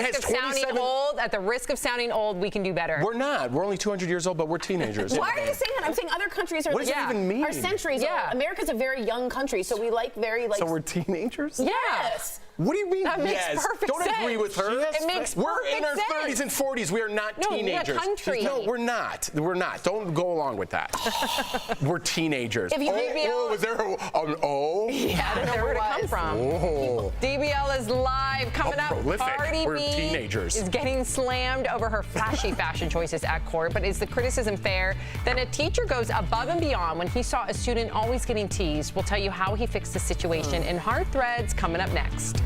risk of sounding old, we can do better. We're not. We're only 200 years old, but we're teenagers. Why are you saying that? I'm saying other countries are. What does it even mean? Are centuries old. America's a very young country, so we like very like. So we're teenagers? Yes. What do you mean? That makes perfect Don't sense. Agree with her. It makes We're perfect in our sense. 30s and 40s. We are not teenagers. We're a country. No, we're not. We're not. Don't go along with that. We're teenagers. If you was there an oh? Yeah, I don't know where to come from. Oh. DBL is live. Coming up, Cardi We're B teenagers. is getting slammed over her flashy fashion choices at court. But is the criticism fair? Then a teacher goes above and beyond when he saw a student always getting teased. We'll tell you how he fixed the situation in Hard Threads coming up next.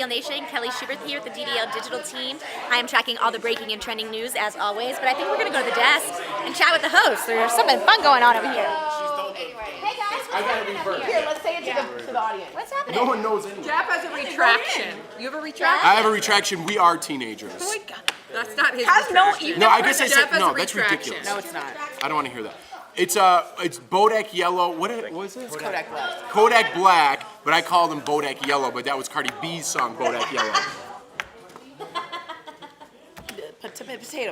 DBL Nation. Kelly Schubert here with the DBL Digital team. I am tracking all the breaking and trending news as always, but I think we're going to go to the desk and chat with the host. There's something fun going on over here. Hey guys, what's happening up here? Here, let's say it to the audience. What's happening? No one knows anything. Jeff has a retraction. You have a retraction? I have a retraction. We are teenagers. Oh my God. That's not his Has no- retraction. No, I guess I said Jeff has no. a That's retraction. ridiculous. No, it's not. I don't want to hear that. It's Bodak Yellow. What is this? It's Kodak Black. Kodak Black, but I called him Bodak Yellow, but that was Cardi B's song, Bodak Yellow. Potato.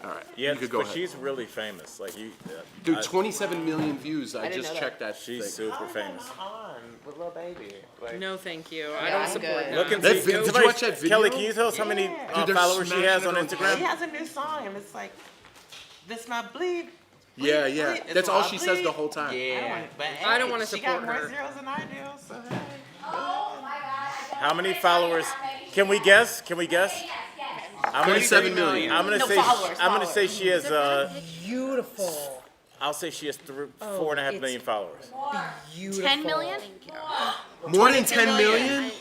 All right. Yeah, you could go but ahead. she's really famous. Like you, Dude, 27 million views. I didn't just know checked that. she's super famous. With little baby. Like, No, thank you. I Yeah, don't I'm support good. that. Look and That see. vid- did you somebody- watch that video? Kelly, can you tell us how many Dude, they're followers she has on smashing it Instagram? he has a new song, and it's like, this not bleed. Yeah, bleed, yeah. bleed. It's That's all not she says bleed. the whole time. Yeah, but I don't wanna she support got more her. zeros than I do, so hey. How many followers? Can we guess? I'm 27 million. I'm gonna No, say. followers, I'm gonna say she has. Beautiful. I'll say she has 4.5 million followers. Beautiful. 10 million? More than 10 million?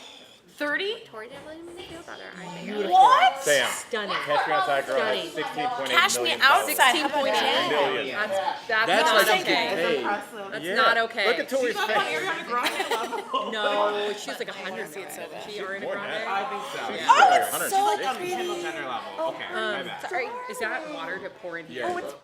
30? Tori Devlin, feel better. What? Sam. Stunning. Catch Me Outside Girl has Stunning. 16.8 Cash me million followers. outside. How about 16.8 that? Million. That's That's not like okay. hey. That's Yeah. not okay. Look at Tori's face. No, she's like 100 feet. So is she Ariana More than Grande? that. I think so. She's Yeah. like it's 100. so It's Kendall Jenner level. Okay, my bad. Sorry. Is that water to pour in here? Yeah. it's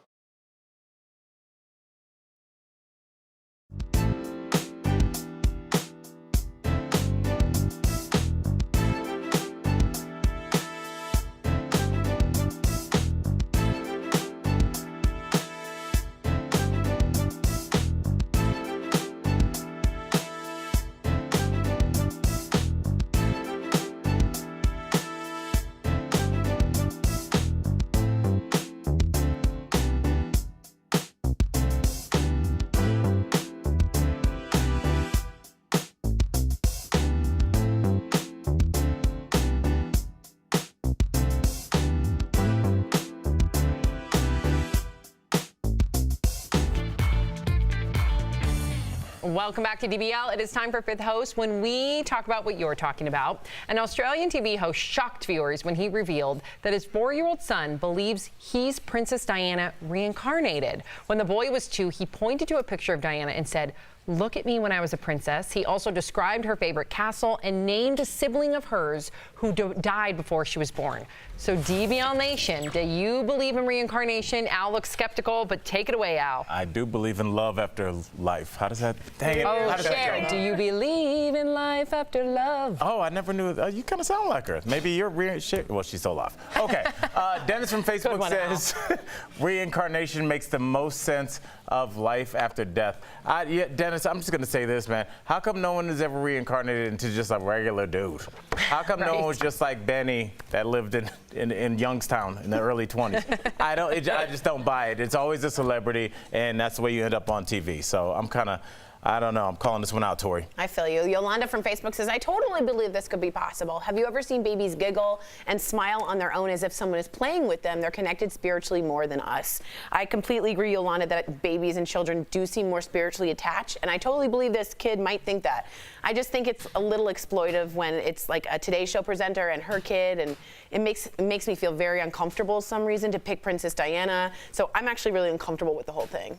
Welcome back to DBL. It is time for Fifth Host, when we talk about what you're talking about. An Australian TV host shocked viewers when he revealed that his 4-year-old son believes he's Princess Diana reincarnated. When the boy was 2, he pointed to a picture of Diana and said, "Look at me when I was a princess." He also described her favorite castle and named a sibling of hers who died before she was born. So DBL Nation, do you believe in reincarnation? Al looks skeptical, but take it away, Al. I do believe in love after life. How does that? Dang it. Oh, How does that Sharon, go? do you believe in life after love? Oh, I never knew. You kind of sound like her. Maybe you're well, she's still alive. Okay. Dennis from Facebook one, Al. says reincarnation makes the most sense of life after death. Yeah, Dennis, I'm just gonna say this, man. How come no one is ever reincarnated into just a regular dude? How come no one was just like Benny that lived in Youngstown in the early 20s? I just don't buy it. It's always a celebrity, and that's the way you end up on TV. So I don't know. I'm calling this one out, Tori. I feel you. Yolanda from Facebook says, I totally believe this could be possible. Have you ever seen babies giggle and smile on their own as if someone is playing with them? They're connected spiritually more than us. I completely agree, Yolanda, that babies and children do seem more spiritually attached, and I totally believe this kid might think that. I just think it's a little exploitive when it's like a Today Show presenter and her kid, and it makes me feel very uncomfortable for some reason to pick Princess Diana. So I'm actually really uncomfortable with the whole thing.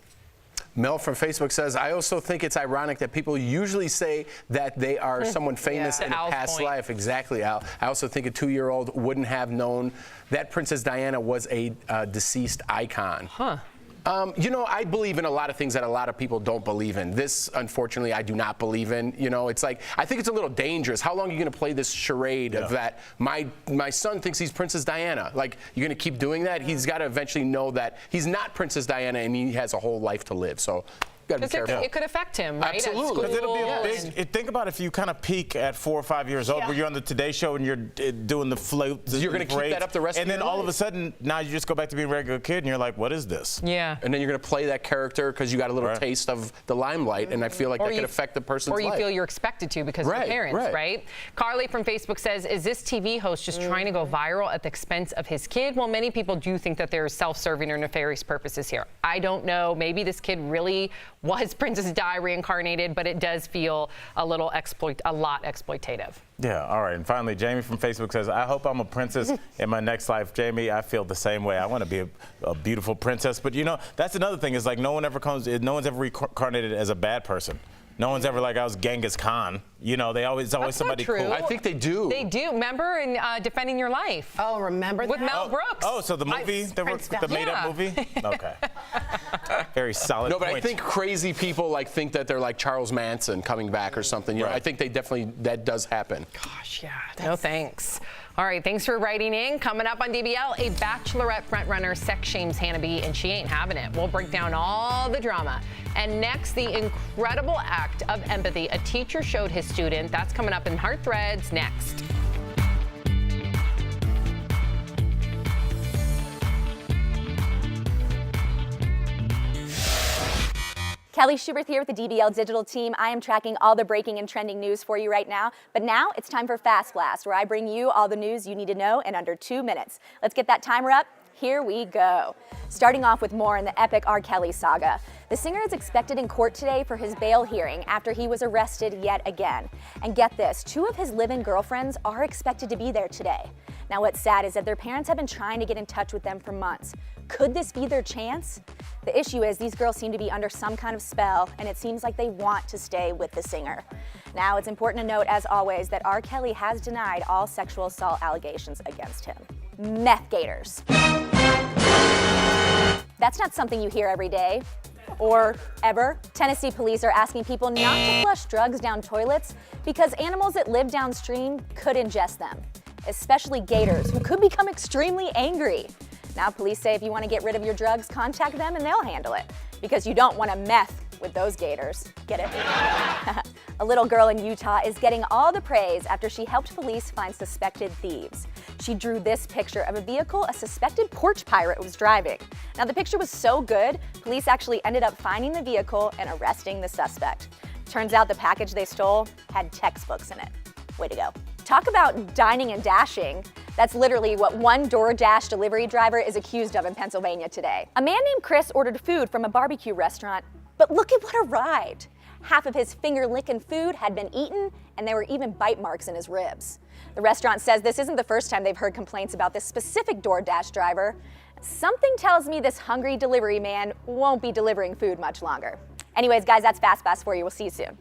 Mel from Facebook says, I also think it's ironic that people usually say that they are someone famous in a past life. Exactly, Al. I also think a 2-year-old wouldn't have known that Princess Diana was a deceased icon. Huh. You know, I believe in a lot of things that a lot of people don't believe in. This, unfortunately, I do not believe in. You know, it's like, I think it's a little dangerous. How long are you going to play this charade of that? My son thinks he's Princess Diana. Like, you're going to keep doing that? He's got to eventually know that he's not Princess Diana and he has a whole life to live. So, gotta be careful. It could affect him, right? Absolutely. At school, It'll be a big, think about if you kind of peak at 4 or 5 years old, where you're on the Today Show and you're doing the float. You're going to keep that up the rest of your life. And then all of a sudden, now you just go back to being a regular kid and you're like, what is this? Yeah. And then you're going to play that character because you got a little taste of the limelight, and I feel like that could affect the person's life. Or you feel you're expected to because of your parents, right? Carly from Facebook says, is this TV host just trying to go viral at the expense of his kid? Well, many people do think that there's self-serving or nefarious purposes here. I don't know. Maybe this kid really Was Princess Di reincarnated? But it does feel a lot exploitative. Yeah, all right. And finally, Jamie from Facebook says, I hope I'm a princess in my next life. Jamie, I feel the same way. I want to be a beautiful princess. But, you know, that's another thing is like no one's ever reincarnated as a bad person. No one's ever like, I was Genghis Khan. You know, it's always somebody cool. I think they do. They do. Remember in Defending Your Life? Oh, remember that? With Mel Brooks. Oh, so the movie, the made-up movie? Okay. Very solid No, but point. I think crazy people like think that they're like Charles Manson coming back or something. You know, I think that does happen. Gosh, yeah. No thanks. All right, thanks for writing in. Coming up on DBL, a Bachelorette frontrunner sex shames Hannah B, and she ain't having it. We'll break down all the drama. And next, the incredible act of empathy a teacher showed his student. That's coming up in Heart Threads next. Kelly Schubert here with the DBL Digital team. I am tracking all the breaking and trending news for you right now. But now it's time for Fast Blast, where I bring you all the news you need to know in under 2 minutes. Let's get that timer up. Here we go. Starting off with more in the epic R. Kelly saga. The singer is expected in court today for his bail hearing after he was arrested yet again. And get this, 2 of his live-in girlfriends are expected to be there today. Now what's sad is that their parents have been trying to get in touch with them for months. Could this be their chance? The issue is these girls seem to be under some kind of spell, and it seems like they want to stay with the singer. Now, it's important to note, as always, that R. Kelly has denied all sexual assault allegations against him. Meth gators. That's not something you hear every day. Or ever. Tennessee police are asking people not to flush drugs down toilets because animals that live downstream could ingest them, especially gators, who could become extremely angry. Now, police say if you want to get rid of your drugs, contact them and they'll handle it, because you don't want to meth with those gators. Get it? A little girl in Utah is getting all the praise after she helped police find suspected thieves. She drew this picture of a vehicle a suspected porch pirate was driving. Now, the picture was so good, police actually ended up finding the vehicle and arresting the suspect. Turns out the package they stole had textbooks in it. Way to go. Talk about dining and dashing. That's literally what one DoorDash delivery driver is accused of in Pennsylvania today. A man named Chris ordered food from a barbecue restaurant, but look at what arrived. Half of his finger-licking food had been eaten, and there were even bite marks in his ribs. The restaurant says this isn't the first time they've heard complaints about this specific DoorDash driver. Something tells me this hungry delivery man won't be delivering food much longer. Anyways, guys, that's Fast Fast for you. We'll see you soon.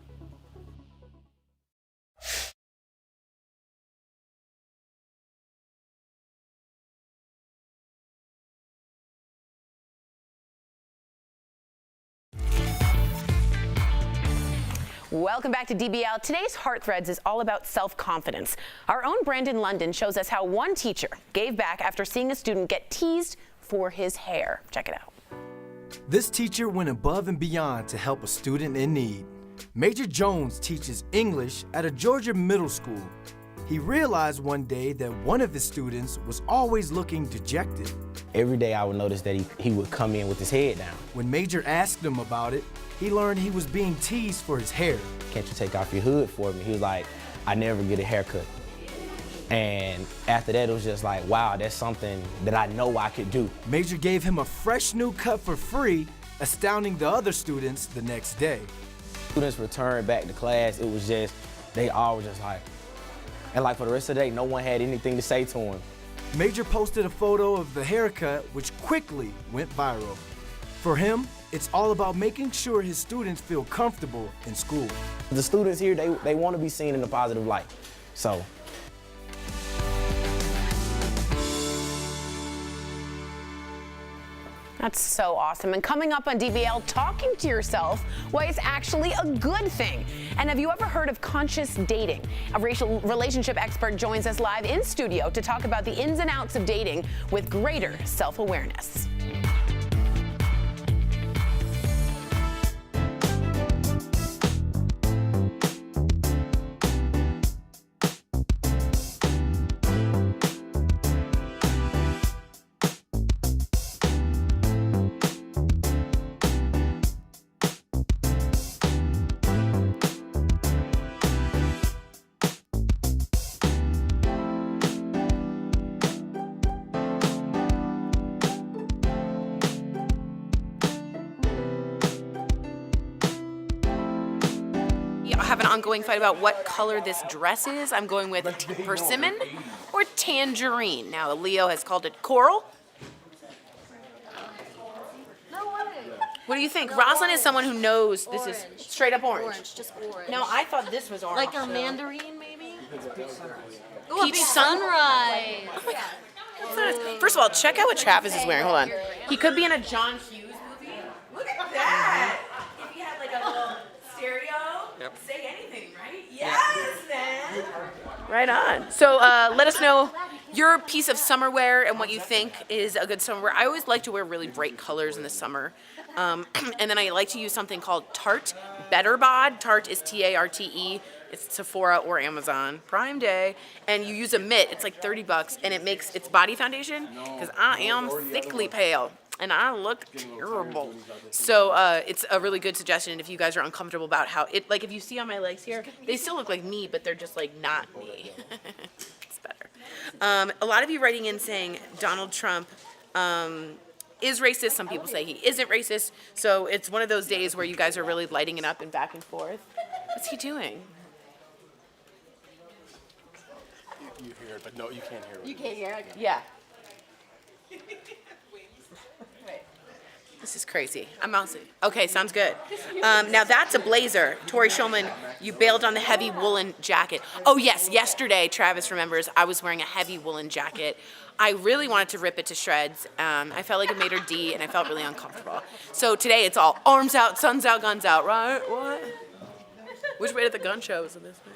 Welcome back to DBL. Today's Heart Threads is all about self-confidence. Our own Brandon London shows us how one teacher gave back after seeing a student get teased for his hair. Check it out. This teacher went above and beyond to help a student in need. Major Jones teaches English at a Georgia middle school. He realized one day that one of his students was always looking dejected. Every day I would notice that he would come in with his head down. When Major asked him about it, he learned he was being teased for his hair. Can't you take off your hood for me? He was like, I never get a haircut. And after that, it was just like, wow, that's something that I know I could do. Major gave him a fresh new cut for free, astounding the other students the next day. Students returned back to class, it was just, they all were just like, and like for the rest of the day, no one had anything to say to him. Major posted a photo of the haircut, which quickly went viral. For him, it's all about making sure his students feel comfortable in school. The students here, they want to be seen in a positive light. So. That's so awesome. And coming up on DBL, talking to yourself, why it's actually a good thing. And have you ever heard of conscious dating? A racial relationship expert joins us live in studio to talk about the ins and outs of dating with greater self-awareness. have an ongoing fight about what color this dress is. I'm going with persimmon or tangerine. Now, Leo has called it coral. What do you think? Rosalind is someone who knows this is straight up orange. Just orange. No, I thought this was orange. Like a mandarin, maybe? Ooh, peach sunrise. Oh my God. First of all, check out what Travis is wearing. Hold on. He could be in a John Hughes movie. Look at that. If he had like a little stereo, say anything, right? Yes, man. Right on. So let us know your piece of summer wear and what you think is a good summer wear. I always like to wear really bright colors in the summer. And then I like to use something called Tarte Better Bod. Tarte is Tarte. It's Sephora or Amazon Prime Day. And you use a mitt. It's like $30, and it's body foundation because I am thickly pale and I look terrible. So it's a really good suggestion if you guys are uncomfortable about how it. Like if you see on my legs here, they still look like me, but they're just like not me. It's better. A lot of you writing in saying Donald Trump. Is racist. Some people say he isn't racist. So it's one of those days where you guys are really lighting it up and back and forth. What's he doing? You hear it, but no, you can't hear it. You can't hear it? Yeah. This is crazy. I'm also okay. Sounds good. Now that's a blazer. Tori Shulman, you bailed on the heavy woolen jacket. Oh yes, yesterday Travis remembers I was wearing a heavy woolen jacket. I really wanted to rip it to shreds. I felt like it made her D, and I felt really uncomfortable. So today it's all arms out, suns out, guns out, right? What? Which way did the gun show? Is it this way?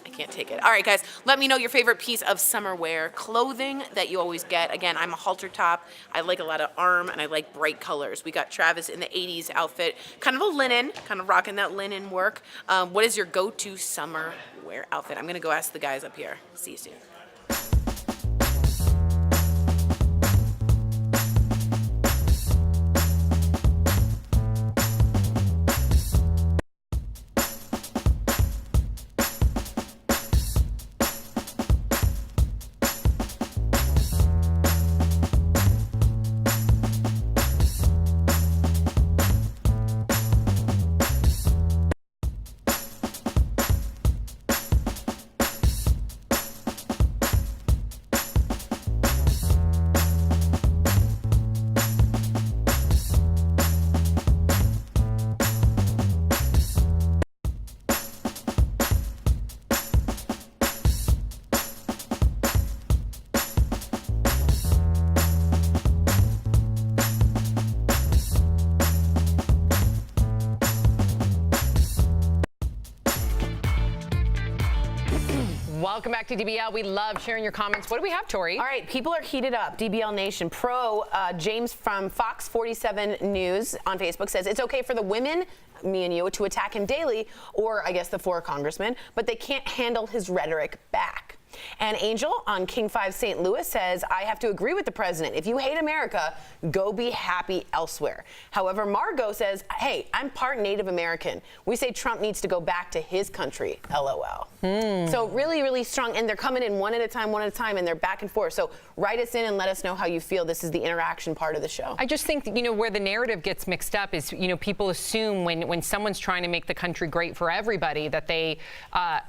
I can't take it. All right, guys, let me know your favorite piece of summer wear clothing that you always get. Again, I'm a halter top. I like a lot of arm, and I like bright colors. We got Travis in the 80s outfit, kind of a linen, kind of rocking that linen work. What is your go-to summer wear outfit? I'm gonna go ask the guys up here. See you soon. Welcome back to DBL. We love sharing your comments. What do we have, Tori? All right, people are heated up. DBL Nation James from Fox 47 News on Facebook says it's okay for the women, me and you, to attack him daily, or I guess the 4 congressmen, but they can't handle his rhetoric back. And Angel on King 5 St. Louis says, I have to agree with the president. If you hate America, go be happy elsewhere. However, Margot says, hey, I'm part Native American. We say Trump needs to go back to his country, LOL. So really, really strong. And they're coming in one at a time, and they're back and forth. So write us in and let us know how you feel. This is the interaction part of the show. I just think that, where the narrative gets mixed up is, people assume when someone's trying to make the country great for everybody that they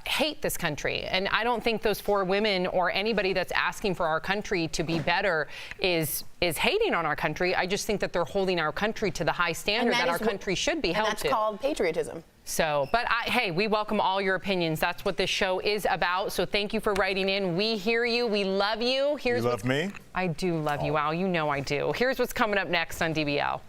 hate this country. And I don't think those 4 women or anybody that's asking for our country to be better is hating on our country. I just think that they're holding our country to the high standard that our country should be held to. And that's called patriotism. So, but hey, we welcome all your opinions. That's what this show is about. So thank you for writing in. We hear you. We love you. You love me? I do love you, Al. You know I do. Here's what's coming up next on DBL.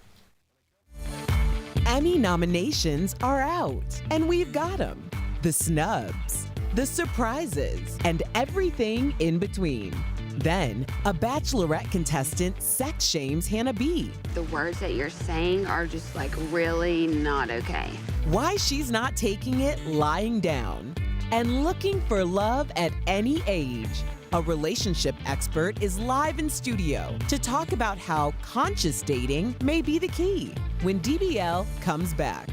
Emmy nominations are out, and we've got them. The snubs, the surprises, and everything in between. Then, a Bachelorette contestant sex shames Hannah B. The words that you're saying are just really not okay. Why she's not taking it lying down. And looking for love at any age. A relationship expert is live in studio to talk about how conscious dating may be the key when DBL comes back.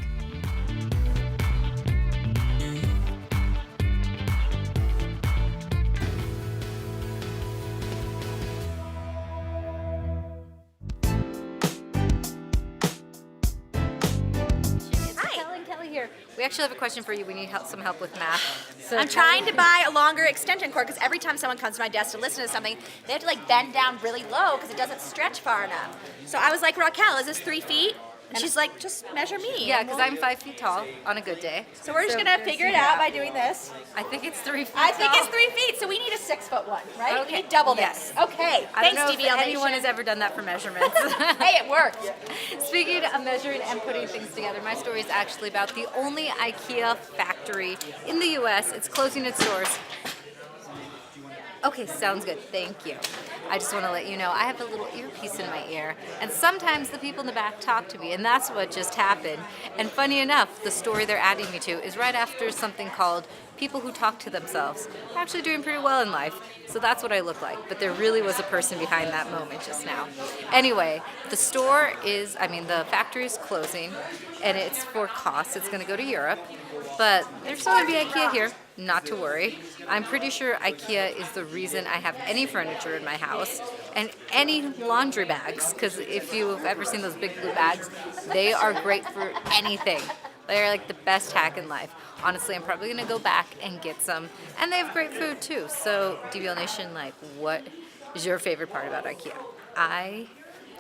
We actually have a question for you. We need some help with math. I'm trying to buy a longer extension cord because every time someone comes to my desk to listen to something, they have to like bend down really low because it doesn't stretch far enough. So I was like, Raquel, is this 3 feet? And she's like, just measure me. Yeah, because I'm 5 feet tall on a good day. So we're just gonna figure it out by doing this. I think it's 3 feet. I think it's 3 feet, so we need a 6 foot one, right? Okay. We need double this. Okay. I don't Thanks, know if DBL anyone Nation. has ever done that for measurements. Hey, it worked. Speaking of measuring and putting things together, my story is actually about the only IKEA factory in the U.S. It's closing its doors. Okay, sounds good. Thank you. I just want to let you know I have a little earpiece in my ear, and sometimes the people in the back talk to me, and that's what just happened. And funny enough, the story they're adding me to is right after something called People Who Talk to Themselves. I'm actually doing pretty well in life, so that's what I look like. But there really was a person behind that moment just now. Anyway, the factory is closing, and it's for cost. It's going to go to Europe, but there's still going to be IKEA here. Not to worry. I'm pretty sure IKEA is the reason I have any furniture in my house and any laundry bags, because if you've ever seen those big blue bags, they are great for anything. They're like the best hack in life. Honestly, I'm probably gonna go back and get some, and they have great food too. So DBL Nation, like, what is your favorite part about IKEA? I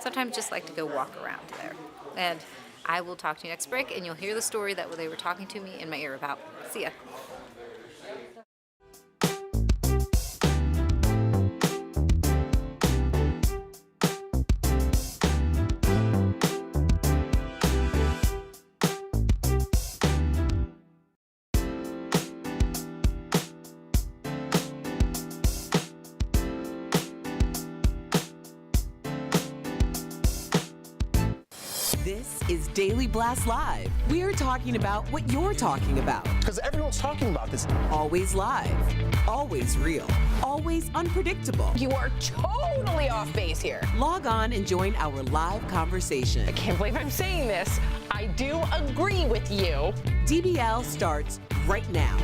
sometimes just like to go walk around there. And I will talk to you next break, and you'll hear the story that they were talking to me in my ear about. See ya. This is Daily Blast Live. We're talking about what you're talking about. Because everyone's talking about this. Always live, always real, always unpredictable. You are totally off base here. Log on and join our live conversation. I can't believe I'm saying this. I do agree with you. DBL starts right now.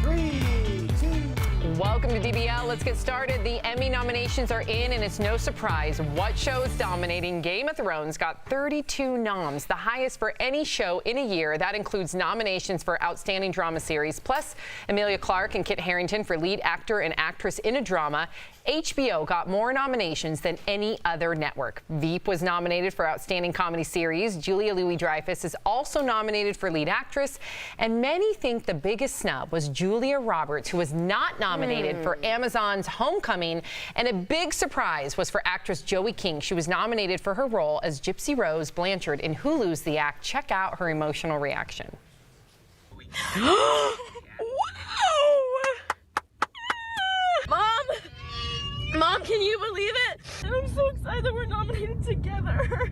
3, 2. Welcome to DBL. Let's get started. The Emmy nominations are in, and it's no surprise what show is dominating. Game of Thrones got 32 noms, the highest for any show in a year. That includes nominations for Outstanding Drama Series, plus Emilia Clarke and Kit Harington for lead actor and actress in a drama. HBO got more nominations than any other network. Veep was nominated for Outstanding Comedy Series. Julia Louis-Dreyfus is also nominated for lead actress. And many think the biggest snub was Julia Roberts, who was not nominated for Amazon's Homecoming. And a big surprise was for actress Joey King. She was nominated for her role as Gypsy Rose Blanchard in Hulu's The Act. Check out her emotional reaction. Wow! Mom, can you believe it? I'm so excited that we're nominated together.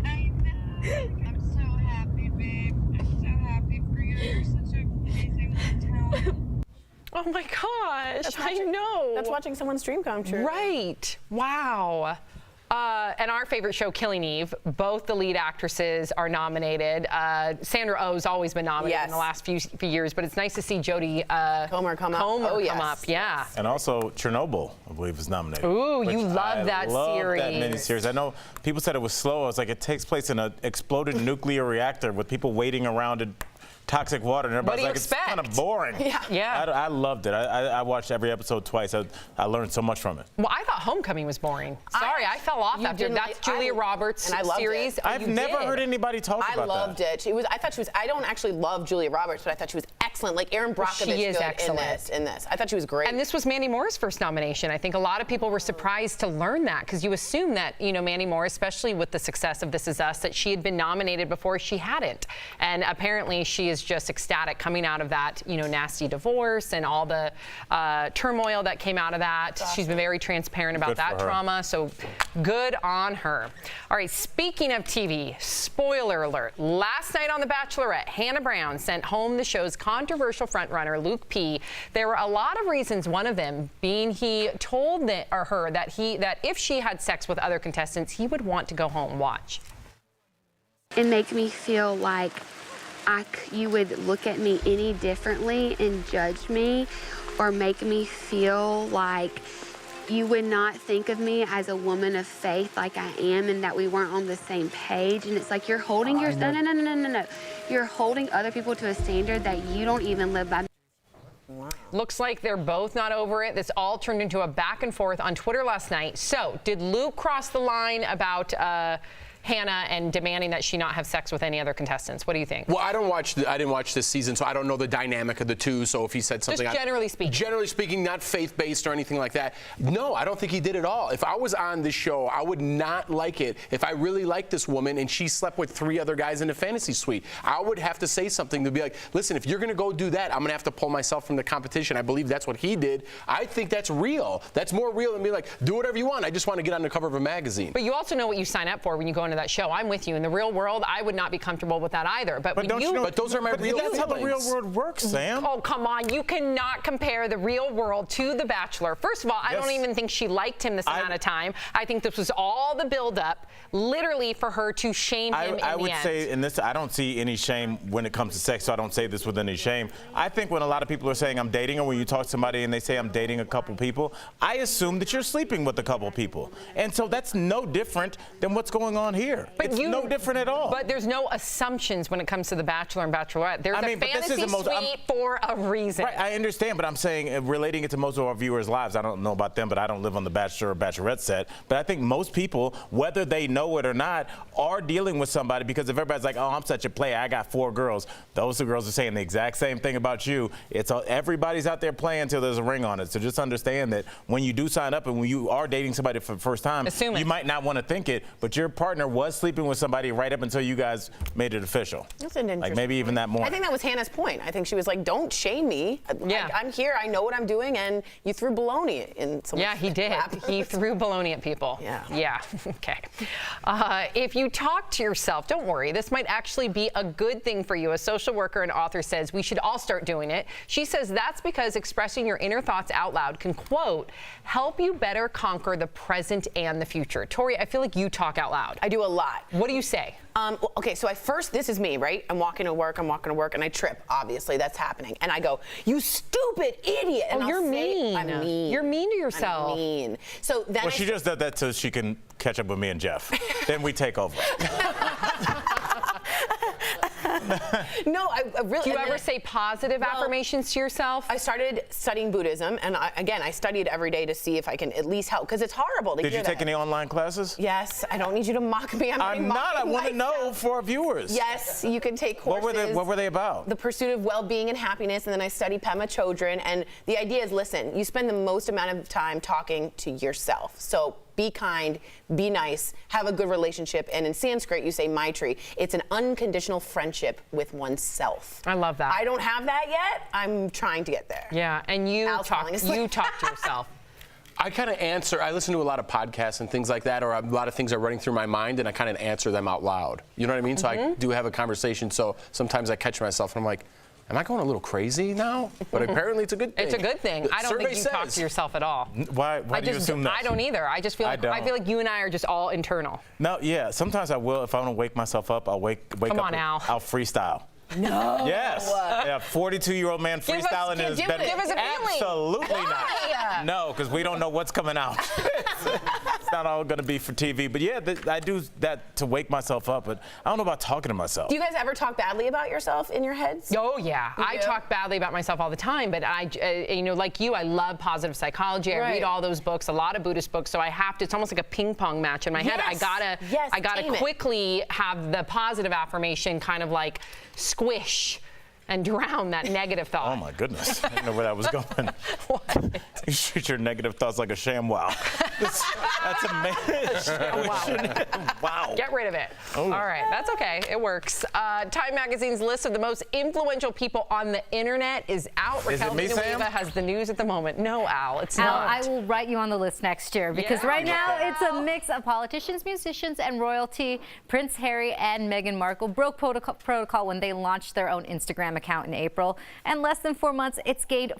I know. I'm so happy, babe. I'm so happy for you. You're such an amazing talent. Oh my gosh, I know. That's watching someone's dream come true. Right. Wow. And our favorite show, Killing Eve, both the lead actresses are nominated. Sandra Oh's always been nominated in the last few years, but it's nice to see Jodie Comer come up. Yeah. And also Chernobyl, I believe, is nominated. Ooh, you love that series. I love that miniseries. I know people said it was slow. I was like, it takes place in an exploded nuclear reactor with people waiting around in toxic water, and everybody's like, it's kind of boring. Yeah. I loved it. I watched every episode twice. I learned so much from it. Well, I thought Homecoming was boring. Sorry, I fell off after. That's Julia Roberts' and I loved series. It. I've never heard anybody talk about that. I loved it. I don't actually love Julia Roberts, but I thought she was excellent. Like Erin Brockovich She is good excellent. in this. I thought she was great. And this was Mandy Moore's first nomination. I think a lot of people were surprised to learn that, because you assume that, Mandy Moore, especially with the success of This Is Us, that she had been nominated before. She hadn't. And apparently she is just ecstatic coming out of that, nasty divorce and all the turmoil that came out of that. She's been very transparent about that trauma, so good on her. All right, speaking of TV, spoiler alert. Last night on The Bachelorette, Hannah Brown sent home the show's controversial frontrunner, Luke P. There were a lot of reasons, one of them being he told her that if she had sex with other contestants, he would want to go home. Watch. It makes me feel like you would look at me any differently and judge me, or make me feel like you would not think of me as a woman of faith like I am, and that we weren't on the same page. And it's like you're holding no. You're holding other people to a standard that you don't even live by. Looks like they're both not over it. This all turned into a back and forth on Twitter last night. So, did Luke cross the line about Hannah and demanding that she not have sex with any other contestants? What do you think? Well, I didn't watch this season, so I don't know the dynamic of the two. So if he said something, just generally speaking. Generally speaking, not faith-based or anything like that. No, I don't think he did at all. If I was on this show, I would not like it if I really liked this woman and she slept with 3 other guys in the fantasy suite. I would have to say something to be like, listen, if you're going to go do that, I'm going to have to pull myself from the competition. I believe that's what he did. I think that's real. That's more real than being like, do whatever you want. I just want to get on the cover of a magazine. But you also know what you sign up for when you go into that show. I'm with you. In the real world, I would not be comfortable with that either. But those are my real That's how the real world works, Sam. Oh, come on. You cannot compare the real world to The Bachelor. First of all, I don't even think she liked him this amount of time. I think this was all the buildup, literally, for her to shame him in the end. I would say, in this, I don't see any shame when it comes to sex, so I don't say this with any shame. I think when a lot of people are saying I'm dating, or when you talk to somebody and they say I'm dating a couple people, I assume that you're sleeping with a couple people. And so that's no different than what's going on here. But it's no different at all. But there's no assumptions when it comes to The Bachelor and Bachelorette. There's a fantasy suite for a reason. Right, I understand, but I'm saying, relating it to most of our viewers' lives, I don't know about them, but I don't live on the Bachelor or Bachelorette set. But I think most people, whether they know it or not, are dealing with somebody, because if everybody's like, oh, I'm such a player, I got 4 girls, those 2 girls are saying the exact same thing about you. It's everybody's out there playing until there's a ring on it. So just understand that when you do sign up and when you are dating somebody for the first time, you might not want to think it, but your partner was sleeping with somebody right up until you guys made it official. That's an interesting like maybe even that more. I think that was Hannah's point. I think she was like, don't shame me. Yeah. I'm here. I know what I'm doing. And you threw baloney in someone's Yeah, he did. lap. He threw baloney at people. Yeah. Yeah. Okay. If you talk to yourself, don't worry. This might actually be a good thing for you. A social worker and author says we should all start doing it. She says that's because expressing your inner thoughts out loud can, quote, help you better conquer the present and the future. Tori, I feel like you talk out loud. I do a lot. What do you say? Okay, so this is me, right? I'm walking to work, and I trip. Obviously, that's happening. And I go, you stupid idiot. And you're mean. I'm mean. You're mean to yourself. I'm mean. So then well, she just did that so she can catch up with me and Jeff. Then we take over. No, I really. Do you ever say positive affirmations to yourself? I started studying Buddhism, and I studied every day to see if I can at least help, because it's horrible to hear Did you take any online classes? Yes. I don't need you to mock me. I'm not. I want to know for our viewers. Yes, you can take courses. What were they about? The pursuit of well-being and happiness, and then I studied Pema Chodron. And the idea is, listen, you spend the most amount of time talking to yourself. So be kind, be nice, have a good relationship. And in Sanskrit, you say Maitri. It's an unconditional friendship with oneself. I love that. I don't have that yet. I'm trying to get there. Yeah, and you talk to yourself. I kind of answer, I listen to a lot of podcasts and things like that, or a lot of things are running through my mind, and I kind of answer them out loud. You know what I mean? So I do have a conversation, so sometimes I catch myself and I'm like, am I going a little crazy now? But apparently it's a good thing. It's a good thing. I don't think you talk to yourself at all. Why do you assume that? I don't either. I just feel like you and I are just all internal. No, yeah. Sometimes I will. If I want to wake myself up, I'll wake up. Come on, Al. I'll freestyle. No. Yes. Yeah, 42-year-old man freestyling in his bed. Give us a feeling. Absolutely not. No, because we don't know what's coming out. It's not all going to be for TV. But yeah, I do that to wake myself up. But I don't know about talking to myself. Do you guys ever talk badly about yourself in your heads? Oh, yeah. I talk badly about myself all the time. But like you, I love positive psychology. I read all those books, a lot of Buddhist books. So I have to, it's almost like a ping pong match in my head. I gotta quickly have the positive affirmation kind of like squish and drown that negative thought. Oh my goodness, I didn't know where that was going. What? You shoot your negative thoughts like a ShamWow. That's amazing. Wow. Get rid of it. Oh. All right, that's okay, it works. Time Magazine's list of the most influential people on the internet is out. Is it me, Sam? Has the news at the moment. No, Al, it's Al, not. I will write you on the list next year, because right now it's a mix of politicians, musicians, and royalty. Prince Harry and Meghan Markle broke protocol when they launched their own Instagram account in April. And less than 4 months, it's gained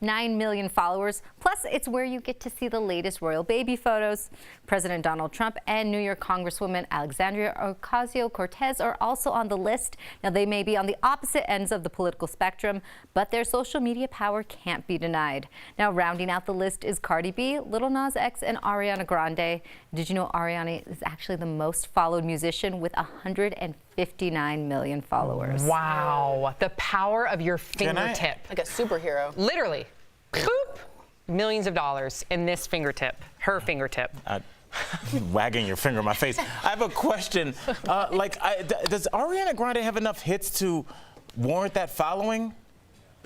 9 million followers. followers. Plus, it's where you get to see the latest royal baby photos. President Donald Trump and New York Congresswoman Alexandria Ocasio-Cortez are also on the list. Now, they may be on the opposite ends of the political spectrum, but their social media power can't be denied. Now, rounding out the list is Cardi B, Lil Nas X, and Ariana Grande. Did you know Ariana is actually the most followed musician with 159 million followers? Wow, the power of your fingertip. Like a superhero. Literally, boop, millions of dollars in this fingertip, her fingertip. Wagging your finger in my face. I have a question. Does Ariana Grande have enough hits to warrant that following?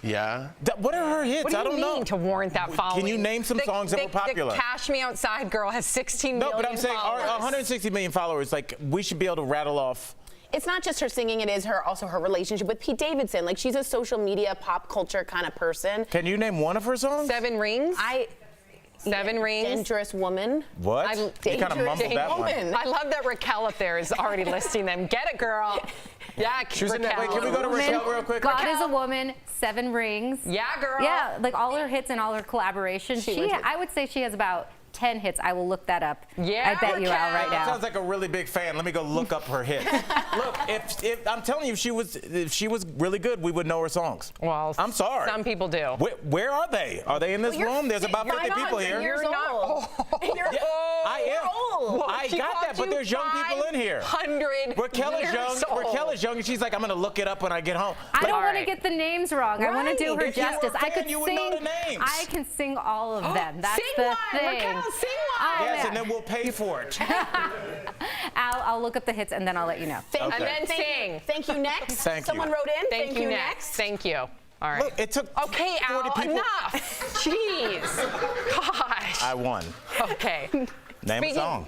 Yeah. What are her hits? What do you I don't mean know. to warrant that following? Can you name some songs that were popular? The Cash Me Outside girl has 16 million No, but I'm saying followers. 160 million followers. Like, we should be able to rattle off. It's not just her singing, it is also her relationship with Pete Davidson. Like, she's a social media, pop culture kind of person. Can you name one of her songs? 7 Rings. 7 Rings. Dangerous Woman. What? You kind of mumbled that one. I love that Raquel up there is already listing them. Get it, girl. Yeah, She was in Raquel. that. Wait, can we go to Raquel real quick? God is a Woman, 7 Rings. Yeah, girl. Yeah, like all her hits and all her collaborations. I would say she has about 10 hits. I will look that up. Yeah, I bet you Al right That now. sounds like a really big fan. Let me go look up her hits. Look, if I'm telling you, if she was really good, we would know her songs. Well, I'm sorry. Some people do. Where are they? Are they in this room? There's about 50 people here. You're not old. Yeah, I am. Well, I she got called that, but you there's young people in here. 500 Raquel is years young. old. Raquel is young, and she's like, I'm gonna look it up when I get home. I But- don't want to get the names wrong. I want to do her If you were a justice. I fan, could you would sing. know the names. I can sing all of them. That's Sing the one, thing. Raquel, sing one. Yes, and then we'll pay for it. I'll look up the hits and then I'll let you know. And then sing. Thank you, next. Thank you. Someone wrote in. Thank you next. Thank you. All right. Look, it took Okay, 40 Al, people. enough. Jeez. Gosh. I won. Okay. Name a song.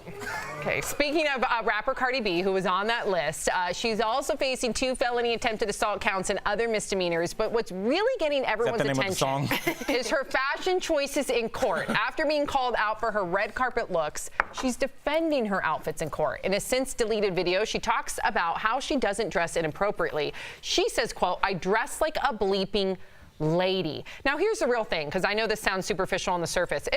Okay, speaking of rapper Cardi B, who was on that list, she's also facing 2 felony attempted assault counts and other misdemeanors. But what's really getting everyone's name of the attention song? is her fashion choices in court. After being called out for her red carpet looks, she's defending her outfits in court. In a since-deleted video, she talks about how she doesn't dress inappropriately. She says, quote, "I dress like a bleeping lady." Now, here's the real thing, because I know this sounds superficial on the surface.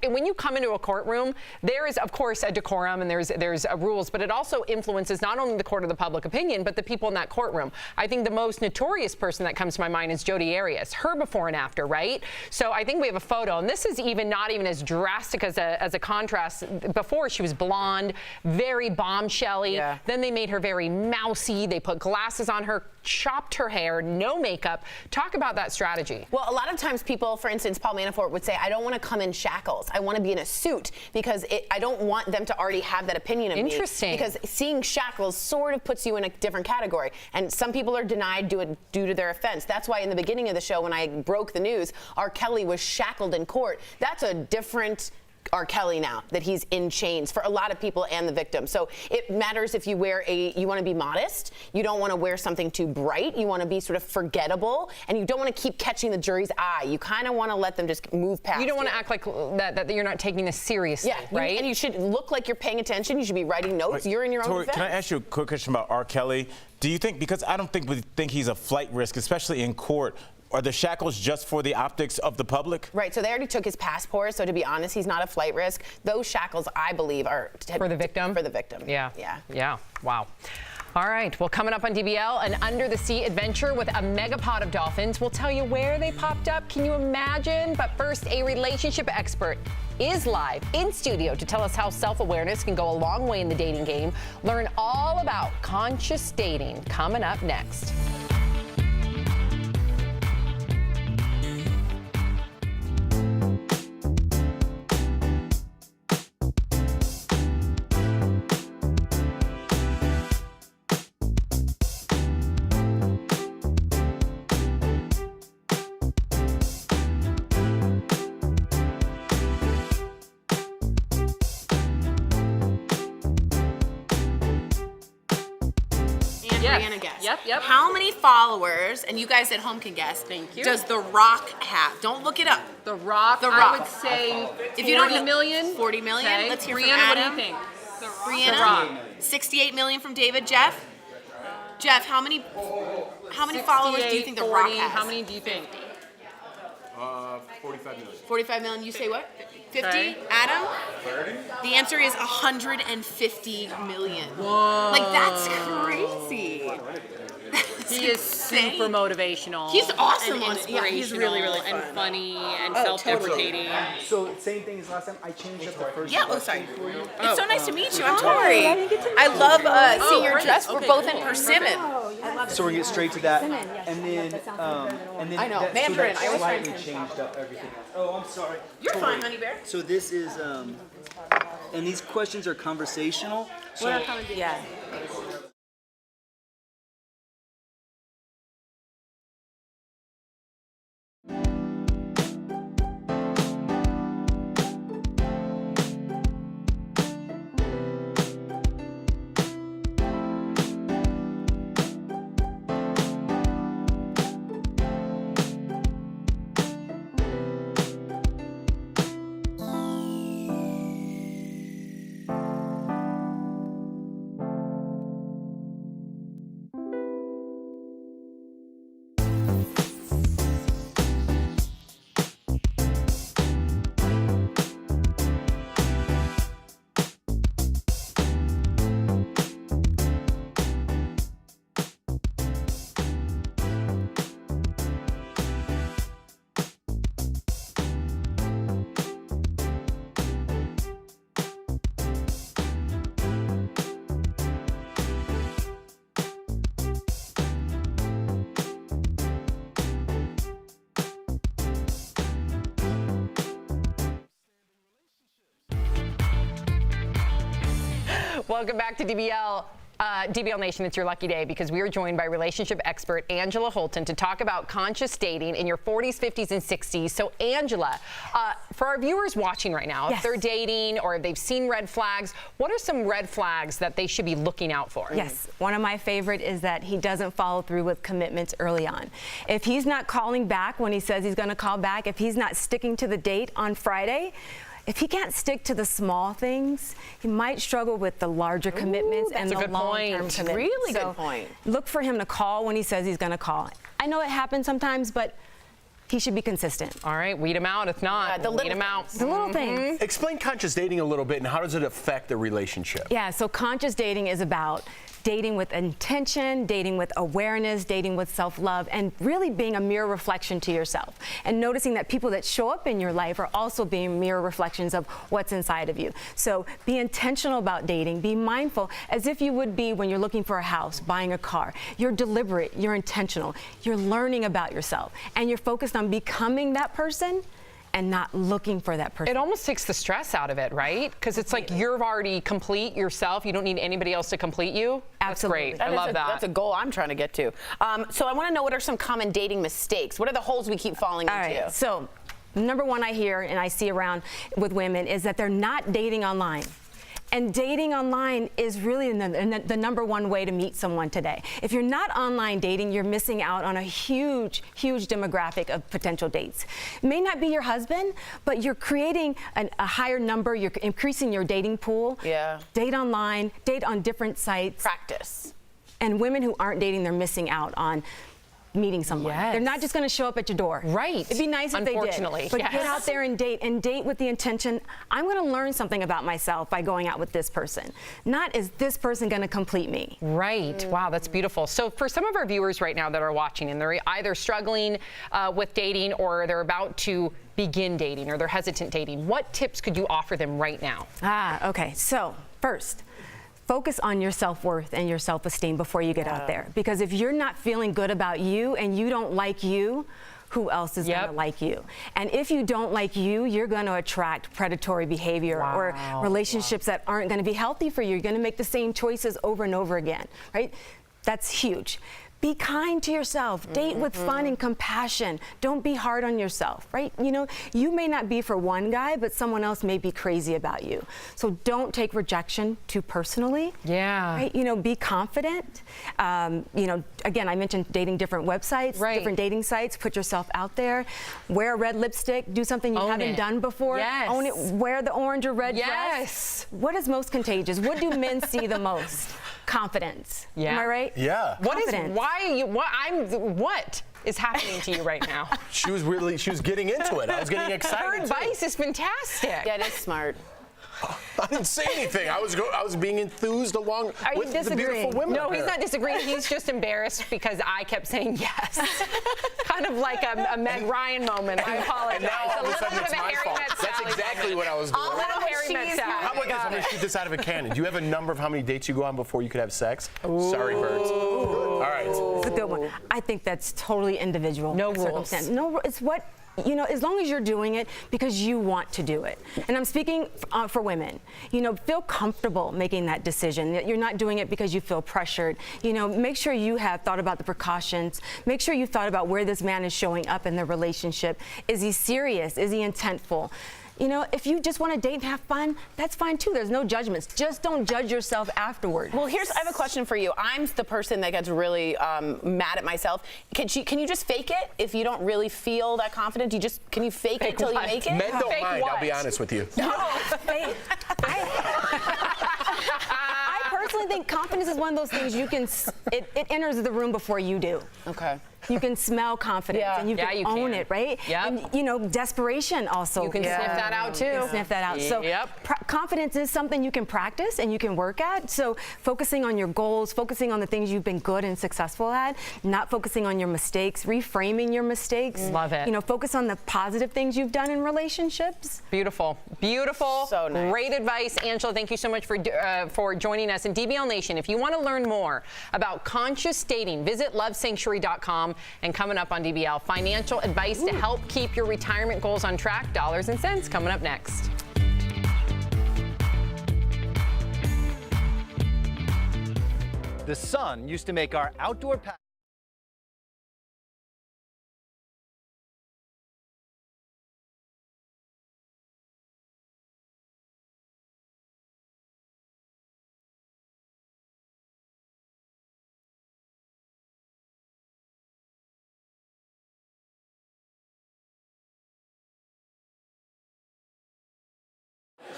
When you come into a courtroom, there is, of course, a decorum and there's rules, but it also influences not only the court of the public opinion, but the people in that courtroom. I think the most notorious person that comes to my mind is Jodi Arias, her before and after, right? So I think we have a photo, and this is not even as drastic as a contrast. Before, she was blonde, very bombshelly. Yeah. Then they made her very mousy. They put glasses on her, chopped her hair, no makeup. Talk about that strategy. Well, a lot of times people, for instance, Paul Manafort would say, I don't want to come in shackles. I want to be in a suit because I don't want them to already have that opinion of me. Interesting. Because seeing shackles sort of puts you in a different category. And some people are denied due to their offense. That's why in the beginning of the show, when I broke the news, R. Kelly was shackled in court. That's a different R. Kelly now, that he's in chains for a lot of people and the victim. So it matters if you you want to be modest, you don't want to wear something too bright, you want to be sort of forgettable, and you don't want to keep catching the jury's eye. You kind of want to let them just move past. You don't want to act like that you're not taking this seriously, right? And you should look like you're paying attention. You should be writing notes. You're in your own Tori, defense. can I ask you a quick question about R. Kelly? Do you think, because I don't think we think he's a flight risk, especially in court, are the shackles just for the optics of the public? Right, so they already took his passport, so to be honest, he's not a flight risk. Those shackles, I believe, are for the victim? For the victim. Yeah. Yeah. Yeah. Wow. All right, well, coming up on DBL, an under-the-sea adventure with a megapod of dolphins. We'll tell you where they popped up. Can you imagine? But first, a relationship expert is live in studio to tell us how self-awareness can go a long way in the dating game. Learn all about conscious dating coming up next. Brianna guess. Yep. How many followers, and you guys at home can guess, you. does The Rock have? Don't look it up. The Rock, The I Rock. would say If you don't 40 know- million. 40 million? Okay. Let's hear Brianna, from what do Adam. you think? Brianna? The Rock. 68 million from David. Jeff? Jeff, how many followers do you think The Rock 40, has? How many do you think? 45 45 million. 45 million. You say what? 50? Okay. Adam? 30? The answer is 150 million. Whoa. Like, that's crazy. He is super motivational. He's awesome and on it. Yeah, he's really, really and fun. funny and Oh, self-deprecating. So same thing as last time. I changed up the first. Yeah, oh, sorry. for you. It's so nice to meet you. I'm Hi, Tori. I didn't get to I meet love you. seeing your great. dress. We're Okay, both cool. in persimmon. So we're gonna get straight to that, and then I know, that, Mandarin. So I always that try slightly and changed up everything. Oh, I'm sorry. You're Totally. fine, honey bear. So this is and these questions are conversational. So Yeah. Welcome back to DBL Nation. It's your lucky day because we are joined by relationship expert Angela Holton to talk about conscious dating in your 40s, 50s, and 60s. So, Angela, for our viewers watching right now, if they're dating or if they've seen red flags, what are some red flags that they should be looking out for? Yes, one of my favorite is that he doesn't follow through with commitments early on. If he's not calling back when he says he's going to call back, if he's not sticking to the date on Friday, if he can't stick to the small things, he might struggle with the larger commitments and the long-term commitments. Really So good point. look for him to call when he says he's going to call. I know it happens sometimes, but he should be consistent. All right, weed him out. If not, weed him out. The little things. Explain conscious dating a little bit, and how does it affect the relationship? Yeah, so conscious dating is about dating with intention, dating with awareness, dating with self-love, and really being a mirror reflection to yourself. And noticing that people that show up in your life are also being mirror reflections of what's inside of you. So be intentional about dating. Be mindful as if you would be when you're looking for a house, buying a car. You're deliberate, you're intentional, you're learning about yourself, and you're focused on becoming that person and not looking for that person. It almost takes the stress out of it, right? Because it's like you're already complete yourself. You don't need anybody else to complete you. Absolutely. That's great. I love that. That's a goal I'm trying to get to. So I want to know, what are some common dating mistakes? What are the holes we keep falling into? All right, so number one I hear and I see around with women is that they're not dating online. And dating online is really the number one way to meet someone today. If you're not online dating, you're missing out on a huge, huge demographic of potential dates. It may not be your husband, but you're creating a higher number. You're increasing your dating pool. Yeah. Date online, date on different sites. Practice. And women who aren't dating, they're missing out on meeting someone. Yes. They're not just going to show up at your door. Right. It'd be nice if they did. Unfortunately, But yes. get out there and date with the intention, I'm going to learn something about myself by going out with this person. Not is this person going to complete me. Right. Wow, that's beautiful. So for some of our viewers right now that are watching and they're either struggling with dating or they're about to begin dating or they're hesitant dating, what tips could you offer them right now? Okay. So first, focus on your self-worth and your self-esteem before you get out there. Because if you're not feeling good about you and you don't like you, who else is going to like you? And if you don't like you, you're going to attract predatory behavior or relationships that aren't going to be healthy for you. You're going to make the same choices over and over again, right? That's huge. Be kind to yourself. Date with fun and compassion. Don't be hard on yourself, right? You know, you may not be for one guy, but someone else may be crazy about you. So don't take rejection too personally. Yeah. Right? You know, be confident. You know, again, I mentioned dating different websites, different dating sites. Put yourself out there. Wear a red lipstick. Do something you haven't done before. Yes. Own it. Wear the orange or red dress. Yes. What is most contagious? What do men see the most? Confidence. Yeah. Am I right? Yeah. What is Confidence. why you what I'm what? is happening to you right now? She was getting into it. I was getting excited. Her advice is fantastic. Yeah, it is smart. I didn't say anything. I was being enthused along with the beautiful women. No, he's not disagreeing. He's just embarrassed because I kept saying yes. Kind of like a Meg Ryan moment. I apologize. And now all of a sudden it's my fault. That's exactly what I was doing. How about this? I'm going to shoot this out of a cannon. Do you have a number of how many dates you go on before you could have sex? Ooh. Sorry, Hertz. All right. It's a good one. I think that's totally individual. No rules. Circumstance. No, it's what. You know, as long as you're doing it because you want to do it. And I'm speaking for women. You know, feel comfortable making that decision. That you're not doing it because you feel pressured. You know, make sure you have thought about the precautions. Make sure you thought about where this man is showing up in the relationship. Is he serious? Is he intentful? You know, if you just want to date and have fun, that's fine too. There's no judgments. Just don't judge yourself afterward. Well, I have a question for you. I'm the person that gets really mad at myself. Can you just fake it if you don't really feel that confident? Can you fake it until you make it? Men don't Fake mind, what? I'll be honest with you. No, I personally think confidence is one of those things you can, it enters the room before you do. Okay. You can smell confidence and you can own it, right? Yep. And, you know, desperation also. You can sniff that out too. You can sniff that out. So confidence is something you can practice and you can work at. So focusing on your goals, focusing on the things you've been good and successful at, not focusing on your mistakes, reframing your mistakes. Love it. You know, focus on the positive things you've done in relationships. Beautiful. Beautiful. So nice. Great advice. Angela, thank you so much for joining us. And DBL Nation, if you want to learn more about conscious dating, visit lovesanctuary.com. And coming up on DBL, financial advice to help keep your retirement goals on track. Dollars and cents coming up next. The sun used to make our outdoor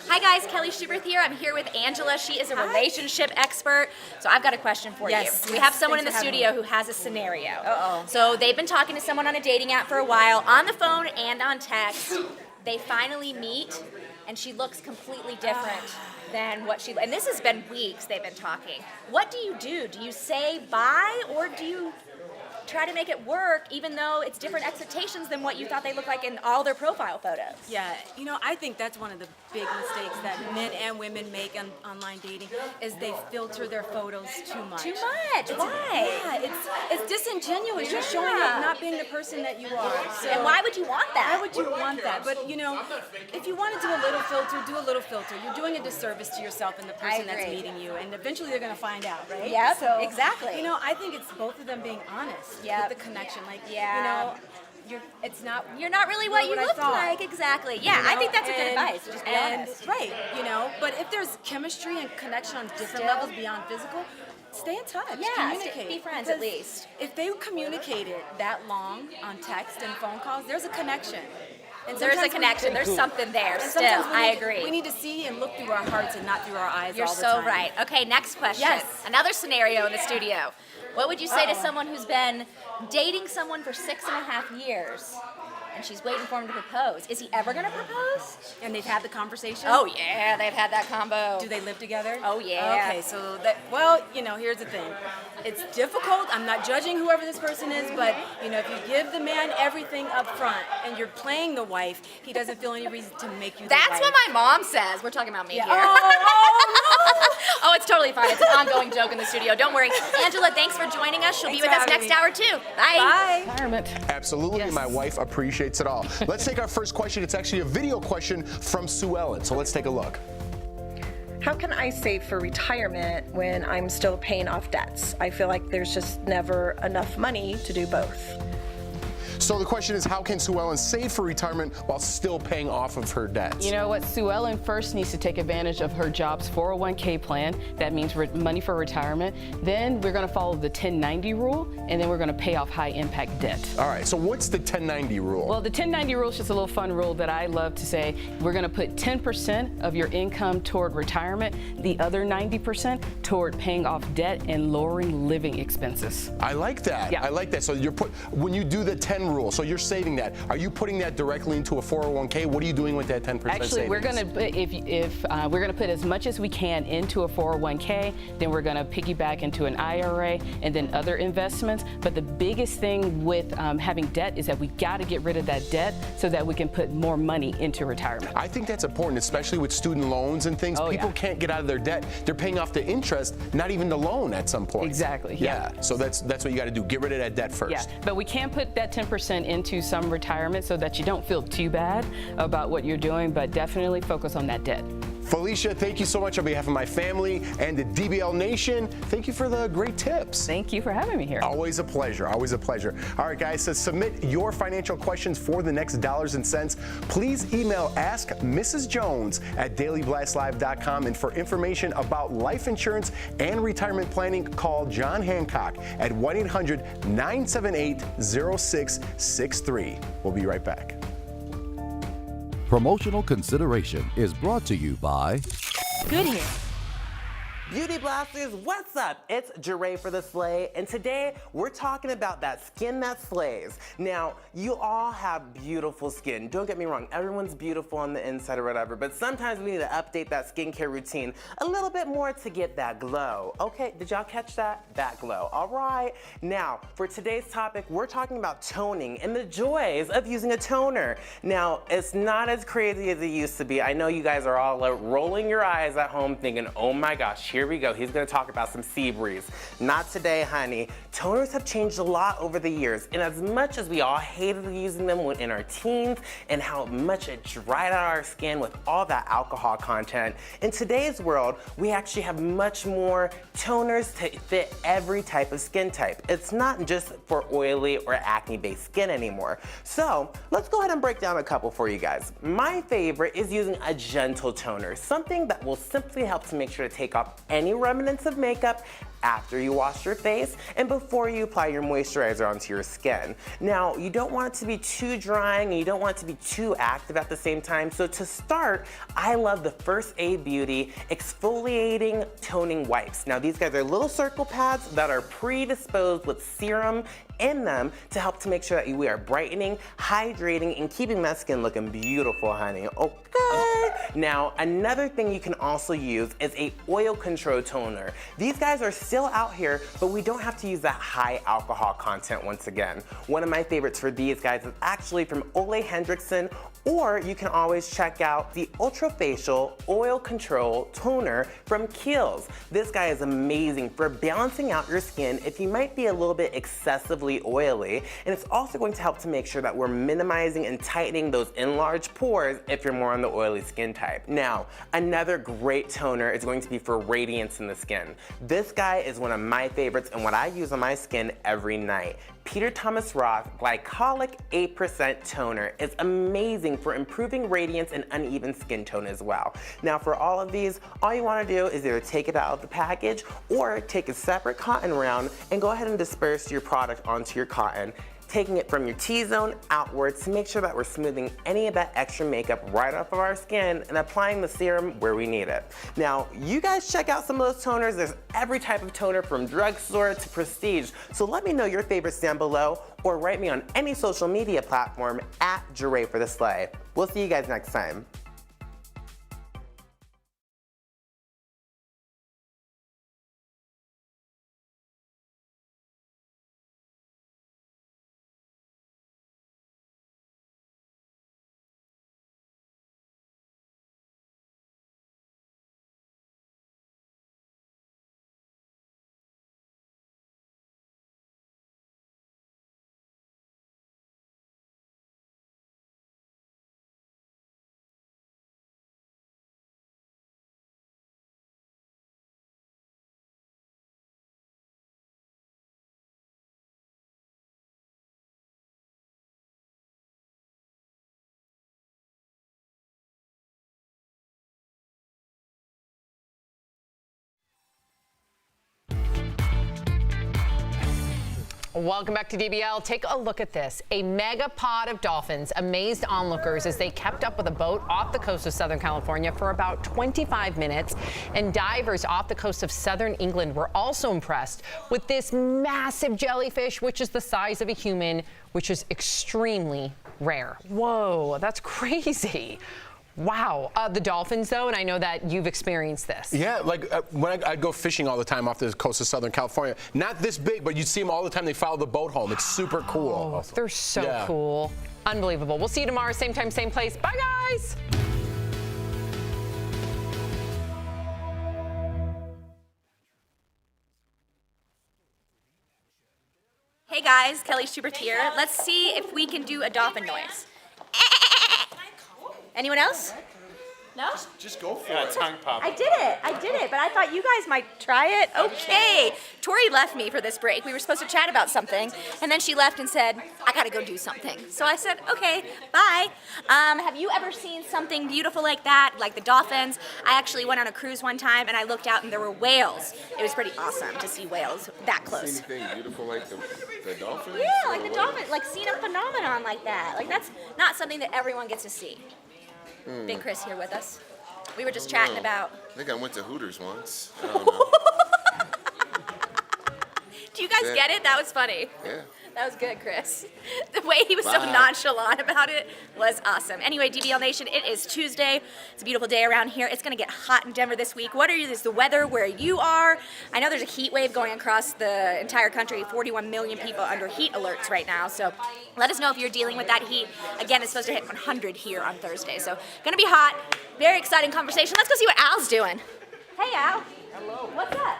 Hi guys, Kelly Schuberth here. I'm here with Angela. She is a relationship expert. So I've got a question for you. We have someone in the studio who has a scenario. So they've been talking to someone on a dating app for a while, on the phone and on text. They finally meet, and she looks completely different than what she, and this has been weeks they've been talking. What do? Do you say bye, or do you try to make it work even though it's different expectations than what you thought they looked like in all their profile photos? Yeah, you know, I think that's one of the big mistakes that men and women make on online dating is they filter their photos too much. Too much? Why? Yeah, it's disingenuous. You're showing up not being the person that you are. So and why would you want that? Why would you want that? But you know, if you want to do a little filter, do a little filter. You're doing a disservice to yourself and the person that's meeting you, and eventually they're going to find out, right? Yep, so, exactly. You know, I think it's both of them being honest with the connection. Like, you know, you're not really what you look like. Exactly. Yeah, You know? I think that's a good advice. Just be honest. Right, you know, but if there's chemistry and connection on different levels beyond physical, stay in touch. Yeah, communicate. be friends Because at least. If they communicated that long on text and phone calls, there's a connection. And There's a sometimes connection. There's something there and still. sometimes I agree. We need to see and look through our hearts and not through our eyes You're all the so time. right. Okay, next question. Yes. Another scenario in the studio. What would you say to someone who's been dating someone for 6.5 years and she's waiting for him to propose? Is he ever going to propose? And they've had the conversation? Oh, yeah, they've had that combo. Do they live together? Oh, yeah. Okay, so well, you know, here's the thing. It's difficult. I'm not judging whoever this person is, but, you know, if you give the man everything up front and you're playing the wife, he doesn't feel any reason to make you the That's wife. what my mom says. We're talking about me here. Oh, oh, it's totally fine. It's an ongoing joke in the studio. Don't worry. Angela, thanks for joining us. She'll be with us next hour, too. Bye. Bye. Absolutely. My wife appreciates it all. Let's take our first question. It's actually a video question from Sue Ellen. So let's take a look. How can I save for retirement when I'm still paying off debts? I feel like there's just never enough money to do both. So the question is, how can Sue Ellen save for retirement while still paying off of her debts? You know what? Sue Ellen first needs to take advantage of her job's 401k plan. That means money for retirement. Then we're going to follow the 1090 rule, and then we're going to pay off high impact debt. All right, so what's the 1090 rule? Well, the 1090 rule is just a little fun rule that I love to say. We're going to put 10% of your income toward retirement, the other 90% toward paying off debt and lowering living expenses. I like that. Yeah. I like that. So when you do the 10 rule, so you're saving that. Are you putting that directly into a 401k? What are you doing with that 10% Actually, savings? we're going to we're going to put as much as we can into a 401k, then we're going to piggyback into an IRA and then other investments. But the biggest thing with having debt is that we got to get rid of that debt so that we can put more money into retirement. I think that's important, especially with student loans and things. People can't get out of their debt. They're paying off the interest, not even the loan at some point. Exactly. Yeah. So that's what you got to do. Get rid of that debt first. Yeah, but we can put that 10% into some retirement so that you don't feel too bad about what you're doing, but definitely focus on that debt. Felicia, thank you so much on behalf of my family and the DBL Nation. Thank you for the great tips. Thank you for having me here. Always a pleasure. Always a pleasure. All right, guys, so submit your financial questions for the next Dollars and Cents. Please email askmrsjones@dailyblastlive.com. And for information about life insurance and retirement planning, call John Hancock at 1-800-978-0663. We'll be right back. Promotional consideration is brought to you by Goodyear. Beauty Blasters, what's up? It's Jeray for the Slay, and today we're talking about that skin that slays. Now, you all have beautiful skin. Don't get me wrong, everyone's beautiful on the inside or whatever, but sometimes we need to update that skincare routine a little bit more to get that glow. Okay, did y'all catch that? That glow. All right. Now, for today's topic, we're talking about toning and the joys of using a toner. Now, it's not as crazy as it used to be. I know you guys are all rolling your eyes at home thinking, oh my gosh, here we go. He's going to talk about some sea breeze. Not today, honey. Toners have changed a lot over the years, and as much as we all hated using them when in our teens and how much it dried out our skin with all that alcohol content, in today's world, we actually have much more toners to fit every type of skin type. It's not just for oily or acne-based skin anymore. So let's go ahead and break down a couple for you guys. My favorite is using a gentle toner, something that will simply help to make sure to take off any remnants of makeup after you wash your face and before you apply your moisturizer onto your skin. Now, you don't want it to be too drying and you don't want it to be too active at the same time. So to start, I love the First Aid Beauty Exfoliating Toning Wipes. Now, these guys are little circle pads that are predisposed with serum in them to help to make sure that we are brightening, hydrating, and keeping that skin looking beautiful, honey. Okay. Now, another thing you can also use is a oil control toner. These guys are still out here, but we don't have to use that high alcohol content once again. One of my favorites for these guys is actually from Ole Hendrickson, or you can always check out the Ultra Facial Oil Control Toner from Kiehl's. This guy is amazing for balancing out your skin if you might be a little bit excessively oily, and it's also going to help to make sure that we're minimizing and tightening those enlarged pores if you're more on the oily skin type. Now, another great toner is going to be for radiance in the skin. This guy is one of my favorites and what I use on my skin every night. Peter Thomas Roth Glycolic 8% Toner is amazing for improving radiance and uneven skin tone as well. Now, for all of these, all you want to do is either take it out of the package or take a separate cotton round and go ahead and disperse your product onto your cotton, taking it from your T-zone outwards to make sure that we're smoothing any of that extra makeup right off of our skin and applying the serum where we need it. Now, you guys check out some of those toners. There's every type of toner from drugstore to prestige. So let me know your favorites down below or write me on any social media platform at Jeray for the Slay. We'll see you guys next time. Welcome back to DBL. Take a look at this. A mega pod of dolphins amazed onlookers as they kept up with a boat off the coast of Southern California for about 25 minutes. And divers off the coast of southern England were also impressed with this massive jellyfish, which is the size of a human, which is extremely rare. Whoa, that's crazy. Wow. The dolphins, though, and I know that you've experienced this. Yeah, like when I go fishing all the time off the coast of Southern California, not this big, but you see them all the time. They follow the boat home. It's super cool. Oh, they're so cool. Unbelievable. We'll see you tomorrow, same time, same place. Bye, guys. Hey guys, Kelly Schubert here. Let's see if we can do a dolphin noise. Anyone else? No? Just go for it. Tongue pop. I did it, but I thought you guys might try it. Okay. Tori left me for this break. We were supposed to chat about something, and then she left and said, I gotta go do something. So I said, okay, bye. Have you ever seen something beautiful like that, like the dolphins? I actually went on a cruise one time, and I looked out, and there were whales. It was pretty awesome to see whales that close. See anything beautiful like the dolphins? Yeah, like the dolphin, like seeing a phenomenon like that. Like that's not something that everyone gets to see. Big Chris here with us. We were just chatting about. I think I went to Hooters once. I don't know. Do you guys get it? That was funny. Yeah. That was good, Chris. The way he was so nonchalant about it was awesome. Anyway, DBL Nation, it is Tuesday. It's a beautiful day around here. It's going to get hot in Denver this week. What is the weather where you are? I know there's a heat wave going across the entire country. 41 million people under heat alerts right now. So let us know if you're dealing with that heat. Again, it's supposed to hit 100 here on Thursday. So going to be hot. Very exciting conversation. Let's go see what Al's doing. Hey, Al. Hello. What's up?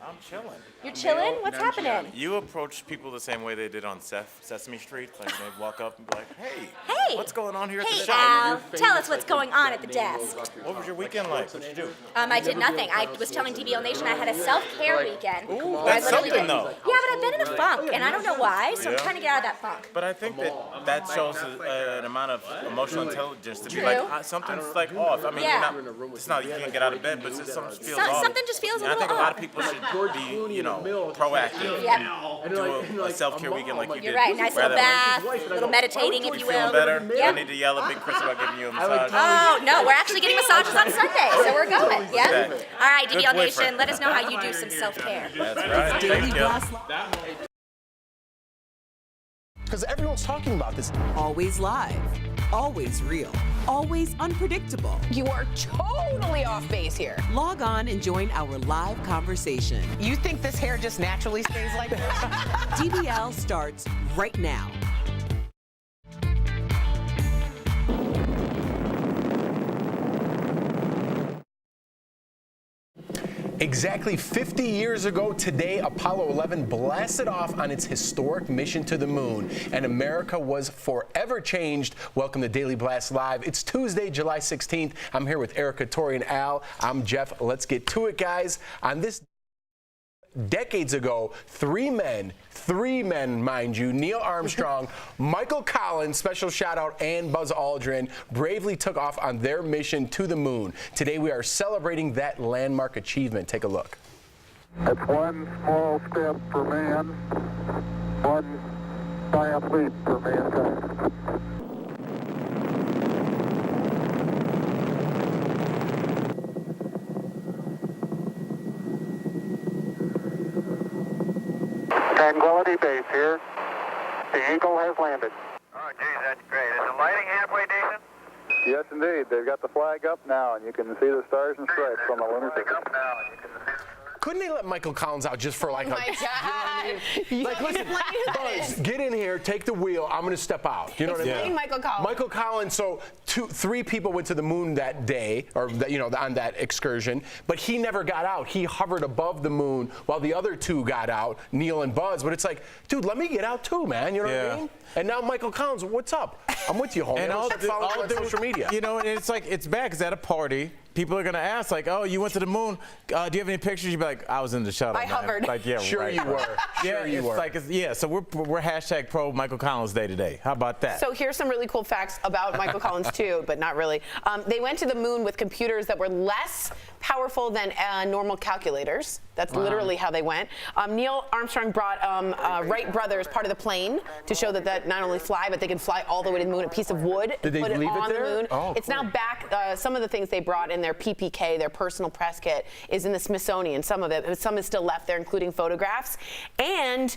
I'm chilling. You're chilling? What's happening? You approach people the same way they did on Sesame Street. Like they walk up and be like, hey, what's going on here at the Hey, shop? Al. Tell us what's going on at the desk. What was your weekend like? What did you do? I did nothing. I was telling DBL Nation I had a self-care weekend. Ooh, where I that's literally something, did- though. Yeah, but I've been in a funk, and I don't know why, so I'm Yeah. trying to get out of that funk. But I think that shows an amount of emotional intelligence to be True. like, something's like off. I mean, Yeah. it's not you can't get out of bed, but it's just something feels off. Something just feels a And I little think a lot off. of people should be, proactive. Yep. And do a self-care weekend like you did. You're right. Nice little Rather bath, little meditating, if you feeling will. better? I Yep. need to yell at Big Chris about giving you a massage. Oh, no, we're actually getting massages on Sunday, so we're going. Yeah. Okay. All right, Good DBL boyfriend. Nation, let us know how you do some self-care. That's right. Thank you. Because everyone's talking about this. Always live, always real, always unpredictable. You are totally off base here. Log on and join our live conversation. You think this hair just naturally stays like this? DBL starts right now. Exactly 50 years ago today, Apollo 11 blasted off on its historic mission to the moon, and America was forever changed. Welcome to Daily Blast Live. It's Tuesday, July 16th. I'm here with Erica, Tori, and Al. I'm Jeff. Let's get to it, guys. On this decades ago, three men, mind you, Neil Armstrong, Michael Collins, special shout out, and Buzz Aldrin, bravely took off on their mission to the moon. Today we are celebrating that landmark achievement. Take a look. It's one small step for man, one giant leap for mankind. Tranquility Base here. The Eagle has landed. Oh, geez, that's great. Is the lighting halfway decent? Yes, indeed. They've got the flag up now, and you can see the stars and stripes on the lunar surface. Couldn't they let Michael Collins out just for like Oh my God. Like, listen, Buzz, get in here, take the wheel. I'm going to step out. You know what I Explain mean? Michael Collins. Michael Collins. So three people went to the moon that day, or on that excursion, but he never got out. He hovered above the moon while the other two got out, Neil and Buzz. But it's like, dude, let me get out too, man. You know what I mean? And now Michael Collins, what's up? I'm with you, homie. And all follow on social media. You know, and it's like, it's bad because at a party, people are going to ask, like, oh, you went to the moon. Do you have any pictures? You'd be like, I was in the shuttle, I man. hovered. Like, yeah, Sure right, you right. were. Yeah, Sure you it's were. like, so we're hashtag pro Michael Collins Day today. How about that? So here's some really cool facts about Michael Collins too, but not really. They went to the moon with computers that were less powerful than normal calculators. That's literally how they went. Neil Armstrong brought Wright brothers part of the plane to show that not only fly, but they can fly all the way to the moon. A piece of wood, Did they put it leave on it there? the moon. Oh, it's cool. now back. Some of the things they brought in their PPK, their personal press kit, is in the Smithsonian. Some of it, but some is still left there, including photographs. And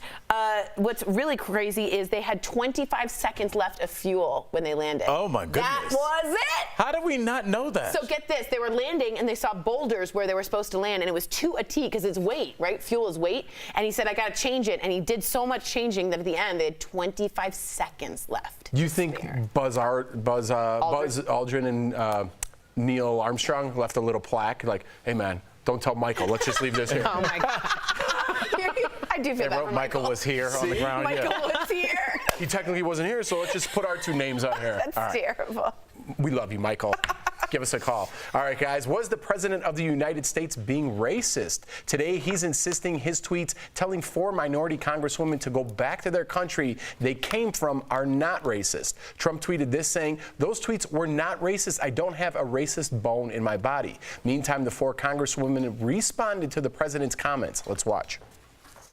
what's really crazy is they had 25 seconds left of fuel when they landed. Oh my goodness. That was it. How did we not know that? So get this, they were landing and they saw boulders where they were supposed to land, and it was to a T because it's weight, right? Fuel is weight. And he said, I got to change it. And he did so much changing that at the end, they had 25 seconds left. You think Buzz Aldrin and Neil Armstrong left a little plaque like, hey man, don't tell Michael, let's just leave this here. Oh my God. I do feel that for Michael was here on the ground. Michael was here. He technically wasn't here, so let's just put our two names on here. That's All right. terrible. We love you, Michael. Give us a call. All right, guys. Was the President of the United States being racist? Today, he's insisting his tweets telling 4 minority congresswomen to go back to their country they came from are not racist. Trump tweeted this saying, those tweets were not racist. I don't have a racist bone in my body. Meantime, the 4 congresswomen responded to the president's comments. Let's watch.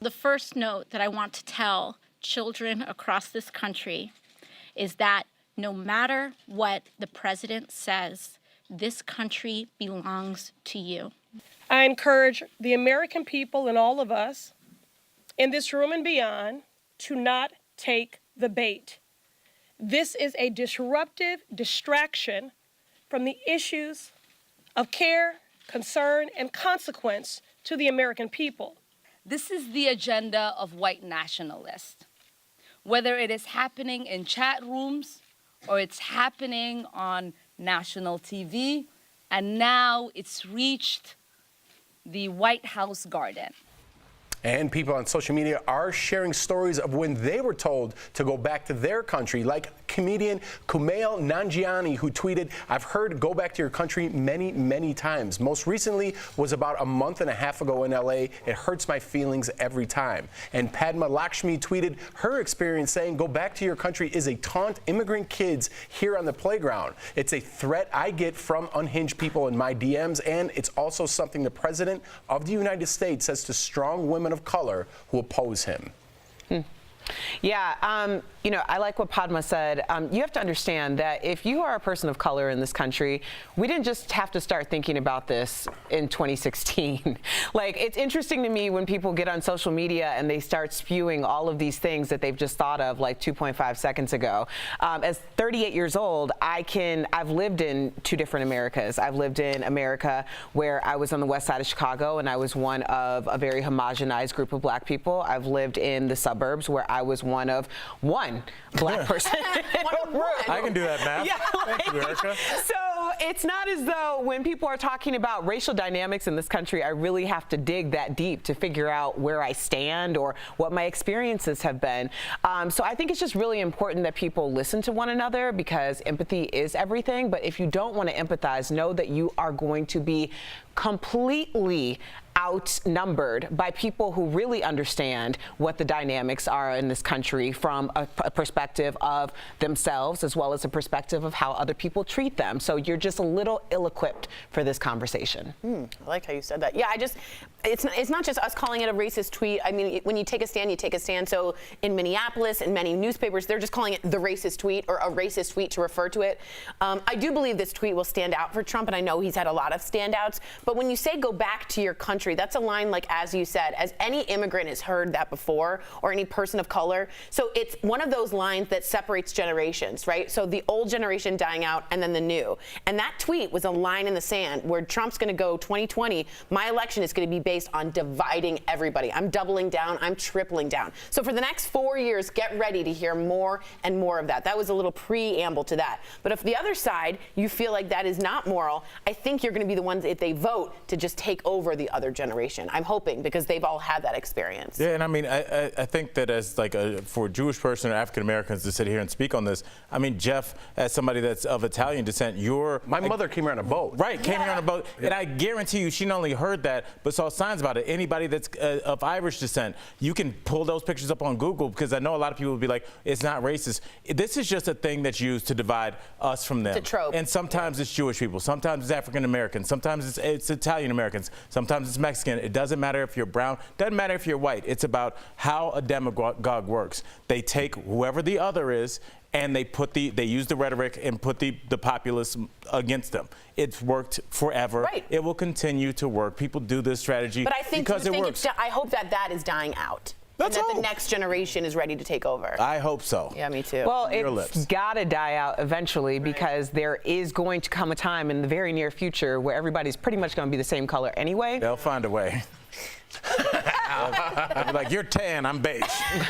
The first note that I want to tell children across this country is that no matter what the president says, this country belongs to you. I encourage the American people and all of us in this room and beyond to not take the bait. This is a disruptive distraction from the issues of care, concern, and consequence to the American people. This is the agenda of white nationalists. Whether it is happening in chat rooms or it's happening on national TV, and now it's reached the White House garden. And people on social media are sharing stories of when they were told to go back to their country, like comedian Kumail Nanjiani, who tweeted, I've heard go back to your country many, many times. Most recently was about a month and a half ago in LA. It hurts my feelings every time. And Padma Lakshmi tweeted her experience saying, go back to your country is a taunt immigrant kids here on the playground. It's a threat I get from unhinged people in my DMs, and it's also something the President of the United States says to strong women of color who oppose him. Yeah, you know, I like what Padma said. You have to understand that if you are a person of color in this country, we didn't just have to start thinking about this in 2016. Like, it's interesting to me when people get on social media and they start spewing all of these things that they've just thought of like 2.5 seconds ago. As 38 years old, I've lived in 2 different Americas. I've lived in America where I was on the west side of Chicago and I was one of a very homogenized group of black people. I've lived in the suburbs where I was one of one black person. I can do that math. Yeah, Thank you, Erica. So it's not as though when people are talking about racial dynamics in this country, I really have to dig that deep to figure out where I stand or what my experiences have been. So I think it's just really important that people listen to one another because empathy is everything. But if you don't want to empathize, know that you are going to be completely outnumbered by people who really understand what the dynamics are in this country from a perspective of themselves as well as a perspective of how other people treat them. So you're just a little ill-equipped for this conversation. I like how you said that. Yeah, it's not just us calling it a racist tweet. I mean, when you take a stand, you take a stand. So in Minneapolis and many newspapers, they're just calling it the racist tweet or a racist tweet to refer to it. I do believe this tweet will stand out for Trump, and I know he's had a lot of standouts. But when you say go back to your country, that's a line like, as you said, as any immigrant has heard that before or any person of color. So it's one of those lines that separates generations, right? So the old generation dying out and then the new. And that tweet was a line in the sand where Trump's going to go 2020. My election is going to be based on dividing everybody. I'm doubling down. I'm tripling down. So for the next 4 years, get ready to hear more and more of that. That was a little preamble to that. But if the other side, you feel like that is not moral, I think you're going to be the ones, if they vote, to just take over the other generation. I'm hoping, because they've all had that experience. Yeah, and I mean, I think that as like for a Jewish person or African Americans to sit here and speak on this, I mean, Jeff, as somebody that's of Italian descent, my mother came here on a boat. Right, came here on a boat, and I guarantee you, she not only heard that, but saw signs about it. Anybody that's of Irish descent, you can pull those pictures up on Google, because I know a lot of people will be like, it's not racist. This is just a thing that's used to divide us from them. It's a trope. And sometimes it's Jewish people, sometimes it's African Americans, sometimes it's Italian Americans, sometimes it's Mexican. It doesn't matter if you're brown, doesn't matter if you're white. It's about how a demagogue works. They take whoever the other is, and they use the rhetoric and put the populace against them. It's worked forever. Right. It will continue to work. People do this strategy But I think, because it works. I hope that is dying out. Let's and that hope. the next generation is ready to take over. I hope so. Yeah, me too. Well, it's got to die out eventually, because there is going to come a time in the very near future where everybody's pretty much going to be the same color anyway. They'll find a way. Like, you're tan, I'm beige.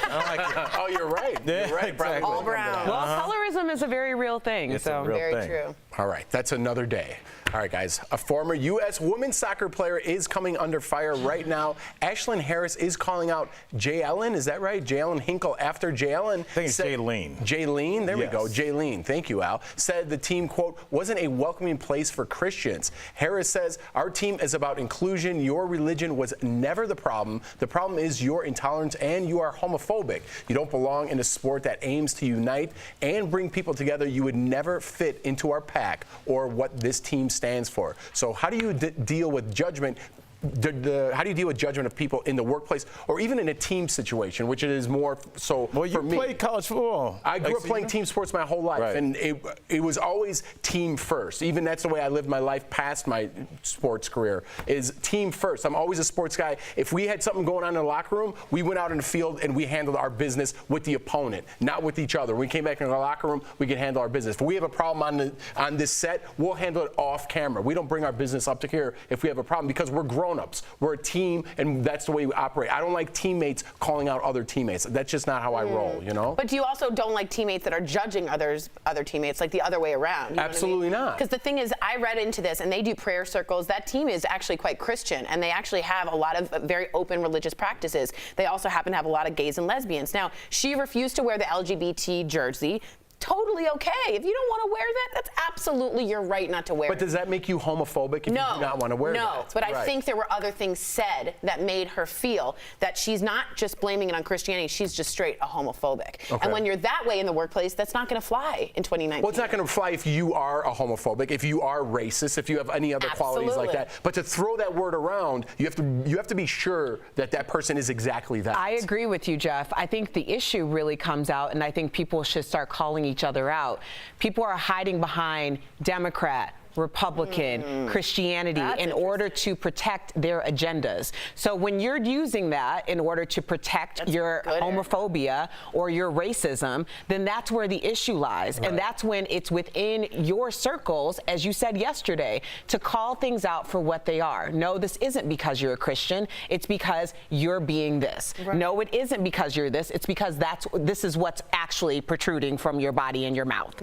Oh, you're right. You're right. Exactly. All brown. Well, colorism is a very real thing. It's a real Very thing. true. All right, that's another day. All right, guys, a former U.S. women's soccer player is coming under fire right now. Ashlyn Harris is calling out Jay Ellen, is that right? Jay Ellen Hinkle after Jay Ellen. I think it's Jaylene. Jaylene, there Yes. we go. Jaylene, thank you, Al. Said the team, quote, wasn't a welcoming place for Christians. Harris says, our team is about inclusion. Your religion was never the problem. The problem is your intolerance and you are homophobic. You don't belong in a sport that aims to unite and bring people together. You would never fit into our pack or what this team stands for. So how do you deal with judgment? How do you deal with judgment of people in the workplace or even in a team situation, which it is more so Well, you for me? played college football. I grew up playing team sports my whole life, Right. and it was always team first. Even that's the way I lived my life past my sports career, is team first. I'm always a sports guy. If we had something going on in the locker room, we went out in the field and we handled our business with the opponent, not with each other. When we came back in our locker room, we could handle our business. If we have a problem on this set, we'll handle it off camera. We don't bring our business up to here if we have a problem, because we're grown-ups. We're a team, and that's the way we operate. I don't like teammates calling out other teammates. That's just not how I roll, you know? But you also don't like teammates that are judging other teammates, like the other way around. You know Absolutely not. Because the thing is, I read into this, and they do prayer circles. That team is actually quite Christian, and they actually have a lot of very open religious practices. They also happen to have a lot of gays and lesbians. Now, she refused to wear the LGBT jersey. Totally okay. If you don't want to wear that, that's absolutely your right not to wear But it. does that make you homophobic if you do not want to wear that? No, but I Right. think there were other things said that made her feel that she's not just blaming it on Christianity, she's just straight a homophobic. Okay. And when you're that way in the workplace, that's not going to fly in 2019. Well, it's not going to fly if you are a homophobic, if you are racist, if you have any other qualities like that. But to throw that word around, you have to be sure that that person is exactly that. I agree with you, Jeff. I think the issue really comes out, and I think people should start calling each other out. People are hiding behind Democrat, Republican, Christianity in order to protect their agendas. So when you're using that in order to protect your homophobia or your racism, then that's where the issue lies. And that's when it's within your circles, as you said yesterday, to call things out for what they are. No, this isn't because you're a Christian. It's because you're being this. No, it isn't because you're this. It's because this is what's actually protruding from your body and your mouth.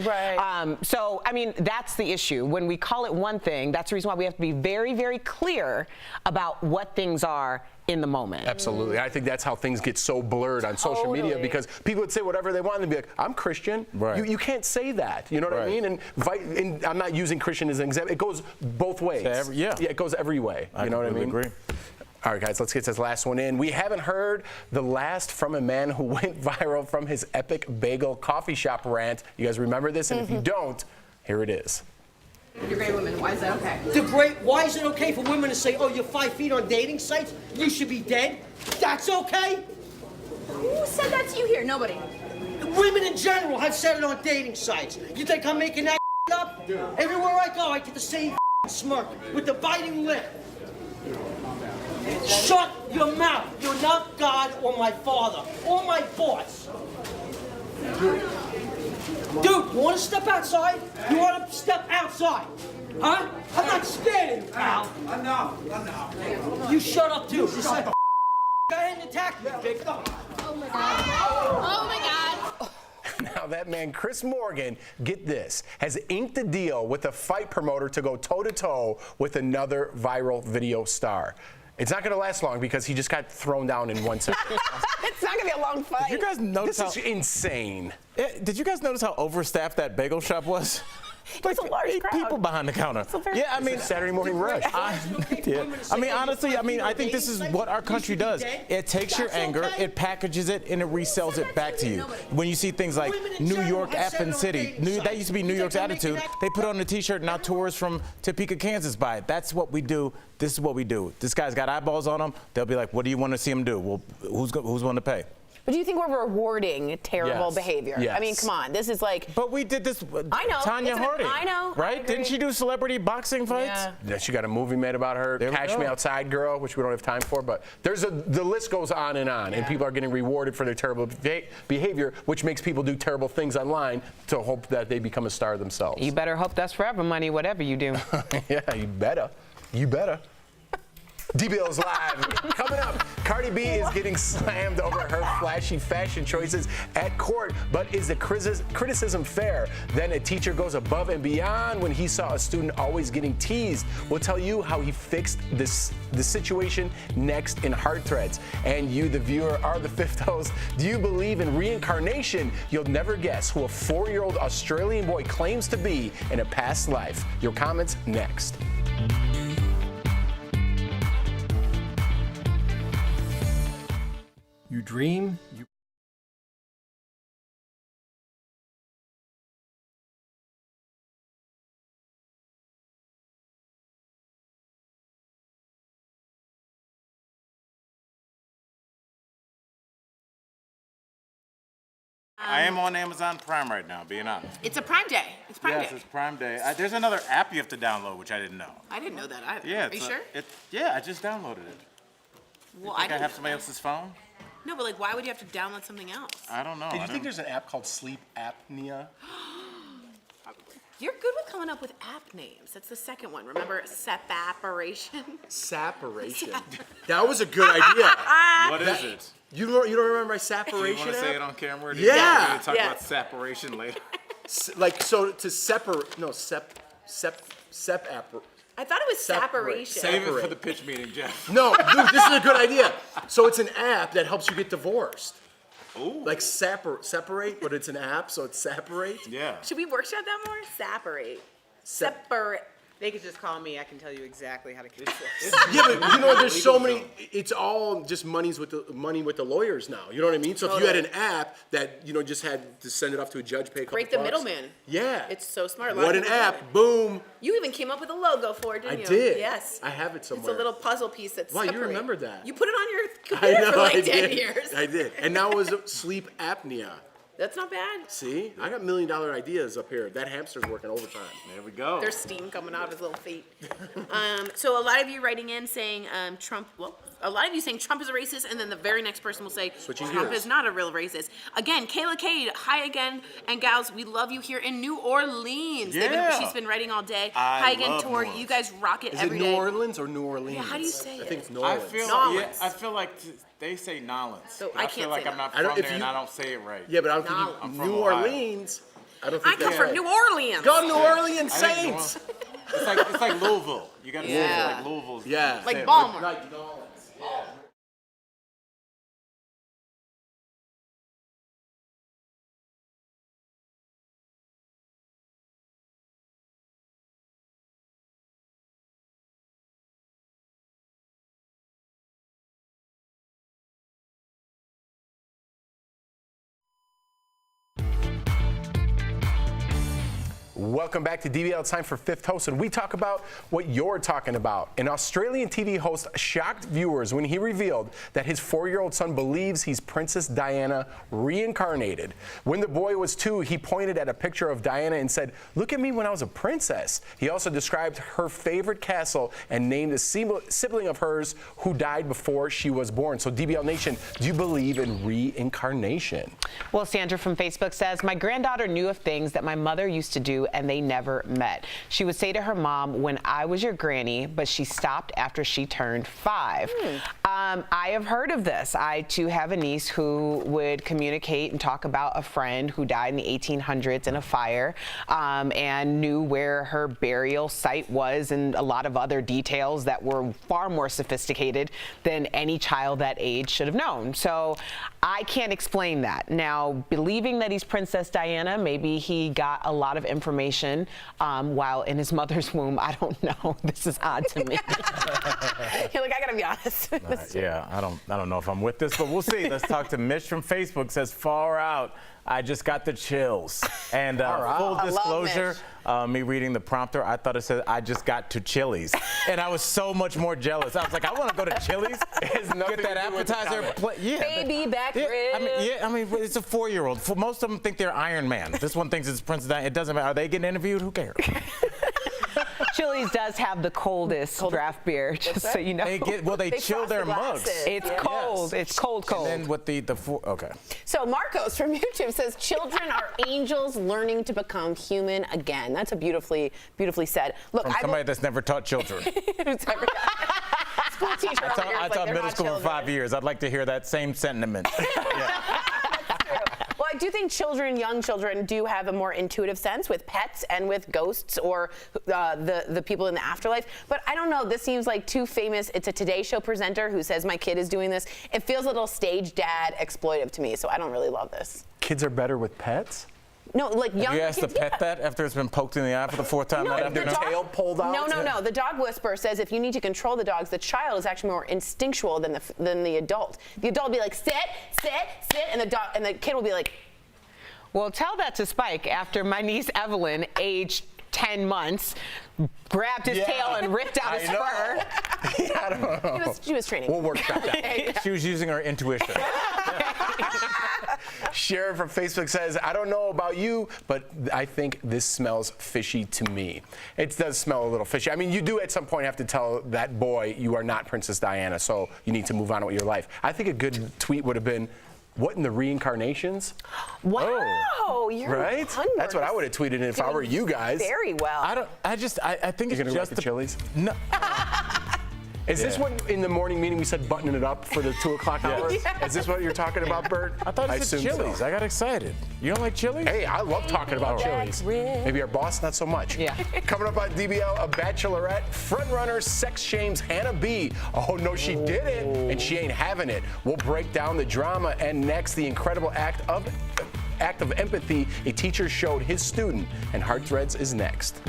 So, I mean, that's the issue. When we call it one thing, that's the reason why we have to be very, very clear about what things are in the moment. Absolutely. I think that's how things get so blurred on social media, because people would say whatever they want and be like, I'm Christian. Right. You can't say that. You know what I mean? And I'm not using Christian as an example. It goes both ways. Yeah, it goes every way. You know what I mean? Agree. All right, guys, let's get this last one in. We haven't heard the last from a man who went viral from his epic bagel coffee shop rant. You guys remember this? And if you don't, here it is. You're great women. Why is that okay? Why is it okay for women to say, oh, you're 5 feet on dating sites? You should be dead? That's okay? Who said that to you here? Nobody. Women in general have said it on dating sites. You think I'm making that up? Everywhere I go, I get the same smirk with the biting lip. Shut your mouth. You're not God or my father or my boss. Dude, you want to step outside? You want to step outside? Huh? I'm not scared of you, pal. Enough. You shut up, too. Just like, go ahead and attack me, big. Oh, my God. Oh, my God. Now that man, Chris Morgan, get this, has inked a deal with a fight promoter to go toe-to-toe with another viral video star. It's not going to last long because he just got thrown down in 1 second. It's not going to be a long fight. Did you guys notice This is insane. Did you guys notice how overstaffed that bagel shop was? Like a large 8 crowd. people behind the counter. Yeah, I mean, Saturday morning rush. I mean, honestly, I think this is what our country does. It takes your anger, it packages it, and it resells it back to you. When you see things like New York effing city, that used to be New York's attitude. They put on a T-shirt, now tourists from Topeka, Kansas buy it. That's what we do. This is what we do. This guy's got eyeballs on him. They'll be like, what do you want to see him do? Well, who's willing to pay? But do you think we're rewarding terrible behavior? Yes. I mean, come on. This is like. But we did this. I know. Tanya Harding. I know. Right? Didn't she do celebrity boxing fights? Yeah, she got a movie made about her, Cash Me Outside Girl, which we don't have time for. But the list goes on, and people are getting rewarded for their terrible behavior, which makes people do terrible things online to hope that they become a star themselves. You better hope that's forever money, whatever you do. Yeah, you better. You better. DBL is live. Coming up, Cardi B is getting slammed over her flashy fashion choices at court, but is the criticism fair? Then a teacher goes above and beyond when he saw a student always getting teased. We'll tell you how he fixed the situation next in Heart Threads. And you, the viewer, are the fifth host. Do you believe in reincarnation? You'll never guess who a 4-year-old Australian boy claims to be in a past life. Your comments next. You dream, you... I am on Amazon Prime right now, being honest. It's a Prime Day. It's Prime Yes, Day. it's Prime Day. There's another app you have to download, which I didn't know. I didn't know that either. Yeah, Are you sure? Yeah, I just downloaded it. Well, I didn't have know somebody that. else's phone? No, but like, why would you have to download something else? I don't know. Did you think there's an app called sleep apnea? You're good with coming up with app names. That's the second one. Remember separation? Separation. That was a good idea. What is it? You don't remember my Do separation you want to app? say it on camera? Or do Yeah. You want to talk Yeah. about separation later? Like, so to separate, no, sep app. I thought it was separation. Save it for the pitch meeting, Jeff. No, dude, this is a good idea. So it's an app that helps you get divorced. Ooh. Like separate, but it's an app, so it's separate. Yeah. Should we workshop that more? Separate. Separate. They could just call me. I can tell you exactly how to keep Yeah, but you know, there's so many. It's all just money with the lawyers now. You know what I mean? So if you had an app that just had to send it off to a judge, pay a couple Break the bucks. middleman. Yeah. It's so smart. A lot What of an people do app! it. Boom. You even came up with a logo for it, didn't I you? did. Yes. I have it It's somewhere. a little puzzle piece that's Wow, you separate. remembered that. You put it on your I computer know. for like I 10 did. years. I did. And now it was sleep apnea. That's not bad. See, I got $1 million ideas up here. That hamster's working overtime. There we go. There's steam coming out of his little feet. So a lot of you writing in saying Trump, well, a lot of you saying Trump is a racist, and then the very next person will say Switching Trump gears. is not a real racist. Again, Kayla Cade, hi again. And gals, we love you here in New Orleans. Yeah. She's been writing all day. I Hi again, love Tori. New Orleans. You guys rock it Is every it New day. Orleans or New Orleans? Yeah, how do you say I it? think it's New I Orleans. feel Nolans. I feel like they say Nolans. So I I feel can't like say I'm not that. I don't- from if there and you- I don't say it right. Yeah, but I don't think Nolans. I'm you, from New Ohio. Orleans. I don't I think come they from have- New Orleans. Go New Orleans I think Saints. It's like Louisville. You got to say Yeah. it like Louisville. Yeah. Like Say it Baltimore. Like New Orleans. Welcome back to DBL. It's time for Fifth Host, and we talk about what you're talking about. An Australian TV host shocked viewers when he revealed that his 4-year-old son believes he's Princess Diana reincarnated. When the boy was 2, he pointed at a picture of Diana and said, "Look at me when I was a princess." He also described her favorite castle and named a sibling of hers who died before she was born. So DBL Nation, do you believe in reincarnation? Well, Sandra from Facebook says, my granddaughter knew of things that my mother used to do and they never met. She would say to her mom, when I was your granny, but she stopped after she turned 5. I have heard of this. I too have a niece who would communicate and talk about a friend who died in the 1800s in a fire, and knew where her burial site was and a lot of other details that were far more sophisticated than any child that age should have known. So I can't explain that. Now, believing that he's Princess Diana, maybe he got a lot of information while in his mother's womb. I don't know. This is odd to me. You're like, I gotta be honest. Yeah, I don't know if I'm with this, but we'll see. Let's talk to Mitch from Facebook. Says, far out. I just got the chills. And full disclosure, me reading the prompter, I thought it said, I just got to Chili's. And I was so much more jealous. I was like, I want to go to Chili's, get that appetizer. Baby back rib. I mean, it's a 4-year-old. Most of them think they're Iron Man. This one thinks it's Princess Diana. It doesn't matter. Are they getting interviewed? Who cares? Chili's does have the coldest draft beer, just so you know. They chill their mugs. It's cold. Yes. It's cold. And then with okay. So Marcos from YouTube says, children are angels learning to become human again. That's a beautifully said. Look, from somebody that's never taught children. School teacher. I taught middle school for 5 years. I'd like to hear that same sentiment. Well, I do think young children do have a more intuitive sense with pets and with ghosts or the people in the afterlife. But I don't know. This seems like too famous. It's a Today Show presenter who says my kid is doing this. It feels a little stage dad exploitive to me, so I don't really love this. Kids are better with pets? No, like young kids. Have you asked the pet that after it's been poked in the eye for the 4th time that afternoon? Tail pulled out? No. The dog whisperer says if you need to control the dogs, the child is actually more instinctual than the adult. The adult will be like, sit, and the kid will be like. Well, tell that to Spike after my niece Evelyn, aged 10 months, grabbed his tail and ripped out his fur. I don't know. She was training. We'll work that out. She was using her intuition. Sharon from Facebook says, I don't know about you, but I think this smells fishy to me. It does smell a little fishy. I mean, you do at some point have to tell that boy you are not Princess Diana, so you need to move on with your life. I think a good tweet would have been, what in the reincarnations? Wow, you're right? That's what I would have tweeted if I were you guys. Very well. I think you're it's gonna just the Chili's. No. Is this what in the morning meeting we said buttoning it up for the 2 o'clock hour? Is this what you're talking about, Bert? I thought it said Chili's. So. I got excited. You don't like Chili's? Hey, I love talking about Chili's. Maybe our boss, not so much. Yeah. Coming up on DBL, a bachelorette frontrunner sex shames Hannah B. Oh, no, she didn't, and she ain't having it. We'll break down the drama, and next, the incredible act of empathy a teacher showed his student, and Heart Threads is next.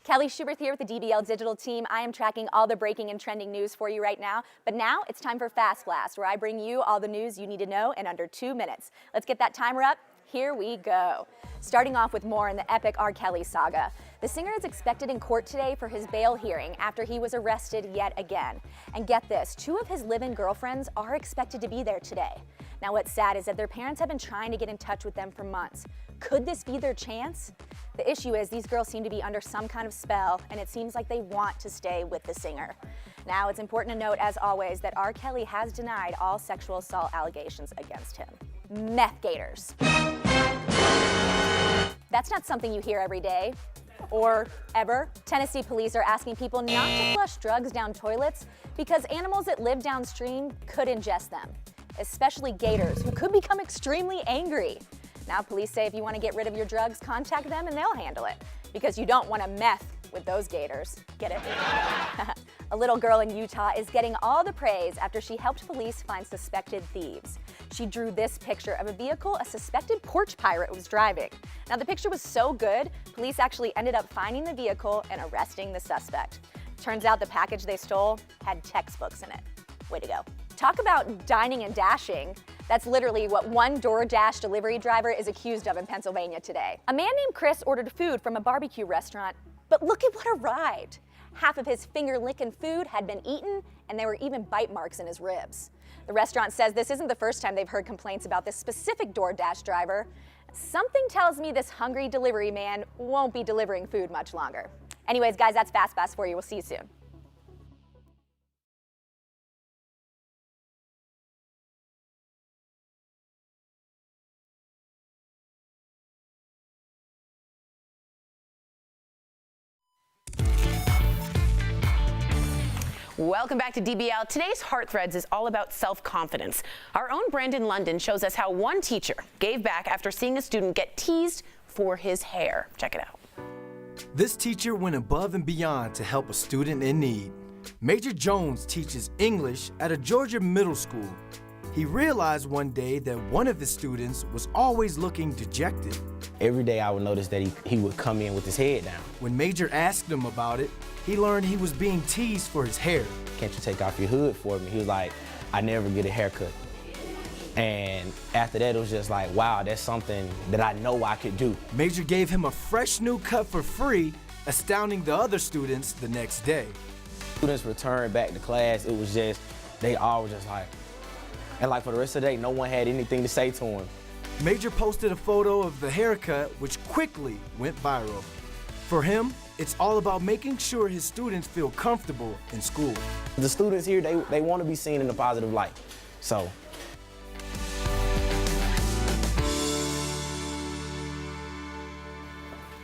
Kelly Schubert here with the DBL Digital team. I am tracking all the breaking and trending news for you right now. But now it's time for Fast Blast, where I bring you all the news you need to know in under 2 minutes. Let's get that timer up. Here we go. Starting off with more in the epic R. Kelly saga. The singer is expected in court today for his bail hearing after he was arrested yet again. And get this, 2 of his live-in girlfriends are expected to be there today. Now what's sad is that their parents have been trying to get in touch with them for months. Could this be their chance? The issue is these girls seem to be under some kind of spell, and it seems like they want to stay with the singer. Now, it's important to note, as always, that R. Kelly has denied all sexual assault allegations against him. Meth gators. That's not something you hear every day, or ever. Tennessee police are asking people not to flush drugs down toilets because animals that live downstream could ingest them, especially gators, who could become extremely angry. Now, police say if you want to get rid of your drugs, contact them and they'll handle it, because you don't want to meth with those gators. Get it? A little girl in Utah is getting all the praise after she helped police find suspected thieves. She drew this picture of a vehicle a suspected porch pirate was driving. Now, the picture was so good, police actually ended up finding the vehicle and arresting the suspect. Turns out the package they stole had textbooks in it. Way to go. Talk about dining and dashing. That's literally what one DoorDash delivery driver is accused of in Pennsylvania today. A man named Chris ordered food from a barbecue restaurant, but look at what arrived. Half of his finger-licking food had been eaten, and there were even bite marks in his ribs. The restaurant says this isn't the first time they've heard complaints about this specific DoorDash driver. Something tells me this hungry delivery man won't be delivering food much longer. Anyways, guys, that's Fast Fast for you. We'll see you soon. Welcome back to DBL. Today's Heart Threads is all about self-confidence. Our own Brandon London shows us how one teacher gave back after seeing a student get teased for his hair. Check it out. This teacher went above and beyond to help a student in need. Major Jones teaches English at a Georgia middle school. He realized one day that one of his students was always looking dejected. Every day I would notice that he would come in with his head down. When Major asked him about it, he learned he was being teased for his hair. Can't you take off your hood for me? He was like, I never get a haircut. And after that, it was just like, wow, that's something that I know I could do. Major gave him a fresh new cut for free, astounding the other students the next day. Students returned back to class, it was just, they all were just like, and like for the rest of the day, no one had anything to say to him. Major posted a photo of the haircut, which quickly went viral. For him, it's all about making sure his students feel comfortable in school. The students here, they want to be seen in a positive light. So.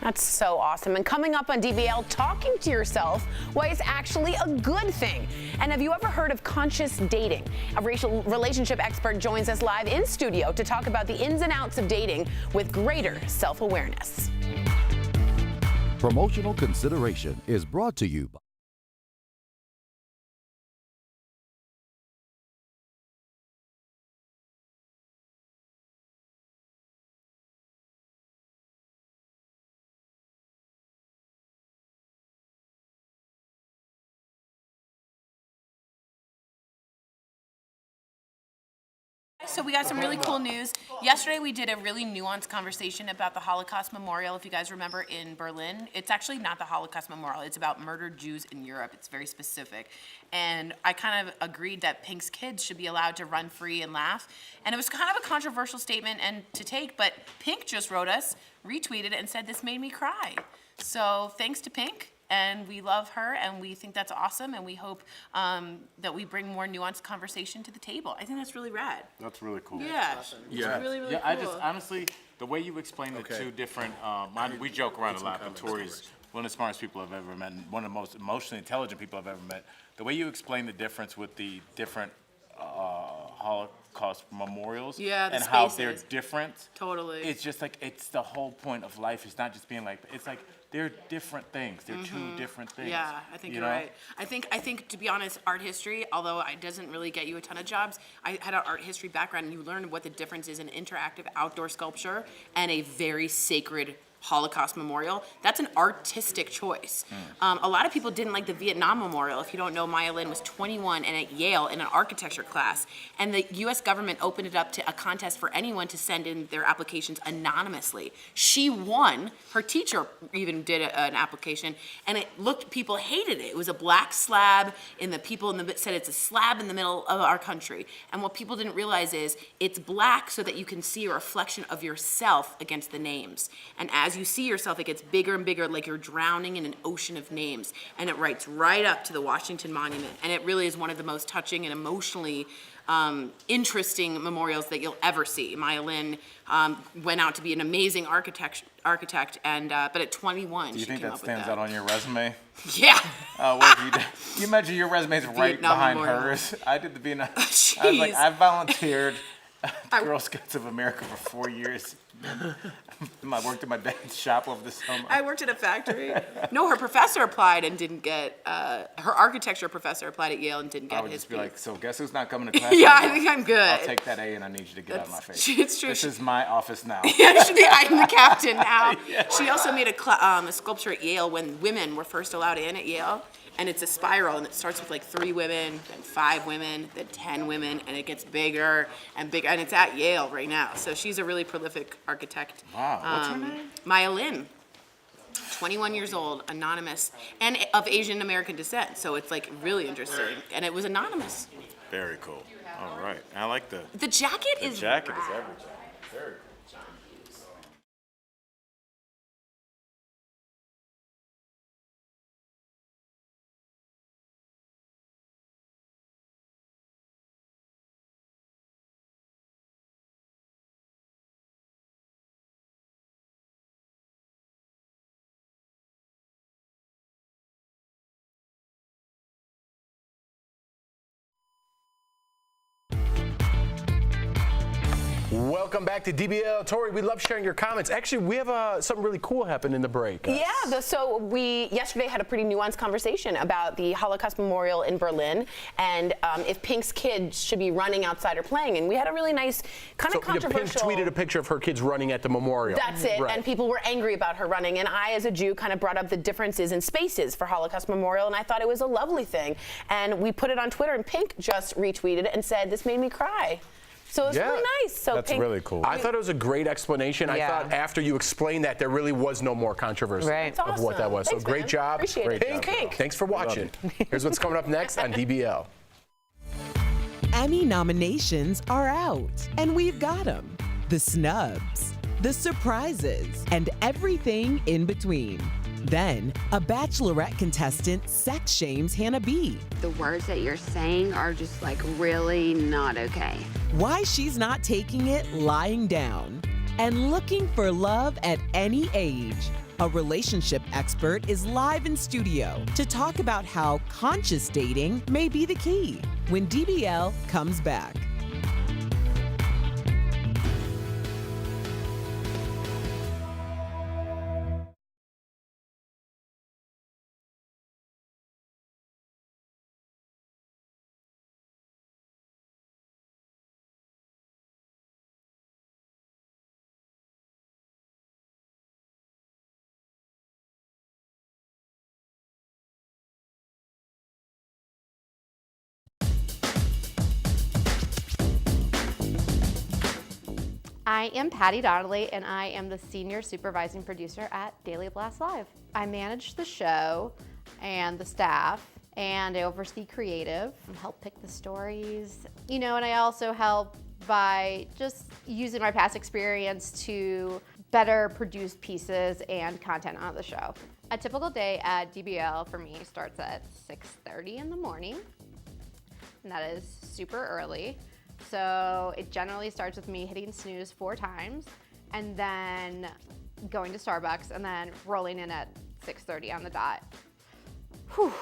That's so awesome. And coming up on DBL, talking to yourself, why it's actually a good thing. And have you ever heard of conscious dating? A racial relationship expert joins us live in studio to talk about the ins and outs of dating with greater self-awareness. Promotional consideration is brought to you by So we got some really cool news. Yesterday we did a really nuanced conversation about the Holocaust Memorial, if you guys remember, in Berlin. It's actually not the Holocaust Memorial. It's about murdered Jews in Europe. It's very specific. And I kind of agreed that Pink's kids should be allowed to run free and laugh. And it was kind of a controversial statement and to take, but Pink just wrote us, retweeted it, and said this made me cry. So thanks to Pink. And we love her, and we think that's awesome, and we hope that we bring more nuanced conversation to the table. I think that's really rad. That's really cool. Yeah. Yeah. It's really, really yeah, cool. I just honestly, the way you explain the two different, we joke around a lot, but Tori's one of the smartest people I've ever met, and one of the most emotionally intelligent people I've ever met. The way you explain the difference with the different Holocaust memorials Yeah, the and how spaces. they're different. Totally. It's just like, it's the whole point of life. It's not just being like, it's like, they're different things. They're two different things. Yeah, I think you you're know? right. I think to be honest, art history, although it doesn't really get you a ton of jobs, I had an art history background, and you learn what the difference is in interactive outdoor sculpture and a very sacred Holocaust memorial. That's an artistic choice. A lot of people didn't like the Vietnam Memorial. If you don't know, Maya Lin was 21 and at Yale in an architecture class, and the U.S. government opened it up to a contest for anyone to send in their applications anonymously. She won. Her teacher even did an application, and people hated it. It was a black slab, and the people said it's a slab in the middle of our country. And what people didn't realize is it's black so that you can see a reflection of yourself against the names. And as you see yourself, it gets bigger and bigger, like you're drowning in an ocean of names. And it writes right up to the Washington Monument. And it really is one of the most touching and emotionally interesting memorials that you'll ever see. Maya Lin went out to be an amazing architect, and but at 21, Do you she think came that up with stands that. out on your resume? Yeah. What have you done? You imagine your resume's right Vietnam behind Memorial. hers. I did the Vietnam. I was Jeez. like, I volunteered at Girl Scouts of America for 4 years. I worked at my dad's shop over the summer. I worked at a factory. No, her professor applied and didn't get, her architecture professor applied at Yale and didn't get I would his just be piece. like, so guess who's not coming to class? Yeah, I anymore? think I'm good. I'll take that A and I need you to get out of my face. It's true. This is my office now. Yeah, I'm the captain now. She also made a sculpture at Yale when women were first allowed in at Yale. And it's a spiral, and it starts with like 3 women, then 5 women, then 10 women, and it gets bigger and bigger. And it's at Yale right now. So she's a really prolific architect. Wow, what's her name? Maya Lin. 21 years old, anonymous, and of Asian American descent. So it's like really interesting. And it was anonymous. Very cool. All right. I like the jacket the is jacket rad. is everything. Very cool. Welcome back to DBL. Tori, we love sharing your comments. Actually, we have something really cool happen in the break. Yeah, so we yesterday had a pretty nuanced conversation about the Holocaust Memorial in Berlin and if Pink's kids should be running outside or playing. And we had a really nice, kind of controversial... Pink tweeted a picture of her kids running at the memorial. That's it, right. And people were angry about her running. And I, as a Jew, kind of brought up the differences in spaces for Holocaust Memorial, and I thought it was a lovely thing. And we put it on Twitter, and Pink just retweeted it and said, "This made me cry." So it's really nice. So that's Pink, really cool. I thought it was a great explanation. I thought after you explained that, there really was no more controversy of what that was. Thanks, so great man. job. Appreciate great it. job. Pink. Thanks for watching. Here's what's coming up next on DBL. Emmy nominations are out, and we've got them. The snubs, the surprises, and everything in between. Then, a Bachelorette contestant sex shames Hannah B. The words that you're saying are just like really not okay. Why she's not taking it lying down. And looking for love at any age. A relationship expert is live in studio to talk about how conscious dating may be the key when DBL comes back. I am Patty Donnelly, and I am the Senior Supervising Producer at Daily Blast Live. I manage the show and the staff, and I oversee creative and help pick the stories. You know, and I also help by just using my past experience to better produce pieces and content on the show. A typical day at DBL for me starts at 6:30 in the morning, and that is super early. So it generally starts with me hitting snooze 4 times and then going to Starbucks and then rolling in at 6:30 on the dot. Whew,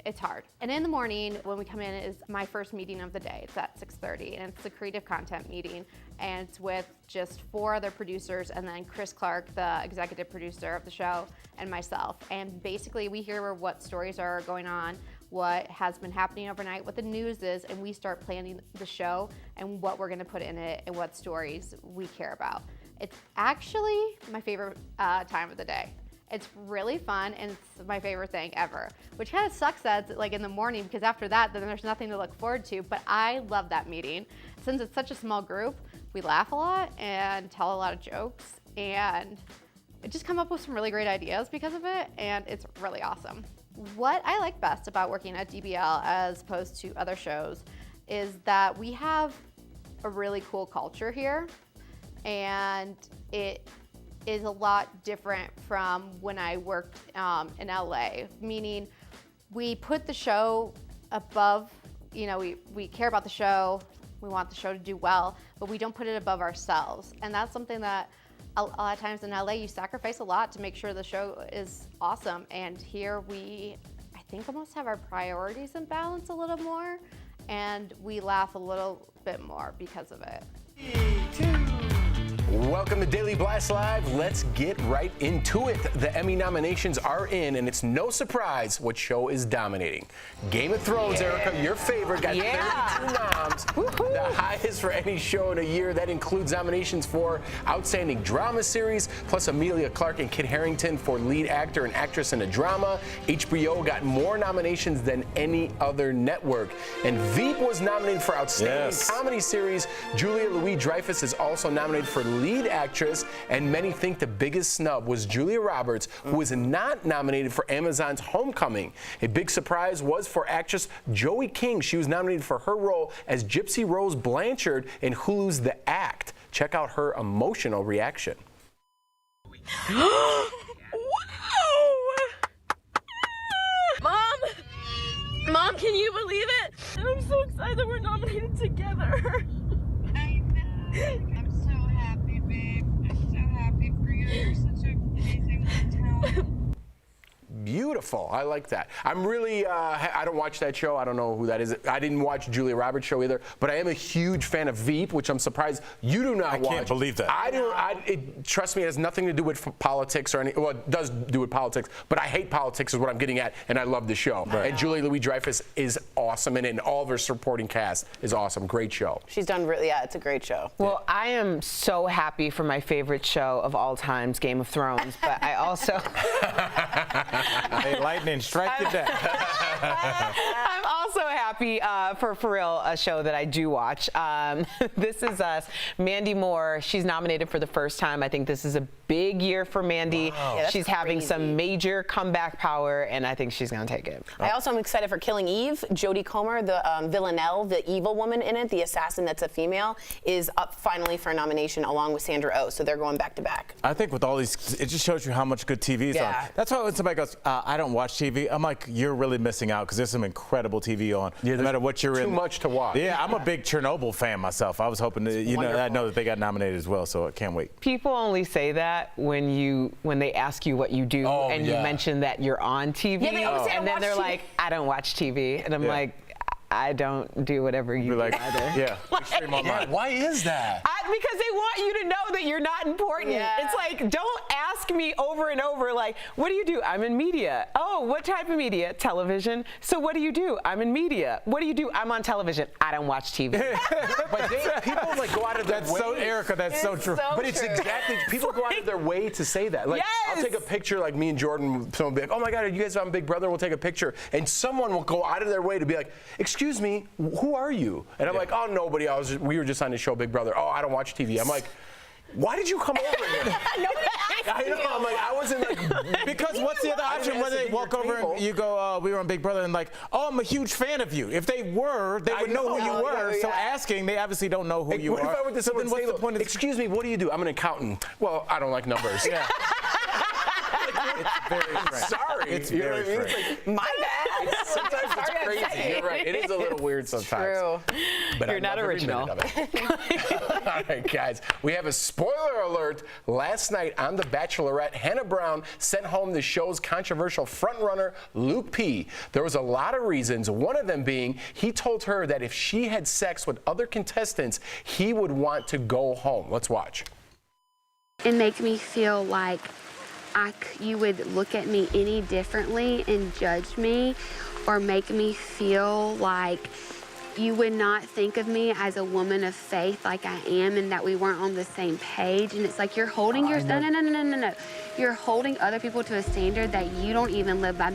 it's hard. And in the morning when we come in is my first meeting of the day. It's at 6:30 and it's the creative content meeting, and it's with just 4 other producers and then Chris Clark, the executive producer of the show, and myself. And basically we hear what stories are going on, what has been happening overnight, what the news is, and we start planning the show and what we're gonna put in it and what stories we care about. It's actually my favorite time of the day. It's really fun, and it's my favorite thing ever, which kind of sucks that it's like in the morning, because after that, then there's nothing to look forward to, but I love that meeting. Since it's such a small group, we laugh a lot and tell a lot of jokes, and I just come up with some really great ideas because of it, and it's really awesome. What I like best about working at DBL as opposed to other shows is that we have a really cool culture here, and it is a lot different from when I worked in LA, meaning we put the show above, you know, we care about the show, we want the show to do well, but we don't put it above ourselves. And that's something that a lot of times in LA, you sacrifice a lot to make sure the show is awesome. And here we, I think, almost have our priorities in balance a little more, and we laugh a little bit more because of it. Welcome to Daily Blast Live. Let's get right into it. The Emmy nominations are in, and it's no surprise what show is dominating. Game of Thrones, Erica, your favorite, got 32 noms. The highest for any show in a year. That includes nominations for Outstanding Drama Series, plus Emilia Clarke and Kit Harington for Lead Actor and Actress in a Drama. HBO got more nominations than any other network. And Veep was nominated for Outstanding Comedy Series. Julia Louis-Dreyfus is also nominated for Lead Actress, and many think the biggest snub was Julia Roberts, who was not nominated for Amazon's Homecoming. A big surprise was for actress Joey King. She was nominated for her role as Gypsy Rose Blanchard in Hulu's The Act. Check out her emotional reaction. Wow! Mom, can you believe it? I'm so excited that we're nominated together. I know. I'm so happy, babe. I'm so happy for you. You're such an amazing talent. Beautiful. Beautiful. I like that. I'm really, I don't watch that show. I don't know who that is. I didn't watch Julia Roberts' show either, but I am a huge fan of Veep, which I'm surprised you do not watch. I can't believe that. Trust me, it has nothing to do with politics or anything. Well, it does do with politics, but I hate politics is what I'm getting at, and I love the show. Right. And Julia Louis-Dreyfus is awesome, and all of her supporting cast is awesome. Great show. She's done really, it's a great show. Well, I am so happy for my favorite show of all times, Game of Thrones, but I also... Hey, lightning, strike it down. I'm also happy for real, a show that I do watch. This Is Us. Mandy Moore, she's nominated for the first time. I think this is a big year for Mandy. Wow. Yeah, she's having some major comeback power, and I think she's going to take it. I also am excited for Killing Eve. Jodie Comer, the Villanelle, the evil woman in it, the assassin that's a female, is up finally for a nomination along with Sandra Oh. So they're going back to back. I think with all these, it just shows you how much good TV is on. That's why when somebody goes, I don't watch TV, I'm like, you're really missing out because there's some incredible TV on. No matter what you're in. Too much to watch. Yeah, I'm a big Chernobyl fan myself. I was hoping to, I know that they got nominated as well, so I can't wait. People only say that when they ask you what you do and you mention that you're on TV, and then they're like, I don't watch TV, and I'm like, I don't do whatever you do either. Yeah, extreme online. Why is that? Because they want you to know that you're not important. Yeah. It's like, don't ask me over and over, like, what do you do? I'm in media. Oh, what type of media? Television. So what do you do? I'm in media. What do you do? I'm on television. I don't watch TV. But people like go out of their way. That's so, Erica, that's so true. But it's exactly, people go out of their way to say that. Like, I'll take a picture, like me and Jordan, someone will be like, oh my God, are you guys on Big Brother? We'll take a picture. And someone will go out of their way to be like, excuse me, who are you? And I'm like, oh, nobody. We were just on the show Big Brother. Oh, I don't watch TV. I'm like, why did you come over here? I know. I'm like, I wasn't like. Because what's the other option when they walk over and you go, we were on Big Brother, and like, oh, I'm a huge fan of you. If they were, they would know who you were. So asking, they obviously don't know who you are. If I were to someone say, excuse me, what do you do? I'm an accountant. Well, I don't like numbers. Yeah. It's very strange. Sorry. It's very strange. Like, my bad. Sometimes it's crazy. You're right. It is a little weird sometimes. True. But you're not original. All right, guys. We have a spoiler alert. Last night on The Bachelorette, Hannah Brown sent home the show's controversial frontrunner, Luke P. There was a lot of reasons, one of them being he told her that if she had sex with other contestants, he would want to go home. Let's watch. It makes me feel like you would look at me any differently and judge me, or make me feel like you would not think of me as a woman of faith like I am, and that we weren't on the same page. And it's like you're holding no. You're holding other people to a standard that you don't even live by.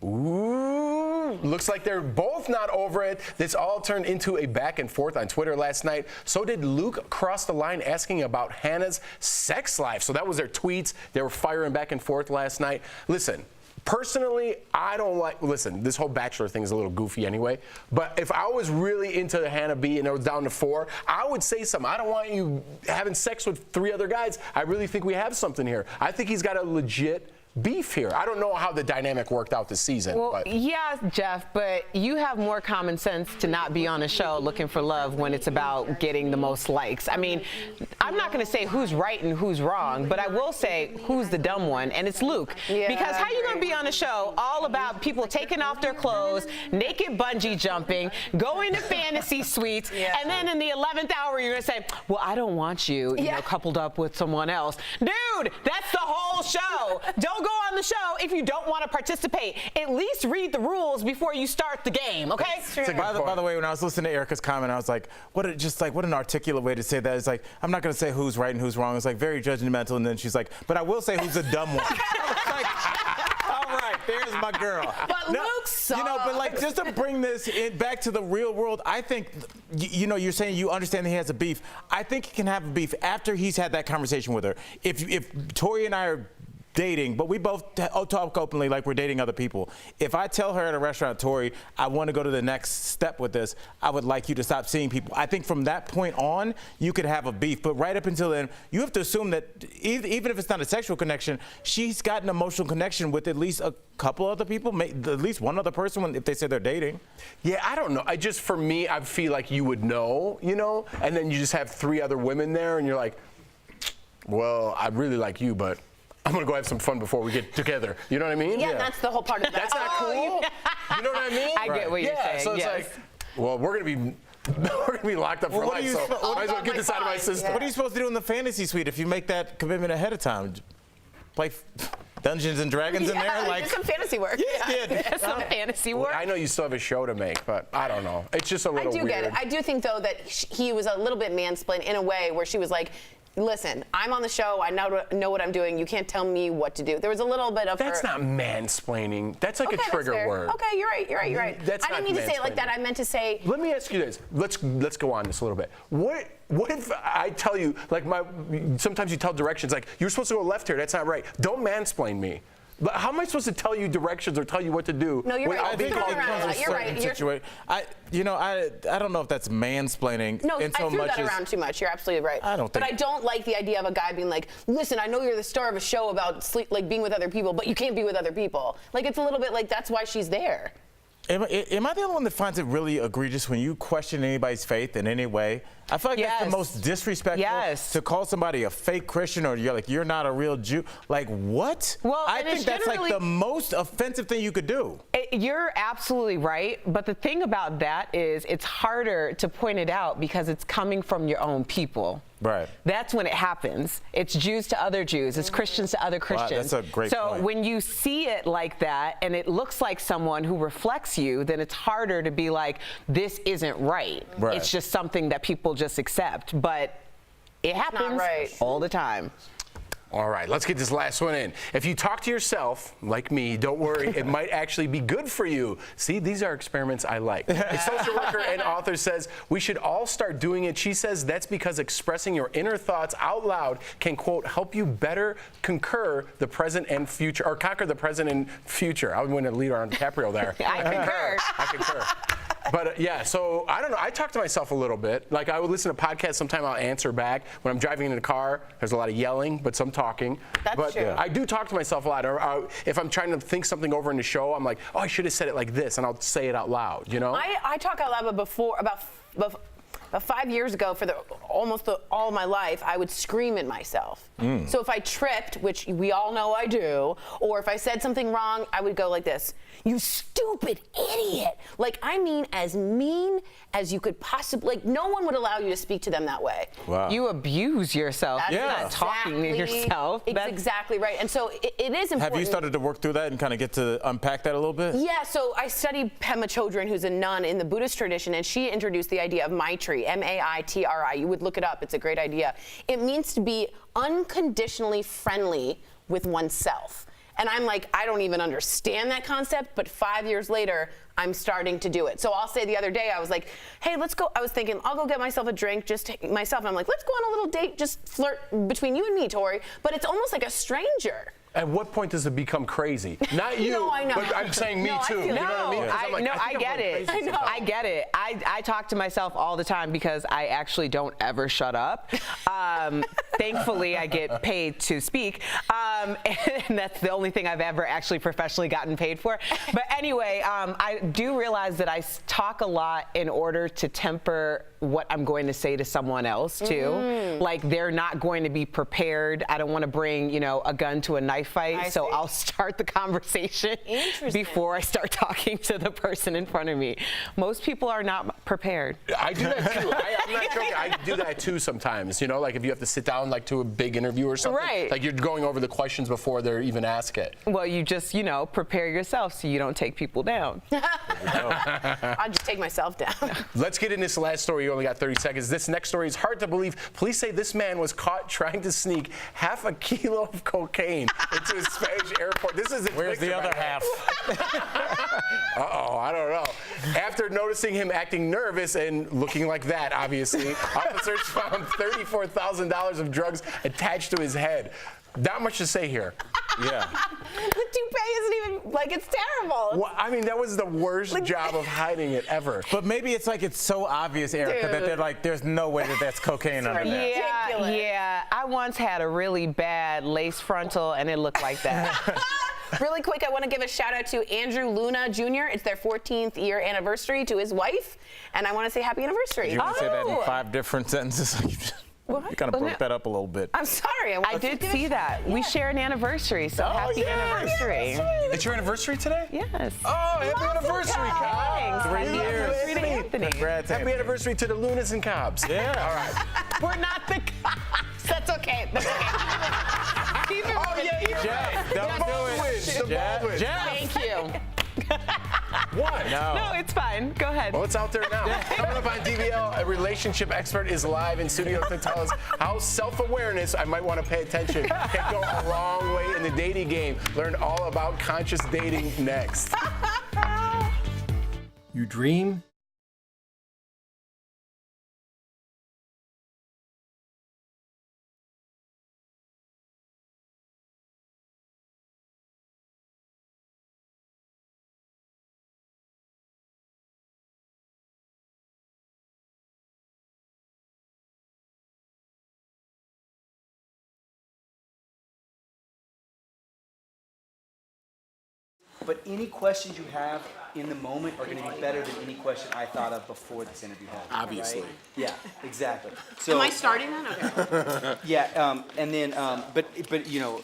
Ooh, looks like they're both not over it. This all turned into a back and forth on Twitter last night. So did Luke cross the line asking about Hannah's sex life. So that was their tweets. They were firing back and forth last night. Listen, personally, I don't like, listen, this whole Bachelor thing is a little goofy anyway, but if I was really into Hannah B and it was down to 4, I would say something. I don't want you having sex with 3 other guys. I really think we have something here. I think he's got a legit beef here. I don't know how the dynamic worked out this season. Well, but. yeah, Jeff, but you have more common sense to not be on a show looking for love when it's about getting the most likes. I mean, I'm not going to say who's right and who's wrong, but I will say who's the dumb one, and it's Luke. Yeah, because how are you going to be on a show all about people taking off their clothes, naked bungee jumping, going to fantasy suites, and then in the 11th hour you're going to say, well, I don't want you, you know, coupled up with someone else. Dude, that's the whole show. Don't go on the show if you don't want to participate. At least read the rules before you start the game, okay? By the way, when I was listening to Erica's comment, I was like, what an articulate way to say that. It's like, I'm not going to say who's right and who's wrong. It's like very judgmental, and then she's like, but I will say who's the dumb one. I was like, all right, there's my girl. But Luke sucks. You know, but like, just to bring this back to the real world, I think, you know, you're saying you understand that he has a beef. I think he can have a beef after he's had that conversation with her. If Tori and I are dating, but we both talk openly like we're dating other people. If I tell her at a restaurant, Tori, I want to go to the next step with this, I would like you to stop seeing people. I think from that point on, you could have a beef. But right up until then, you have to assume that even if it's not a sexual connection, she's got an emotional connection with at least a couple other people, at least one other person if they say they're dating. Yeah, I don't know. For me, I feel like you would know, you know, and then you just have 3 other women there, and you're like, well, I really like you, but I'm gonna go have some fun before we get together. You know what I mean? Yeah, that's the whole part of that. That's not cool. You know what I mean? I get what you're saying. So it's like, well, we're gonna be locked up for Well, what life. are you So supposed- might as well get this out of my system. What are you supposed to do in the fantasy suite if you make that commitment ahead of time? Play Dungeons and Dragons in there? Like, some fantasy work. Yeah, some fantasy work. I know you still have a show to make, but I don't know. It's just a little I do weird. get it. I do think, though, that he was a little bit mansplained in a way where she was like, listen, I'm on the show. I know what I'm doing. You can't tell me what to do. There was a little bit of That's not mansplaining. That's like a trigger word. Okay, you're right. That's I didn't mean to say it like that. I meant to say. Let me ask you this. Let's go on this a little bit. What if I tell you, like sometimes you tell directions, like you're supposed to go left here. That's not right. Don't mansplain me. But how am I supposed to tell you directions or tell you what to do? No, you're right. I think it depends on certain situation. I don't know if that's mansplaining. No, in so I threw much that as, around too much. You're absolutely right. I don't think. But I don't like the idea of a guy being like, listen, I know you're the star of a show about like being with other people, but you can't be with other people. Like, it's a little bit like that's why she's there. Am I the only one that finds it really egregious when you question anybody's faith in any way? I feel like that's the most disrespectful to call somebody a fake Christian or you're not a real Jew. Like, what? Well, I think that's like the most offensive thing you could do. You're absolutely right, but the thing about that is it's harder to point it out because it's coming from your own people. Right. That's when it happens. It's Jews to other Jews. It's Christians to other Christians. Wow, that's a great point. point. When you see it like that and it looks like someone who reflects you, then it's harder to be like, this isn't right. It's just something that people just accept. But it happens all the time. All right, let's get this last one in. If you talk to yourself, like me, don't worry, it might actually be good for you. See, these are experiments I like. A social worker and author says we should all start doing it. She says that's because expressing your inner thoughts out loud can, quote, help you better conquer the present and future, or conquer the present and future. I would win a leader on DiCaprio there. I concur. I concur. But yeah, so I don't know. I talk to myself a little bit. Like I would listen to podcasts. Sometime I'll answer back. When I'm driving in the car, there's a lot of yelling, but some talking. That's true. I do talk to myself a lot. Or if I'm trying to think something over in the show, I'm like, oh, I should have said it like this, and I'll say it out loud. You know? I talk out loud, but before about 5 years ago, for all my life, I would scream at myself. So if I tripped, which we all know I do, or if I said something wrong, I would go like this: "You stupid idiot!" Like, I mean as you could possibly. Like, no one would allow you to speak to them that way. Wow. You abuse yourself. That's You're not talking to yourself. That's exactly right. And so it is important. Have you started to work through that and kind of get to unpack that a little bit? Yeah, so I studied Pema Chodron, who's a nun in the Buddhist tradition, and she introduced the idea of Maitri, M-A-I-T-R-I. You would look it up. It's a great idea. It means to be unconditionally friendly with oneself. And I'm like, I don't even understand that concept, but 5 years later, I'm starting to do it. So I'll say the other day, I was like, hey, let's go. I was thinking, I'll go get myself a drink, just myself. And I'm like, let's go on a little date, just flirt between you and me, Tori. But it's almost like a stranger. At what point does it become crazy? Not you, No, I know. but I'm saying me too. You know what I mean? 'Cause I'm like, I think get I'm going it. crazy sometimes. I get it. I talk to myself all the time because I actually don't ever shut up. Thankfully, I get paid to speak. And that's the only thing I've ever actually professionally gotten paid for. But anyway, I do realize that I talk a lot in order to temper what I'm going to say to someone else too. Like, they're not going to be prepared. I don't want to bring, a gun to a knife fight. So I'll start the conversation before I start talking to the person in front of me. Most people are not prepared. I do that too. I'm not joking. I do that too sometimes. Like if you have to sit down like to a big interview or something. Right. Like you're going over the questions before they're even asked it. Well, you just, prepare yourself so you don't take people down. I'll just take myself down. Let's get in this last story. You only got 30 seconds. This next story is hard to believe. Police say this man was caught trying to sneak half a kilo of cocaine into a Spanish airport. This is Where's the other half? Uh-oh, I don't know. After noticing him acting nervous and looking like that, obviously, officers found $34,000 of drugs attached to his head. Not much to say here. Yeah. The toupee isn't even, it's terrible. Well, I mean, that was the worst job of hiding it ever. But maybe it's so obvious, Erica, that they're like, there's no way that's cocaine under there. Yeah. I once had a really bad lace frontal, and it looked like that. Really quick, I want to give a shout out to Andrew Luna Jr. It's their 14th year anniversary to his wife, and I want to say happy anniversary. Did you want to say that in 5 different sentences? What? You kind of broke that up a little bit. I'm sorry. I did see that. We share an anniversary, so happy anniversary. It's your anniversary today? Yes. Oh, happy anniversary, Cobb. 3 years. Happy anniversary to Anthony. Congrats, Happy Anthony. anniversary to the Lunas and Cobbs. Yeah. All right. We're not the cops. That's okay. That's okay. Keep it moving. Jeff, don't do it. Jeff. Thank you. What? No, it's fine. Go ahead. Well, it's out there now. Coming up on DBL, a relationship expert is live in studio to tell us how self-awareness, I might want to pay attention, can go a long way in the dating game. Learn all about conscious dating next. You dream, But any questions you have in the moment are going to be better than any question I thought of before this interview happened. Obviously. Right? Yeah, exactly. So, Am I starting then? Okay. Yeah, and then, but you know,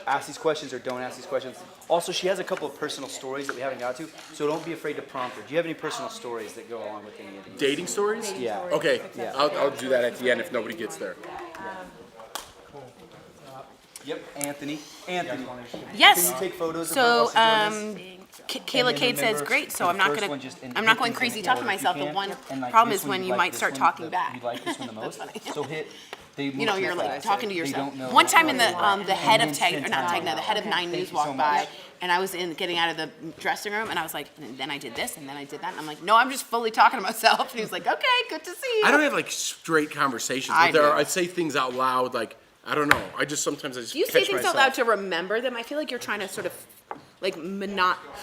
ask these questions or don't ask these questions. Also, she has a couple of personal stories that we haven't got to, so don't be afraid to prompt her. Do you have any personal stories that go along with any of these? Dating stories? Yeah. Okay, Yeah. I'll do that at the end if nobody gets there. Yep, Anthony. Yes. Can you take photos So, of her also join us? Kayla Kate says, great, so I'm not going crazy talking to myself. The one problem is when you might start talking back. You like this one the most? So hit. You know, you're like talking to yourself. One time in the head of Tag, or not Tag, the head of 9 News walked by, and I was getting out of the dressing room, and I was like, and then I did this, and then I did that, and I'm like, no, I'm just fully talking to myself. And he was like, okay, good to see you. I don't have like straight conversations. But I say things out loud, like, I don't know. Sometimes I just Do you say catch things myself. out loud to remember them? I feel like you're trying to sort of like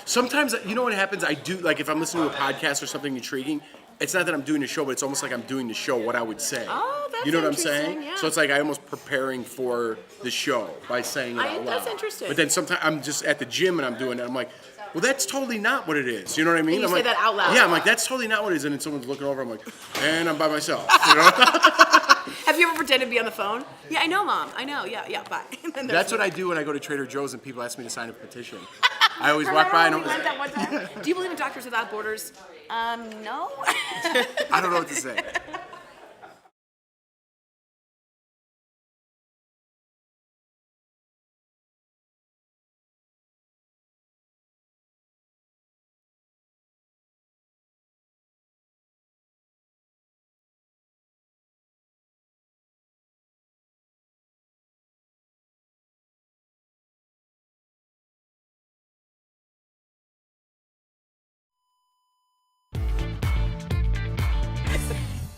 Sometimes, you know what happens? I do, like if I'm listening to a podcast or something intriguing, it's not that I'm doing the show, but it's almost like I'm doing the show, what I would say. Oh, that's You know what I'm interesting, saying? yeah. So it's like I'm almost preparing for the show by saying it out loud. That's interesting. But then sometimes I'm just at the gym and I'm doing it. I'm like, well, that's totally not what it is. You know what I mean? And you I'm say like, that out loud. Yeah, I'm like, that's totally not what it is. And then someone's looking over, I'm like, and I'm by myself. You know? Have you ever pretended to be on the phone? Yeah, I know, Mom. I know. Yeah, bye. That's what I do when I go to Trader Joe's and people ask me to sign a petition. I always walk by and I'm we went that one time? Do you believe in Doctors Without Borders? No. I don't know what to say.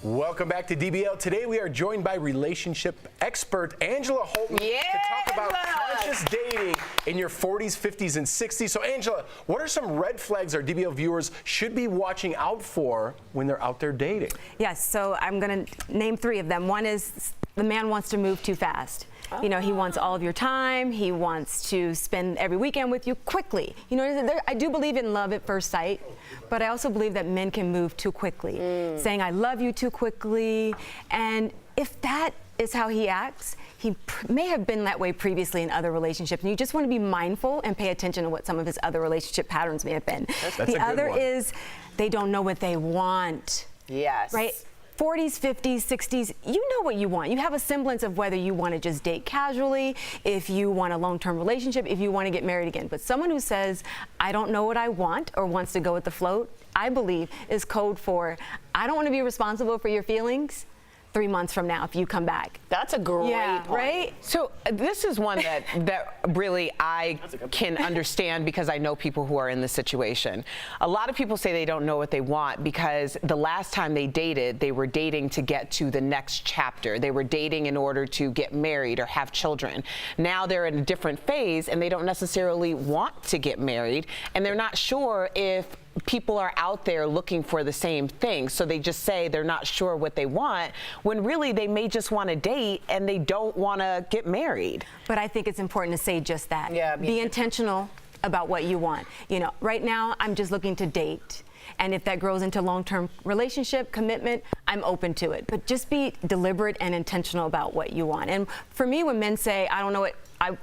Welcome back to DBL. Today we are joined by relationship expert Angela Holton to talk about conscious dating in your 40s, 50s, and 60s. So Angela, what are some red flags our DBL viewers should be watching out for when they're out there dating? Yes, so I'm going to name 3 of them. One is the man wants to move too fast. You know, he wants all of your time. He wants to spend every weekend with you quickly. You know, I do believe in love at first sight, but I also believe that men can move too quickly, saying I love you too quickly. And if that is how he acts, he may have been that way previously in other relationships. And you just want to be mindful and pay attention to what some of his other relationship patterns may have been. The other is they don't know what they want. Yes. Right? 40s, 50s, 60s, you know what you want. You have a semblance of whether you want to just date casually, if you want a long-term relationship, if you want to get married again. But someone who says, I don't know what I want or wants to go with the float, I believe is code for, I don't want to be responsible for your feelings 3 months from now if you come back. That's a great point. Right? So this is one that really I can understand because I know people who are in this situation. A lot of people say they don't know what they want because the last time they dated, they were dating to get to the next chapter. They were dating in order to get married or have children. Now they're in a different phase and they don't necessarily want to get married and they're not sure if people are out there looking for the same thing. So they just say they're not sure what they want when really they may just want to date and they don't want to get married. But I think it's important to say just that. Yeah, be intentional about what you want. You know, right now I'm just looking to date. And if that grows into long-term relationship, commitment, I'm open to it. But just be deliberate and intentional about what you want. And for me, when men say, I don't know what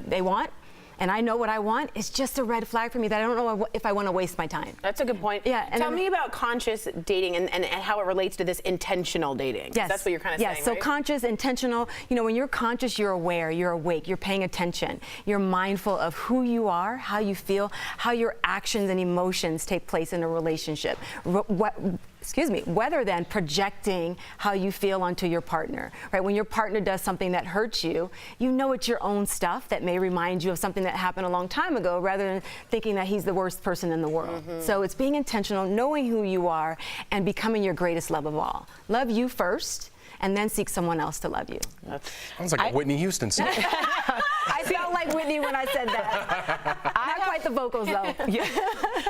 they want, and I know what I want, it's just a red flag for me that I don't know if I want to waste my time. That's a good point. Yeah. And Tell me about conscious dating and how it relates to this intentional dating. Yes. That's what you're kind of saying, Yes, so right? conscious, intentional, when you're conscious, you're aware, you're awake, you're paying attention. You're mindful of who you are, how you feel, how your actions and emotions take place in a relationship. Whether then projecting how you feel onto your partner, right? When your partner does something that hurts you, you know it's your own stuff that may remind you of something that happened a long time ago rather than thinking that he's the worst person in the world. So it's being intentional, knowing who you are, and becoming your greatest love of all. Love you first, and then seek someone else to love you. Sounds like a Whitney Houston song. I felt like Whitney when I said that. Not quite the vocals, though. Yeah.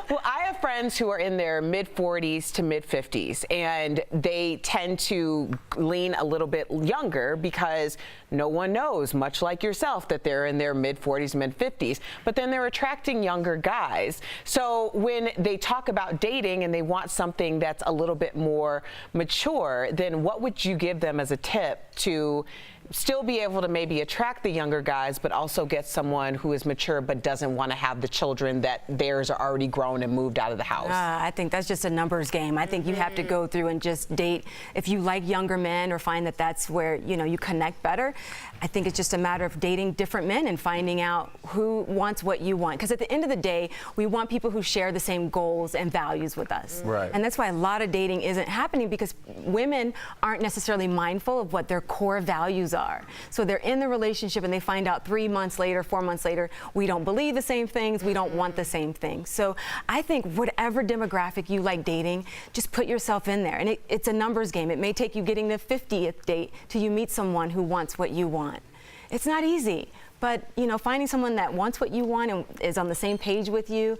Well, I have friends who are in their mid-40s to mid-50s, and they tend to lean a little bit younger because no one knows, much like yourself, that they're in their mid-40s, mid-50s. But then they're attracting younger guys. So when they talk about dating and they want something that's a little bit more mature, then what would you give them as a tip to still be able to maybe attract the younger guys, but also get someone who is mature but doesn't want to have the children that theirs are already grown and moved out of the house? I think that's just a numbers game. I think you have to go through and just date. If you like younger men or find that that's where you connect better, I think it's just a matter of dating different men and finding out who wants what you want. Because at the end of the day, we want people who share the same goals and values with us. Right. And that's why a lot of dating isn't happening, because women aren't necessarily mindful of what their core values are. So they're in the relationship and they find out 3 months later, 4 months later, we don't believe the same things, we don't want the same things. So I think whatever demographic you like dating, just put yourself in there. And it's a numbers game. It may take you getting the 50th date till you meet someone who wants what you want. It's not easy, but finding someone that wants what you want and is on the same page with you,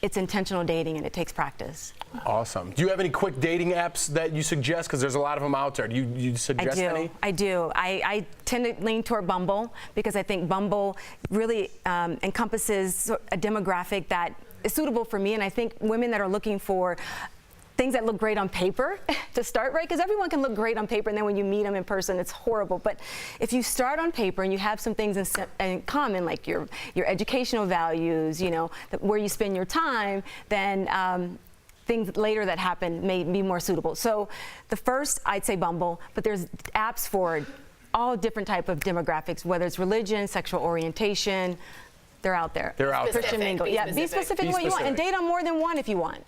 it's intentional dating and it takes practice. Awesome. Do you have any quick dating apps that you suggest? Because there's a lot of them out there. Do you suggest any? I do. I tend to lean toward Bumble because I think Bumble really encompasses a demographic that is suitable for me, and I think women that are looking for things that look great on paper to start, right? Because everyone can look great on paper, and then when you meet them in person, it's horrible. But if you start on paper and you have some things in common, like your educational values, where you spend your time, then things later that happen may be more suitable. So the first, I'd say Bumble, but there's apps for all different type of demographics, whether it's religion, sexual orientation, they're out there. They're out there. Christian mingle. Yeah, be specific in what you want, and date on more than one if you want.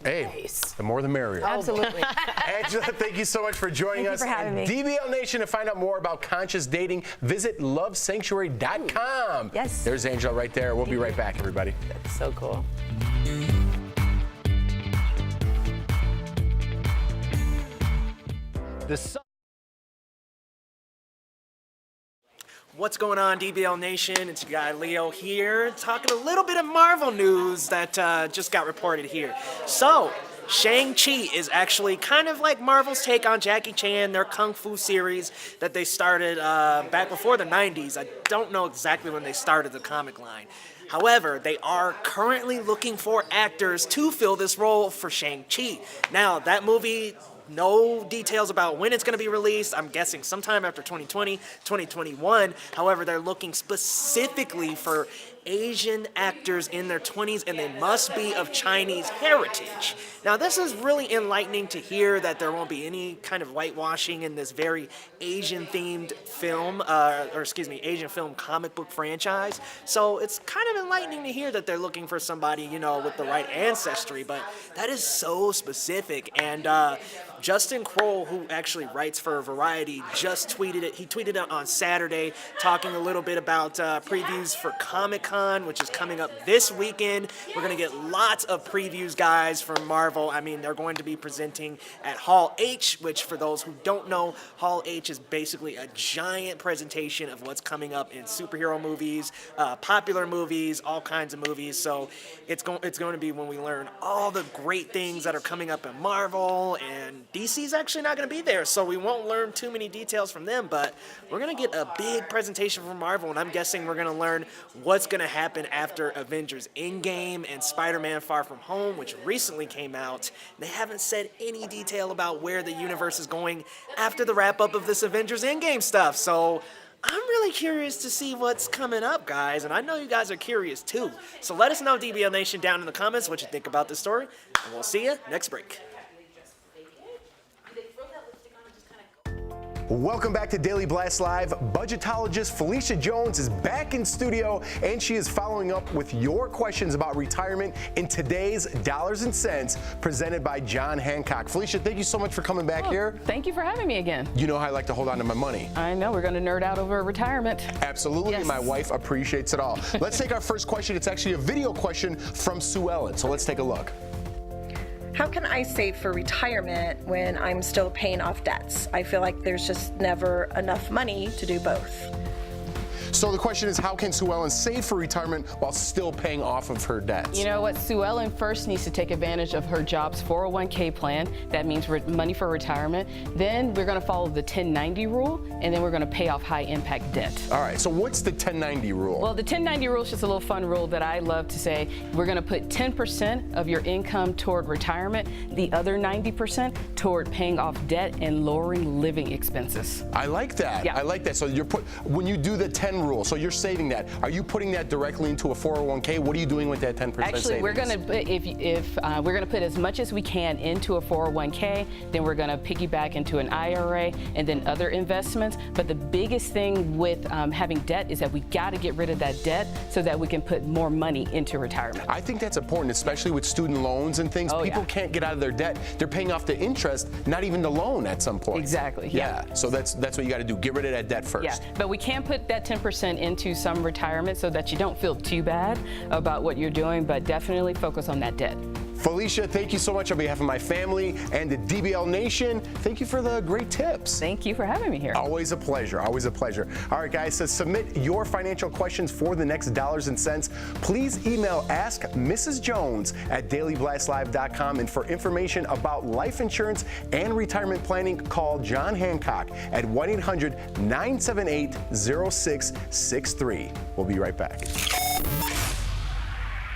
Hey, the more the merrier. Absolutely. Angela, thank you so much for joining us. Thank you for having me. DBL Nation, to find out more about conscious dating, visit lovesanctuary.com. Yes. There's Angela right there. We'll be right back, everybody. That's so cool. What's going on, DBL Nation? It's your guy Leo here, talking a little bit of Marvel news that just got reported here. So, Shang-Chi is actually kind of like Marvel's take on Jackie Chan, their Kung Fu series that they started back before the 90s. I don't know exactly when they started the comic line. However, they are currently looking for actors to fill this role for Shang-Chi. Now, that movie, no details about when it's going to be released. I'm guessing sometime after 2020, 2021. However, they're looking specifically for Asian actors in their 20s, and they must be of Chinese heritage. Now, this is really enlightening to hear that there won't be any kind of whitewashing in this very Asian-themed film, Asian film comic book franchise. So it's kind of enlightening to hear that they're looking for somebody, with the right ancestry, but that is so specific. And Justin Kroll, who actually writes for Variety, just tweeted it. He tweeted it on Saturday, talking a little bit about previews for Comic-Con, which is coming up this weekend. We're going to get lots of previews, guys, from Marvel. I mean, they're going to be presenting at Hall H, which, for those who don't know, Hall H is basically a giant presentation of what's coming up in superhero movies, popular movies, all kinds of movies. So it's going to be when we learn all the great things that are coming up in Marvel, and DC's actually not going to be there, so we won't learn too many details from them, but we're going to get a big presentation from Marvel, and I'm guessing we're going to learn what's going to to happen after Avengers Endgame and Spider-Man Far From Home, which recently came out. They haven't said any detail about where the universe is going after the wrap-up of this Avengers Endgame stuff. So I'm really curious to see what's coming up, guys, and I know you guys are curious too. So let us know, DBL Nation, down in the comments what you think about this story, and we'll see you next break. Welcome back to Daily Blast Live. Budgetologist Felicia Jones is back in studio, and she is following up with your questions about retirement in today's Dollars and Cents, presented by John Hancock. Felicia, thank you so much for coming back here. Thank you for having me again. You know how I like to hold on to my money. I know, we're going to nerd out over retirement. Absolutely, Yes. My wife appreciates it all. Let's take our first question. It's actually a video question from Sue Ellen, so let's take a look. How can I save for retirement when I'm still paying off debts? I feel like there's just never enough money to do both. So the question is, how can Sue Ellen save for retirement while still paying off of her debts? You know what? Sue Ellen first needs to take advantage of her job's 401k plan. That means money for retirement. Then we're going to follow the 1090 rule, and then we're going to pay off high impact debt. All right, so what's the 1090 rule? Well, the 1090 rule is just a little fun rule that I love to say. We're going to put 10% of your income toward retirement, the other 90% toward paying off debt and lowering living expenses. I like that. Yeah. I like that. So when you do the 10 rule, so you're saving that. Are you putting that directly into a 401k? What are you doing with that 10% Actually, savings? we're going to we're going to put as much as we can into a 401k, then we're going to piggyback into an IRA and then other investments. But the biggest thing with having debt is that we got to get rid of that debt so that we can put more money into retirement. I think that's important, especially with student loans and things. People can't get out of their debt. They're paying off the interest, not even the loan at some point. Exactly. Yeah. So that's what you got to do. Get rid of that debt first. Yeah, but we can put that 10% into some retirement so that you don't feel too bad about what you're doing, but definitely focus on that debt. Felicia, thank you so much on behalf of my family and the DBL Nation. Thank you for the great tips. Thank you for having me here. Always a pleasure. Always a pleasure. All right, guys, so submit your financial questions for the next Dollars and Cents. Please email askmrsjones@dailyblastlive.com. And for information about life insurance and retirement planning, call John Hancock at 1-800-978-0663. We'll be right back.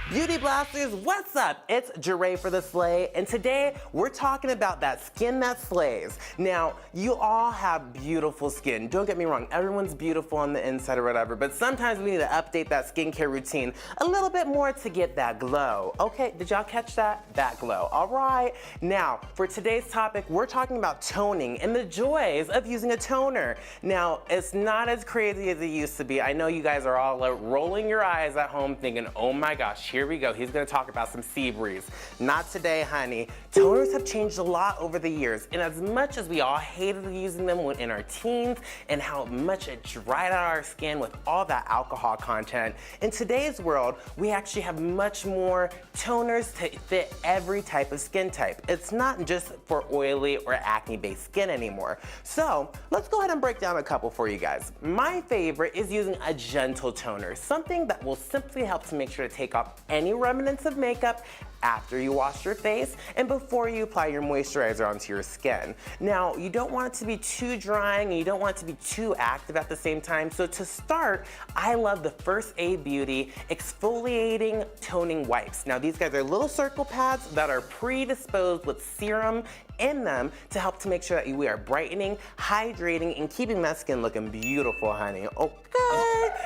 Beauty Blasters, what's up? It's Jeray for the Slay, and today we're talking about that skin that slays. Now, you all have beautiful skin. Don't get me wrong, everyone's beautiful on the inside or whatever, but sometimes we need to update that skincare routine a little bit more to get that glow. Okay, did y'all catch that? That glow. All right. Now, for today's topic, we're talking about toning and the joys of using a toner. Now, it's not as crazy as it used to be. I know you guys are all rolling your eyes at home thinking, oh my gosh, here we go. He's gonna talk about some sea breeze. Not today, honey. Toners have changed a lot over the years, and as much as we all hated using them in our teens and how much it dried out our skin with all that alcohol content, in today's world, we actually have much more toners to fit every type of skin type. It's not just for oily or acne-based skin anymore. So let's go ahead and break down a couple for you guys. My favorite is using a gentle toner, something that will simply help to make sure to take off any remnants of makeup after you wash your face and before you apply your moisturizer onto your skin. Now, you don't want it to be too drying and you don't want it to be too active at the same time. So to start, I love the First Aid Beauty Exfoliating Toning Wipes. Now, these guys are little circle pads that are predisposed with serum in them to help to make sure that we are brightening, hydrating, and keeping that skin looking beautiful, honey. Okay.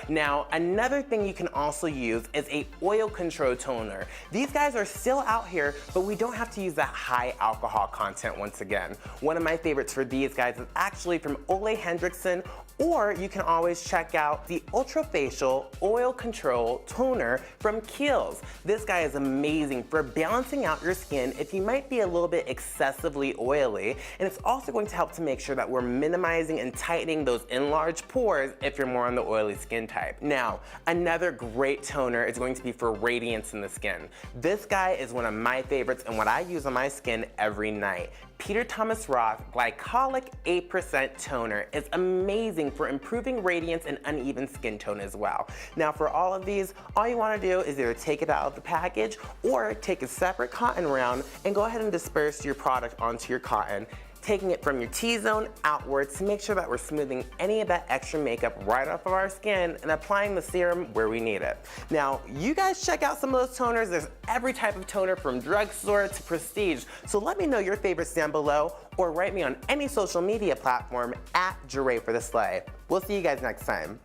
Now, another thing you can also use is a oil control toner. These guys are still out here, but we don't have to use that high alcohol content once again. One of my favorites for these guys is actually from Ole Hendrickson, or you can always check out the Ultra Facial Oil Control Toner from Kiehl's. This guy is amazing for balancing out your skin if you might be a little bit excessively oily, and it's also going to help to make sure that we're minimizing and tightening those enlarged pores if you're more on the oily skin type. Now, another great toner is going to be for radiance in the skin. This guy is one of my favorites and what I use on my skin every night. Peter Thomas Roth Glycolic 8% Toner is amazing for improving radiance and uneven skin tone as well. Now, for all of these, all you want to do is either take it out of the package or take a separate cotton round and go ahead and disperse your product onto your cotton. taking it from your T-zone outwards to make sure that we're smoothing any of that extra makeup right off of our skin and applying the serum where we need it. Now, you guys check out some of those toners. There's every type of toner from drugstore to prestige. So let me know your favorites down below or write me on any social media platform at Jure for the Slay. We'll see you guys next time.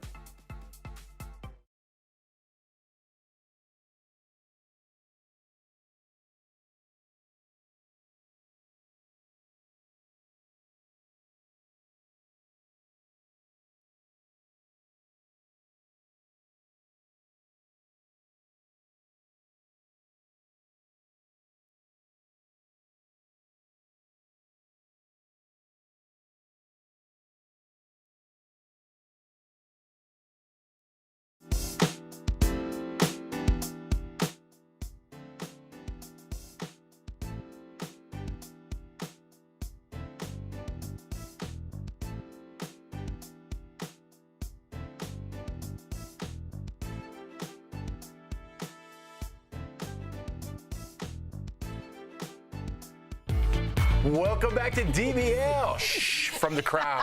Welcome back to DBL. Shh, from the crowd.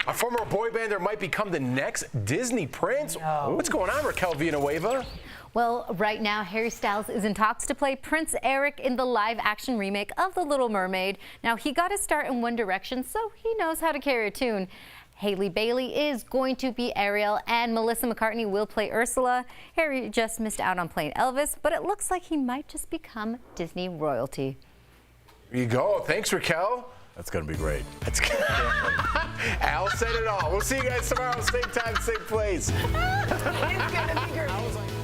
A former boy bander might become the next Disney prince. What's going on, Raquel Villanueva? Well, right now, Harry Styles is in talks to play Prince Eric in the live-action remake of The Little Mermaid. Now, he got his start in One Direction, so he knows how to carry a tune. Hailey Bailey is going to be Ariel, and Melissa McCartney will play Ursula. Harry just missed out on playing Elvis, but it looks like he might just become Disney royalty. There you go. Thanks, Raquel. That's going to be great. Al said it all. We'll see you guys tomorrow, same time, same place. It's going to be great.